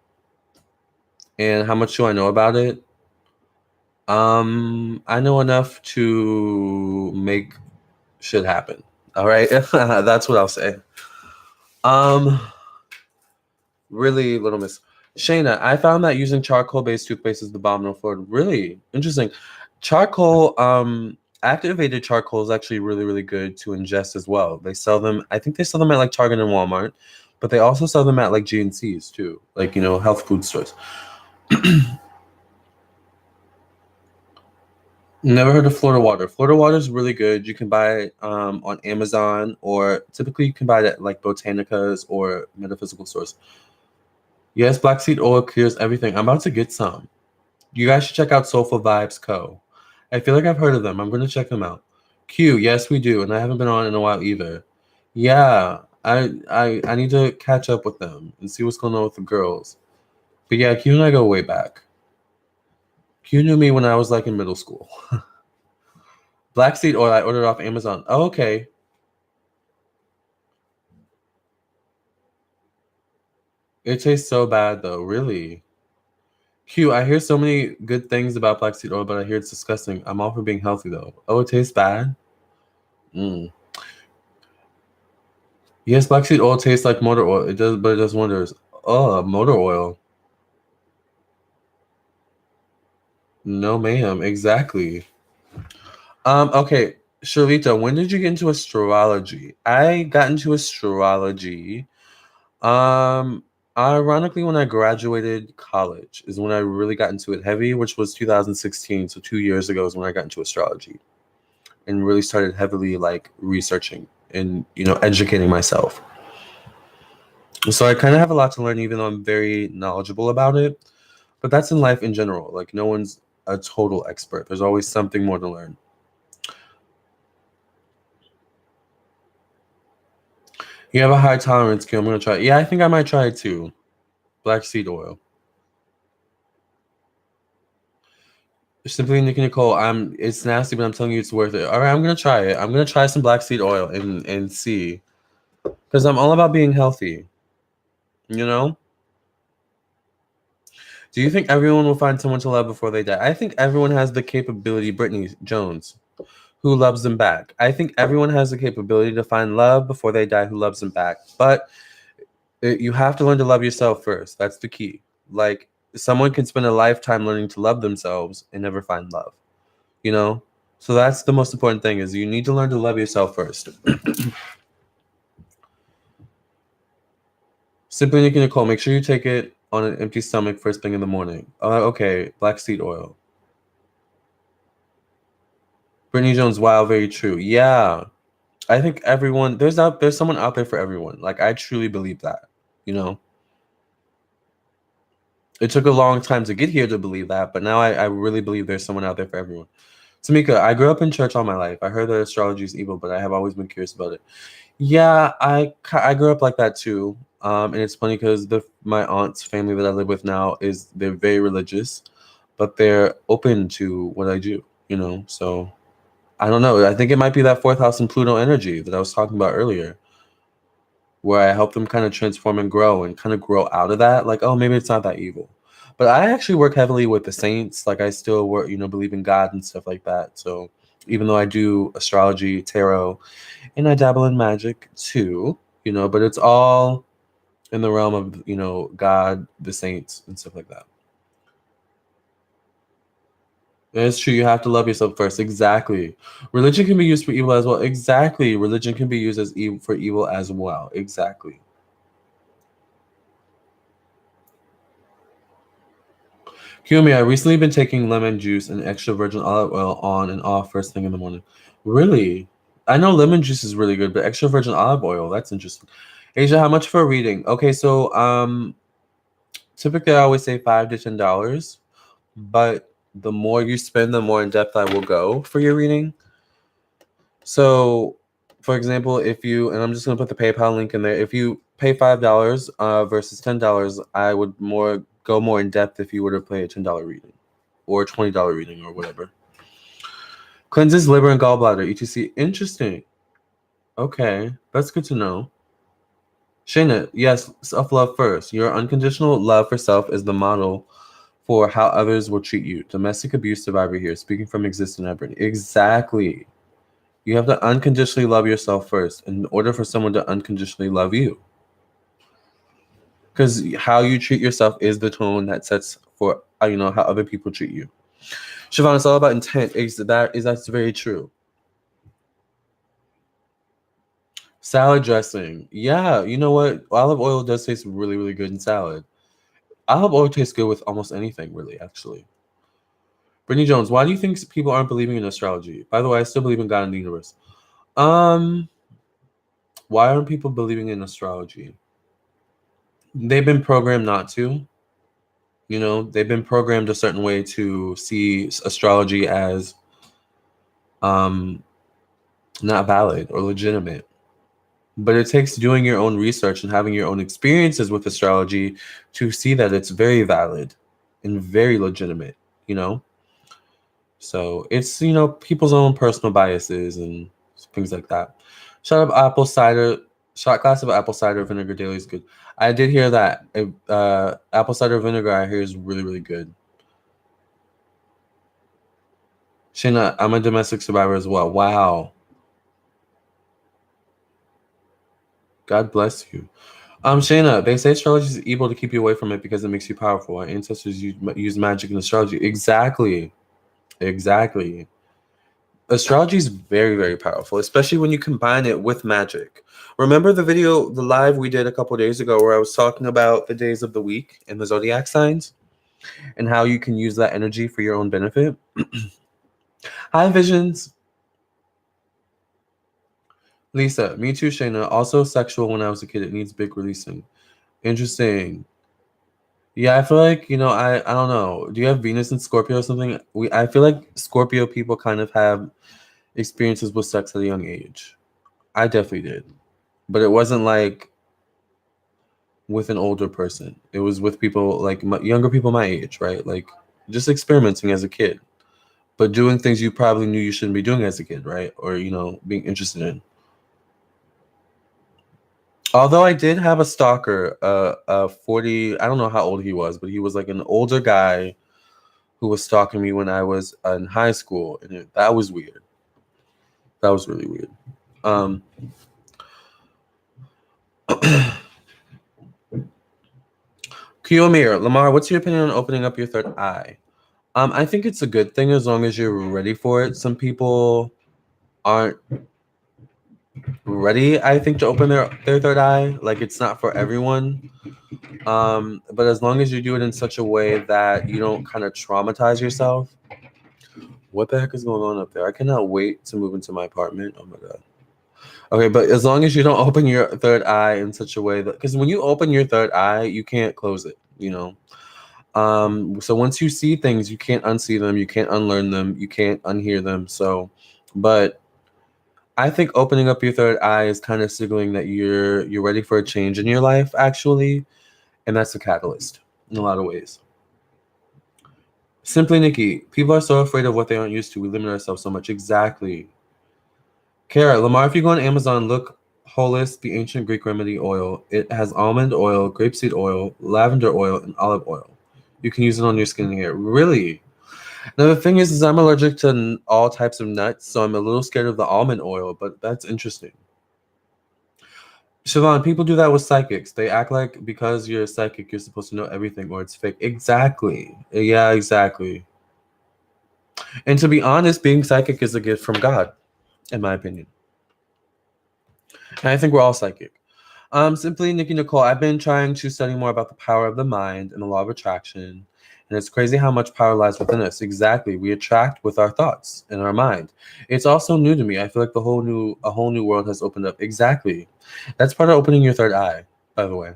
And how much do I know about it? I know enough to make shit happen. All right, that's what I'll say. Really, Little Miss. Shayna, I found that using charcoal-based toothpaste is the abominable fluid. Really interesting. Charcoal, activated charcoal is actually really, really good to ingest as well. They sell them. I think they sell them at like Target and Walmart, but they also sell them at like GNCs too, like health food stores. Never heard of Florida Water. Florida Water is really good. You can buy it on Amazon, or typically you can buy it at like Botanicas or metaphysical stores. Yes, black seed oil cures everything. I'm about to get some. You guys should check out Soulful Vibes Co. I feel like I've heard of them. I'm going to check them out. Q, yes, we do, and I haven't been on in a while either. Yeah, I need to catch up with them and see what's going on with the girls. But yeah, Q and I go way back. Q knew me when I was like in middle school. Black seed oil I ordered off Amazon. Oh, okay. It tastes so bad though, really. Q, I hear so many good things about black seed oil, but I hear it's disgusting. I'm all for being healthy though. Oh, it tastes bad? Mm. Yes, black seed oil tastes like motor oil. It does, but it does wonders. Oh, motor oil. No, ma'am. Exactly. Okay, Sharita, when did you get into astrology? I got into astrology. Um, Ironically, when I graduated college is when I really got into it heavy, which was 2016. So 2 years ago is when I got into astrology and really started heavily like researching and educating myself. So I kind of have a lot to learn, even though I'm very knowledgeable about it. But that's in life in general. Like no one's a total expert. There's always something more to learn. You have a high tolerance, Kim. I'm gonna try it. Yeah, I think I might try it too. Black seed oil. Simply Nikki Nicole, it's nasty, but I'm telling you it's worth it. All right, I'm gonna try it. I'm gonna try some black seed oil and see. Because I'm all about being healthy. You know? Do you think everyone will find someone to love before they die? I think everyone has the capability, Brittany Jones, who loves them back. I think everyone has the capability to find love before they die who loves them back. But you have to learn to love yourself first. That's the key. Like someone can spend a lifetime learning to love themselves and never find love. You know? So that's the most important thing is you need to learn to love yourself first. Simply Nikki Nicole, make sure you take it on an empty stomach first thing in the morning. Okay, black seed oil. Brittany Jones, wow, very true. Yeah. I think everyone there's someone out there for everyone. Like I truly believe that, you know. It took a long time to get here to believe that, but now I really believe there's someone out there for everyone. Tamika, I grew up in church all my life. I heard that astrology is evil, but I have always been curious about it. Yeah, I grew up like that too. And it's funny because my aunt's family that I live with now they're very religious, but they're open to what I do, you know. So I don't know. I think it might be that fourth house in Pluto energy that I was talking about earlier, where I help them kind of transform and grow out of that. Like, oh, maybe it's not that evil. But I actually work heavily with the saints. Like, I still work, believe in God and stuff like that. So even though I do astrology, tarot, and I dabble in magic too, but it's all in the realm of, God, the saints, and stuff like that. It's true. You have to love yourself first. Exactly. Religion can be used for evil as well. Exactly. Religion can be used as evil for evil as well. Exactly. Kiyomi, I recently been taking lemon juice and extra virgin olive oil on and off first thing in the morning. Really? I know lemon juice is really good, but extra virgin olive oil, that's interesting. Asia, how much for a reading? Okay, so typically I always say $5 to $10, but the more you spend, the more in depth I will go for your reading. So, for example, and I'm just gonna put the PayPal link in there. If you pay $5 versus $10, I would go more in depth if you were to pay a $10 reading or $20 reading or whatever. Cleanses liver and gallbladder, etc. Interesting. Okay, that's good to know. Shayna, yes, self-love first. Your unconditional love for self is the model for how others will treat you. Domestic abuse survivor here, speaking from existing evidence. Exactly. You have to unconditionally love yourself first in order for someone to unconditionally love you. Because how you treat yourself is the tone that sets for how other people treat you. Siobhan, it's all about intent. That's very true. Salad dressing. Yeah, you know what? Olive oil does taste really, really good in salad. Olive oil tastes good with almost anything, really, actually. Brittany Jones, why do you think people aren't believing in astrology? By the way, I still believe in God and the universe. Um, why aren't people believing in astrology? They've been programmed not to. They've been programmed a certain way to see astrology as not valid or legitimate. But it takes doing your own research and having your own experiences with astrology to see that it's very valid and very legitimate, So it's, people's own personal biases and things like that. Shot glass of apple cider vinegar daily is good. I did hear that. Apple cider vinegar I hear is really, really good. Shayna, I'm a domestic survivor as well. Wow. God bless you. Shayna, they say astrology is evil to keep you away from it because it makes you powerful. Our ancestors use magic and astrology. Exactly. Astrology is very, very powerful, especially when you combine it with magic. Remember the live we did a couple days ago where I was talking about the days of the week and the zodiac signs and how you can use that energy for your own benefit? Hi, Visions. Lisa, me too, Shayna. Also sexual when I was a kid. It needs big releasing. Interesting. Yeah, I feel like, I don't know. Do you have Venus and Scorpio or something? I feel like Scorpio people kind of have experiences with sex at a young age. I definitely did. But it wasn't like with an older person. It was with people like younger people my age, right? Like just experimenting as a kid, but doing things you probably knew you shouldn't be doing as a kid, right? Or, being interested in. Although I did have a stalker, 40, I don't know how old he was, but he was like an older guy who was stalking me when I was in high school. And that was weird. That was really weird. Kiyomir, Lamarr, what's your opinion on opening up your third eye? I think it's a good thing as long as you're ready for it. Some people aren't ready, I think, to open their third eye. Like it's not for everyone. But as long as you do it in such a way that you don't kind of traumatize yourself. What the heck is going on up there? I cannot wait to move into my apartment. Oh my god. Okay, but as long as you don't open your third eye in such a way that, because when you open your third eye, you can't close it, So once you see things, you can't unsee them, you can't unlearn them, you can't unhear them. So, but I think opening up your third eye is kind of signaling that you're ready for a change in your life, actually, and that's the catalyst in a lot of ways. Simply Nikki, people are so afraid of what they aren't used to. We limit ourselves so much. Exactly. Kara, Lamarr, if you go on Amazon, look Holis, the ancient Greek remedy oil. It has almond oil, grapeseed oil, lavender oil, and olive oil. You can use it on your skin and hair. Really? Now, the thing is I'm allergic to all types of nuts, so I'm a little scared of the almond oil, but that's interesting. Siobhan, people do that with psychics. They act like because you're a psychic, you're supposed to know everything or it's fake. Exactly. Yeah, exactly. And to be honest, being psychic is a gift from God, in my opinion. And I think we're all psychic. Simply Nikki Nicole, I've been trying to study more about the power of the mind and the law of attraction. And it's crazy how much power lies within us. Exactly. We attract with our thoughts and our mind. It's also new to me. I feel like a whole new world has opened up. Exactly. That's part of opening your third eye, by the way.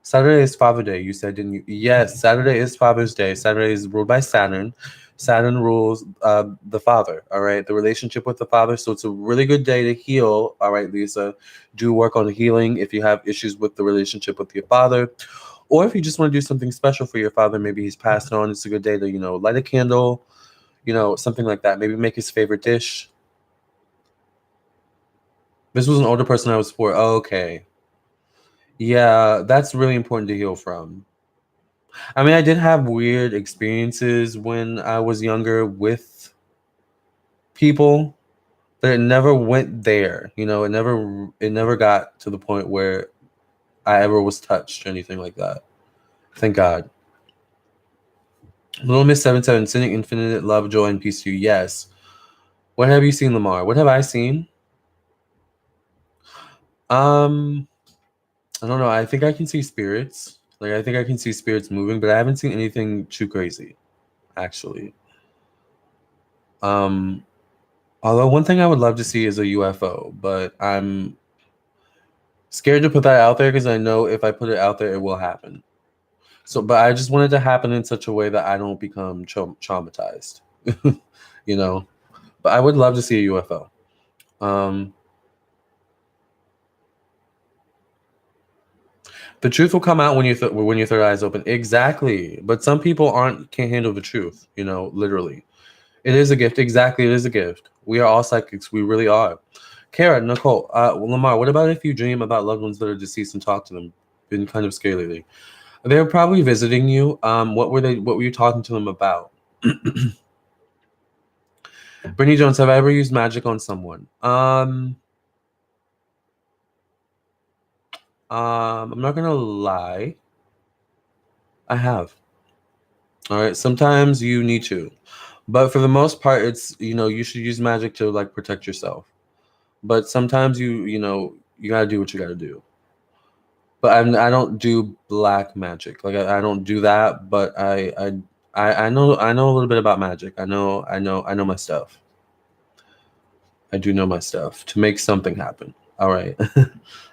Saturday is Father Day, you said, didn't you? Yes, Saturday is Father's Day. Saturday is ruled by Saturn. Saturn rules the father, all right? The relationship with the father. So it's a really good day to heal, all right, Lisa? Do work on healing if you have issues with the relationship with your father. Or if you just want to do something special for your father, maybe he's passed on. It's a good day to, light a candle, something like that. Maybe make his favorite dish. This was an older person I was for. Oh, okay. Yeah, that's really important to heal from. I mean, I did have weird experiences when I was younger with people, but it never went there. It never got to the point where I ever was touched or anything like that. Thank God. Little Miss 77, sending infinite love, joy, and peace to you. Yes. What have you seen, Lamarr? What have I seen? I don't know. I think I can see spirits. Like, I think I can see spirits moving, but I haven't seen anything too crazy, actually. Although one thing I would love to see is a UFO, but I'm scared to put that out there because I know if I put it out there, it will happen. So, but I just want it to happen in such a way that I don't become traumatized, you know. But I would love to see a UFO. The truth will come out when when your third eye is open. Exactly. But some people can't handle the truth. You know, literally. It is a gift. Exactly. It is a gift. We are all psychics. We really are. Kara, Nicole, Lamarr, what about if you dream about loved ones that are deceased and talk to them? Been kind of scary lately. They were probably visiting you. What were they? What were you talking to them about? Brittany Jones, have I ever used magic on someone? I'm not gonna lie. I have. All right. Sometimes you need to, but for the most part, it's you should use magic to like protect yourself. But sometimes you gotta do what you gotta do. But I don't do black magic. Like I don't do that. But I know a little bit about magic. I know my stuff. I do know my stuff to make something happen. All right,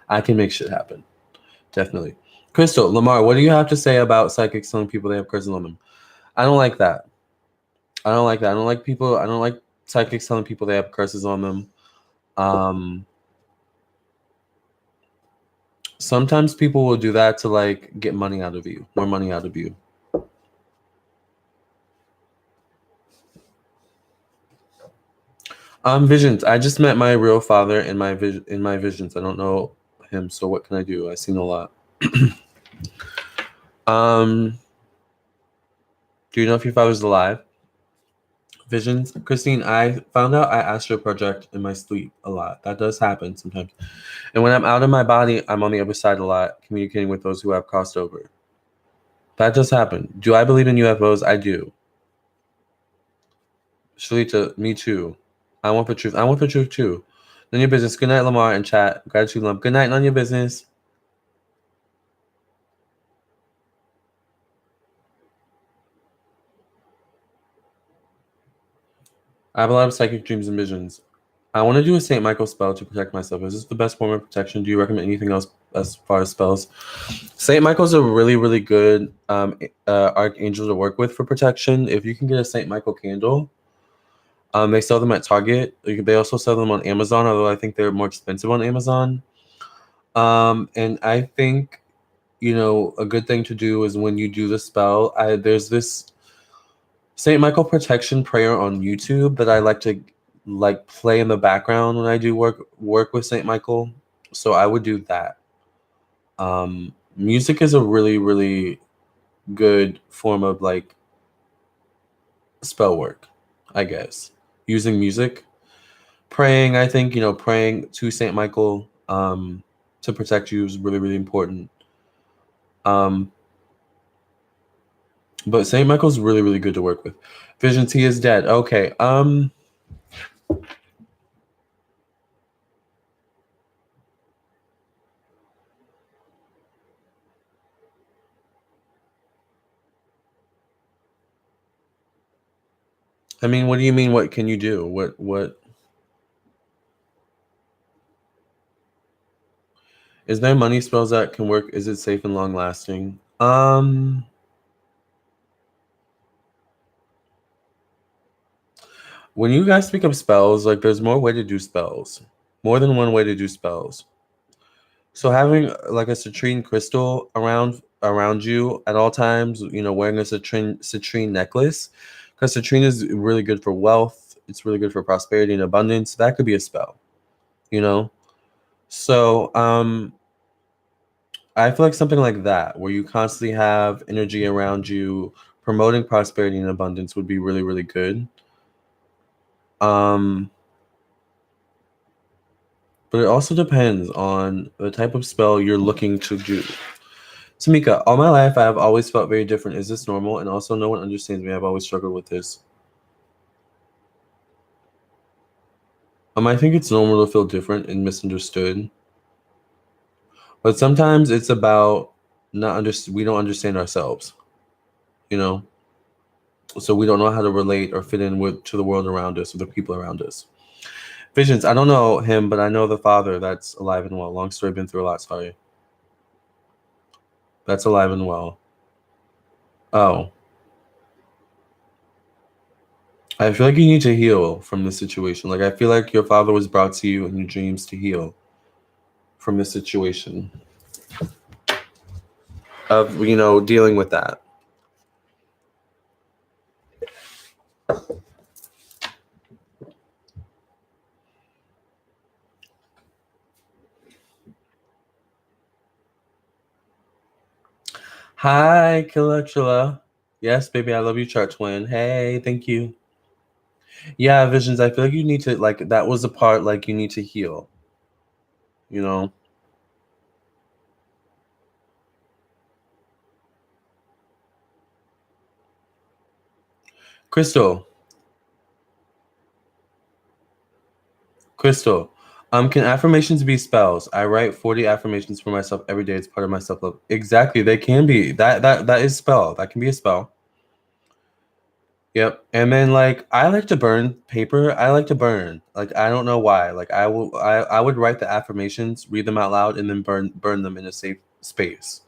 I can make shit happen. Definitely. Crystal, Lamarr, what do you have to say about psychics telling people they have curses on them? I don't like that. I don't like that. I don't like people. I don't like psychics telling people they have curses on them. Sometimes people will do that to like get money out of you, more money out of you. Visions. I just met my real father in my visions. I don't know him, so what can I do? I've seen a lot. Do you know if your father's alive? Visions. Christine, I found out I astral project in my sleep a lot. That does happen sometimes. And when I'm out of my body, I'm on the other side a lot, communicating with those who have crossed over. That does happen. Do I believe in UFOs? I do. Shalita, me too. I want the truth. I want the truth too. None of your business. Good night, Lamarr and chat. Gratitude, love. Good night, none of your business. I have a lot of psychic dreams and visions. I want to do a St. Michael spell to protect myself. Is this the best form of protection? Do you recommend anything else as far as spells? St. Michael's a really, really good archangel to work with for protection. If you can get a St. Michael candle, they sell them at Target. They also sell them on Amazon, although I think they're more expensive on Amazon. And I think, a good thing to do is when you do the spell, there's this St. Michael protection prayer on YouTube that I like to play in the background when I do work with St. Michael. So I would do that. Music is a really, really good form of like spell work, I guess. Using music. Praying, I think, praying to St. Michael to protect you is really, really important. But St. Michael's really, really good to work with. Vision T is dead. Okay. I mean, what do you mean? What can you do? What is there money spells that can work? Is it safe and long lasting? When you guys speak of spells, like there's more way to do spells. More than one way to do spells. So having like a citrine crystal around you at all times, wearing a citrine necklace, because citrine is really good for wealth. It's really good for prosperity and abundance. That could be a spell, you know. So I feel like something like that, where you constantly have energy around you, promoting prosperity and abundance, would be really, really good. But it also depends on the type of spell you're looking to do. Tamika, all my life I have always felt very different. Is this normal? And also, no one understands me. I've always struggled with this. I think it's normal to feel different and misunderstood. But sometimes it's about we don't understand ourselves, you know? So we don't know how to relate or fit in to the world around us or the people around us. Visions, I don't know him, but I know the father that's alive and well. Long story, been through a lot, sorry. That's alive and well. Oh. I feel like you need to heal from this situation. Like, I feel like your father was brought to you in your dreams to heal from this situation of, dealing with that. Hi, Kilachula. Yes, baby, I love you, chart twin. Hey, thank you. Yeah, Visions, I feel like you need to, like, that was a part, like, you need to heal. You know? Crystal, can affirmations be spells? I write 40 affirmations for myself every day. It's part of my self-love. Exactly, they can be. That is spell. That can be a spell. Yep. And then, like, I like to burn paper. I like to burn. Like, I don't know why. Like, I would write the affirmations, read them out loud, and then burn them in a safe space.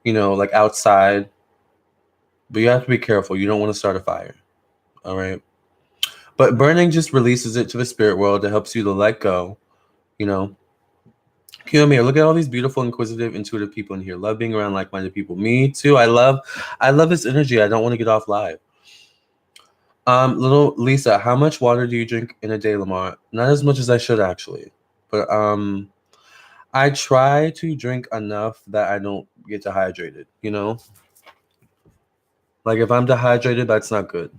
Like outside. But you have to be careful. You don't want to start a fire. All right. But burning just releases it to the spirit world. It helps you to let go. Come here. Look at all these beautiful, inquisitive, intuitive people in here. Love being around like-minded people. Me too. I love this energy. I don't want to get off live. Little Lisa, how much water do you drink in a day, Lamarr? Not as much as I should, actually. But I try to drink enough that I don't get dehydrated, Like, if I'm dehydrated, that's not good.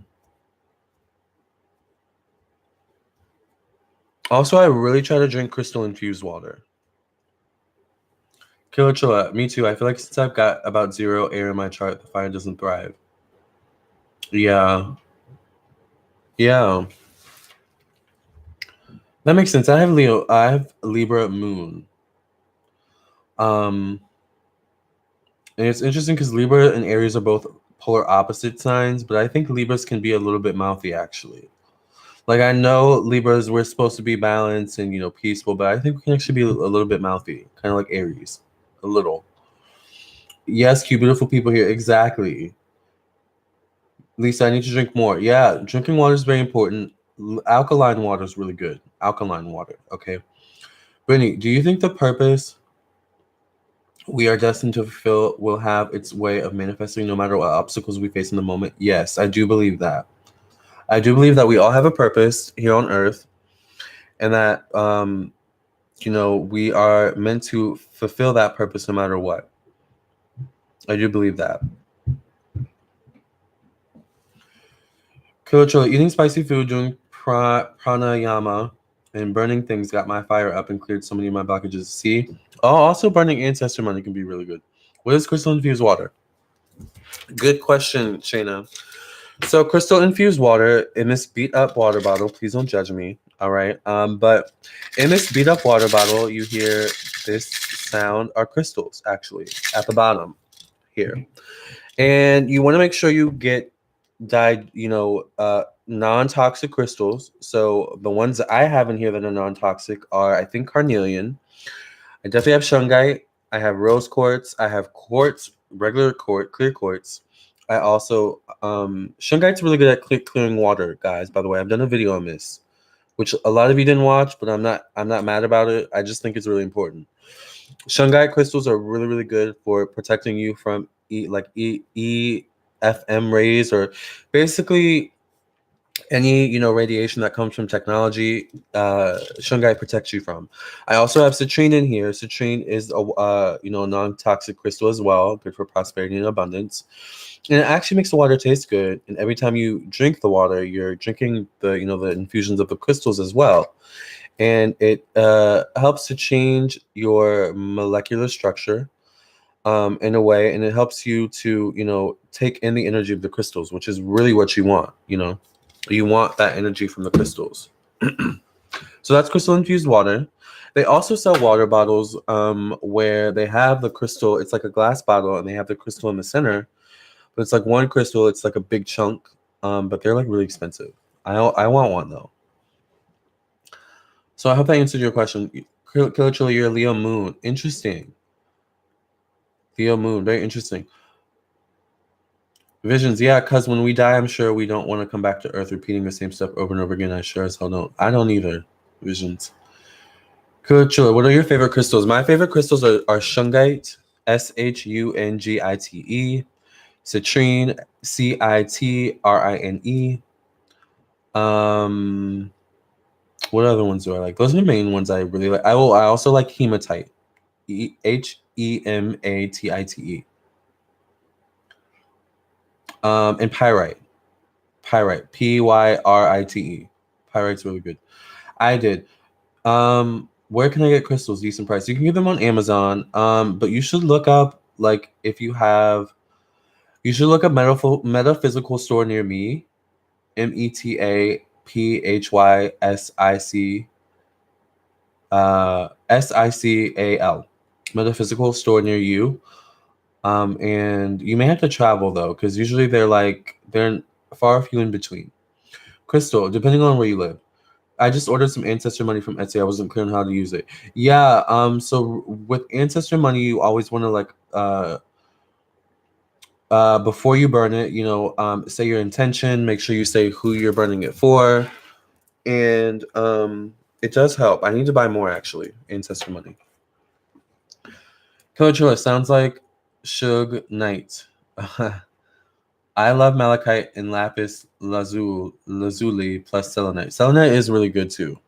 Also, I really try to drink crystal-infused water. Killer Chilla, me too. I feel like since I've got about 0 air in my chart, the fire doesn't thrive. Yeah. Yeah. That makes sense. I have Libra moon. And it's interesting because Libra and Aries are both polar opposite signs, but I think Libras can be a little bit mouthy, actually. Like, I know Libras, we're supposed to be balanced and, peaceful, but I think we can actually be a little bit mouthy, kind of like Aries. A little. Yes, cute, beautiful people here. Exactly. Lisa, I need to drink more. Yeah, drinking water is very important. Alkaline water is really good. Alkaline water, okay? Brittany, do you think the purpose we are destined to fulfill will have its way of manifesting no matter what obstacles we face in the moment? Yes, I do believe that. I do believe that we all have a purpose here on Earth, and that we are meant to fulfill that purpose no matter what. I do believe that. Kilicho, eating spicy food, doing pranayama, and burning things got my fire up and cleared so many of my blockages. See? Oh, also burning ancestor money can be really good. What is crystal infused water? Good question, Shayna. So crystal infused water in this beat up water bottle, please don't judge me. All right. But in this beat up water bottle, you hear this sound are crystals actually at the bottom here. And you want to make sure you get non-toxic crystals. So the ones that I have in here that are non-toxic are, I think, carnelian. I definitely have shungite. I have rose quartz. I have quartz, regular quartz, clear quartz. I also shungite's really good at clearing water, guys. By the way, I've done a video on this, which a lot of you didn't watch, but I'm not mad about it. I just think it's really important. Shungite crystals are really, really good for protecting you from EFM rays, or basically any radiation that comes from technology. Shungite protects you from. I also have citrine in here. Citrine is a non-toxic crystal as well, good for prosperity and abundance, and it actually makes the water taste good. And every time you drink the water, you're drinking the infusions of the crystals as well. and it helps to change your molecular structure in a way, and it helps you to, take in the energy of the crystals, which is really what you want. You want that energy from the crystals. So that's crystal infused water. They also sell water bottles where they have the crystal. It's like a glass bottle, and they have the crystal in the center. But it's like one crystal. It's like a big chunk, but they're like really expensive. I want one though. So I hope that answered your question. Killer Chili, you're a Leo moon. Interesting. Leo moon, very interesting. Visions, yeah, because when we die, I'm sure we don't want to come back to Earth repeating the same stuff over and over again. I sure as hell don't. I don't either. Visions. Killer Chili, what are your favorite crystals? My favorite crystals are shungite, Shungite, citrine, Citrine. What other ones do I like? Those are the main ones I really like. I also like hematite, Hematite. And pyrite, Pyrite. Pyrite's really good. I did. Where can I get crystals? Decent price. You can get them on Amazon. But you should look up, like, if you have. You should look up metaphysical store near me. METAPHYSIC. SICAL. Metaphysical store near you. And you may have to travel though, because usually they're far few in between. Crystal, depending on where you live. I just ordered some ancestor money from Etsy. I wasn't clear on how to use it. Yeah. So with ancestor money, you always want to before you burn it, say your intention. Make sure you say who you're burning it for, and it does help. I need to buy more actually. Ancestor money. Killer Chilla sounds like Suge Knight. I love malachite and lapis lazuli plus selenite. Selenite is really good too.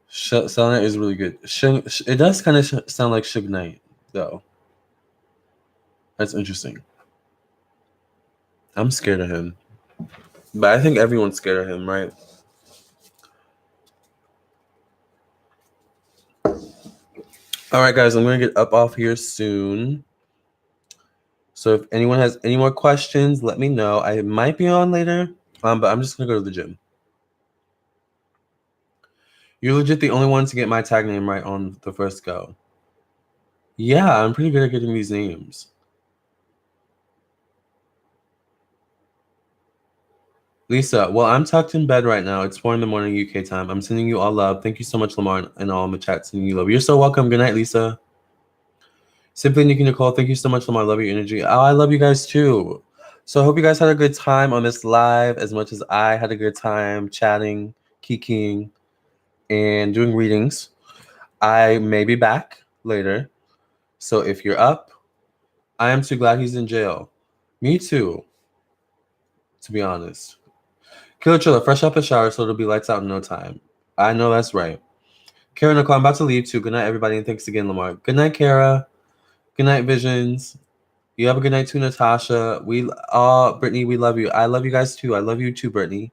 Selenite is really good. It does kind of sound like Suge Knight, though. That's interesting. I'm scared of him. But I think everyone's scared of him, right? All right, guys, I'm going to get up off here soon. So if anyone has any more questions, let me know. I might be on later, but I'm just going to go to the gym. You're legit the only one to get my tag name right on the first go. Yeah, I'm pretty good at getting these names. Lisa, well, I'm tucked in bed right now. It's 4 a.m. UK time. I'm sending you all love. Thank you so much, Lamarr, and all in the chat sending you love. You're so welcome. Good night, Lisa. Simply Nikki Nicole, thank you so much, Lamarr. Love your energy. Oh, I love you guys too. So I hope you guys had a good time on this live as much as I had a good time chatting, kikiing, and doing readings. I may be back later. So if you're up, I am too glad he's in jail. Me too, to be honest. Killer Chiller, fresh up a shower so it'll be lights out in no time. I know that's right. Kara Nicole, I'm about to leave too. Good night, everybody, and thanks again, Lamarr. Good night, Kara. Good night, Visions. You have a good night too, Natasha. Brittany, we love you. I love you guys too. I love you too, Brittany.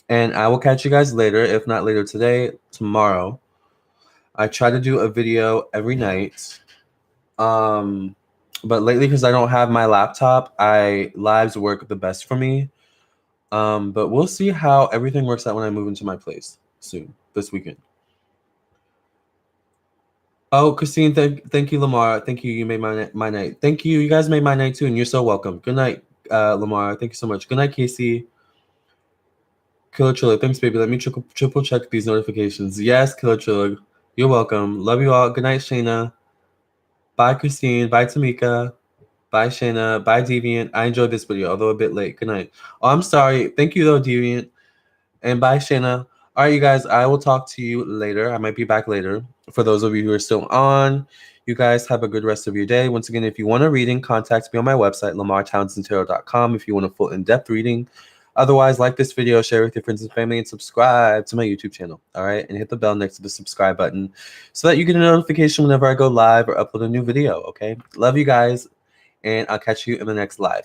And I will catch you guys later, if not later today, tomorrow. I try to do a video every night. But lately, because I don't have my laptop, lives work the best for me. But we'll see how everything works out when I move into my place soon, this weekend. Oh, Christine, thank you, Lamarr. Thank you. You made my night. Thank you. You guys made my night too, and you're so welcome. Good night, Lamarr. Thank you so much. Good night, Casey. Killer Triller, thanks, baby. Let me triple check these notifications. Yes, Killer Triller. You're welcome. Love you all. Good night, Shayna. Bye, Christine. Bye, Tamika. Bye, Shayna. Bye, Deviant. I enjoyed this video, although a bit late. Good night. Oh, I'm sorry. Thank you, though, Deviant. And bye, Shayna. All right, you guys. I will talk to you later. I might be back later. For those of you who are still on, you guys have a good rest of your day. Once again, if you want a reading, contact me on my website, lamarrtownsendtarot.com, if you want a full in-depth reading. Otherwise, like this video, share with your friends and family, and subscribe to my YouTube channel. All right, and hit the bell next to the subscribe button so that you get a notification whenever I go live or upload a new video. Okay, love you guys, and I'll catch you in the next live.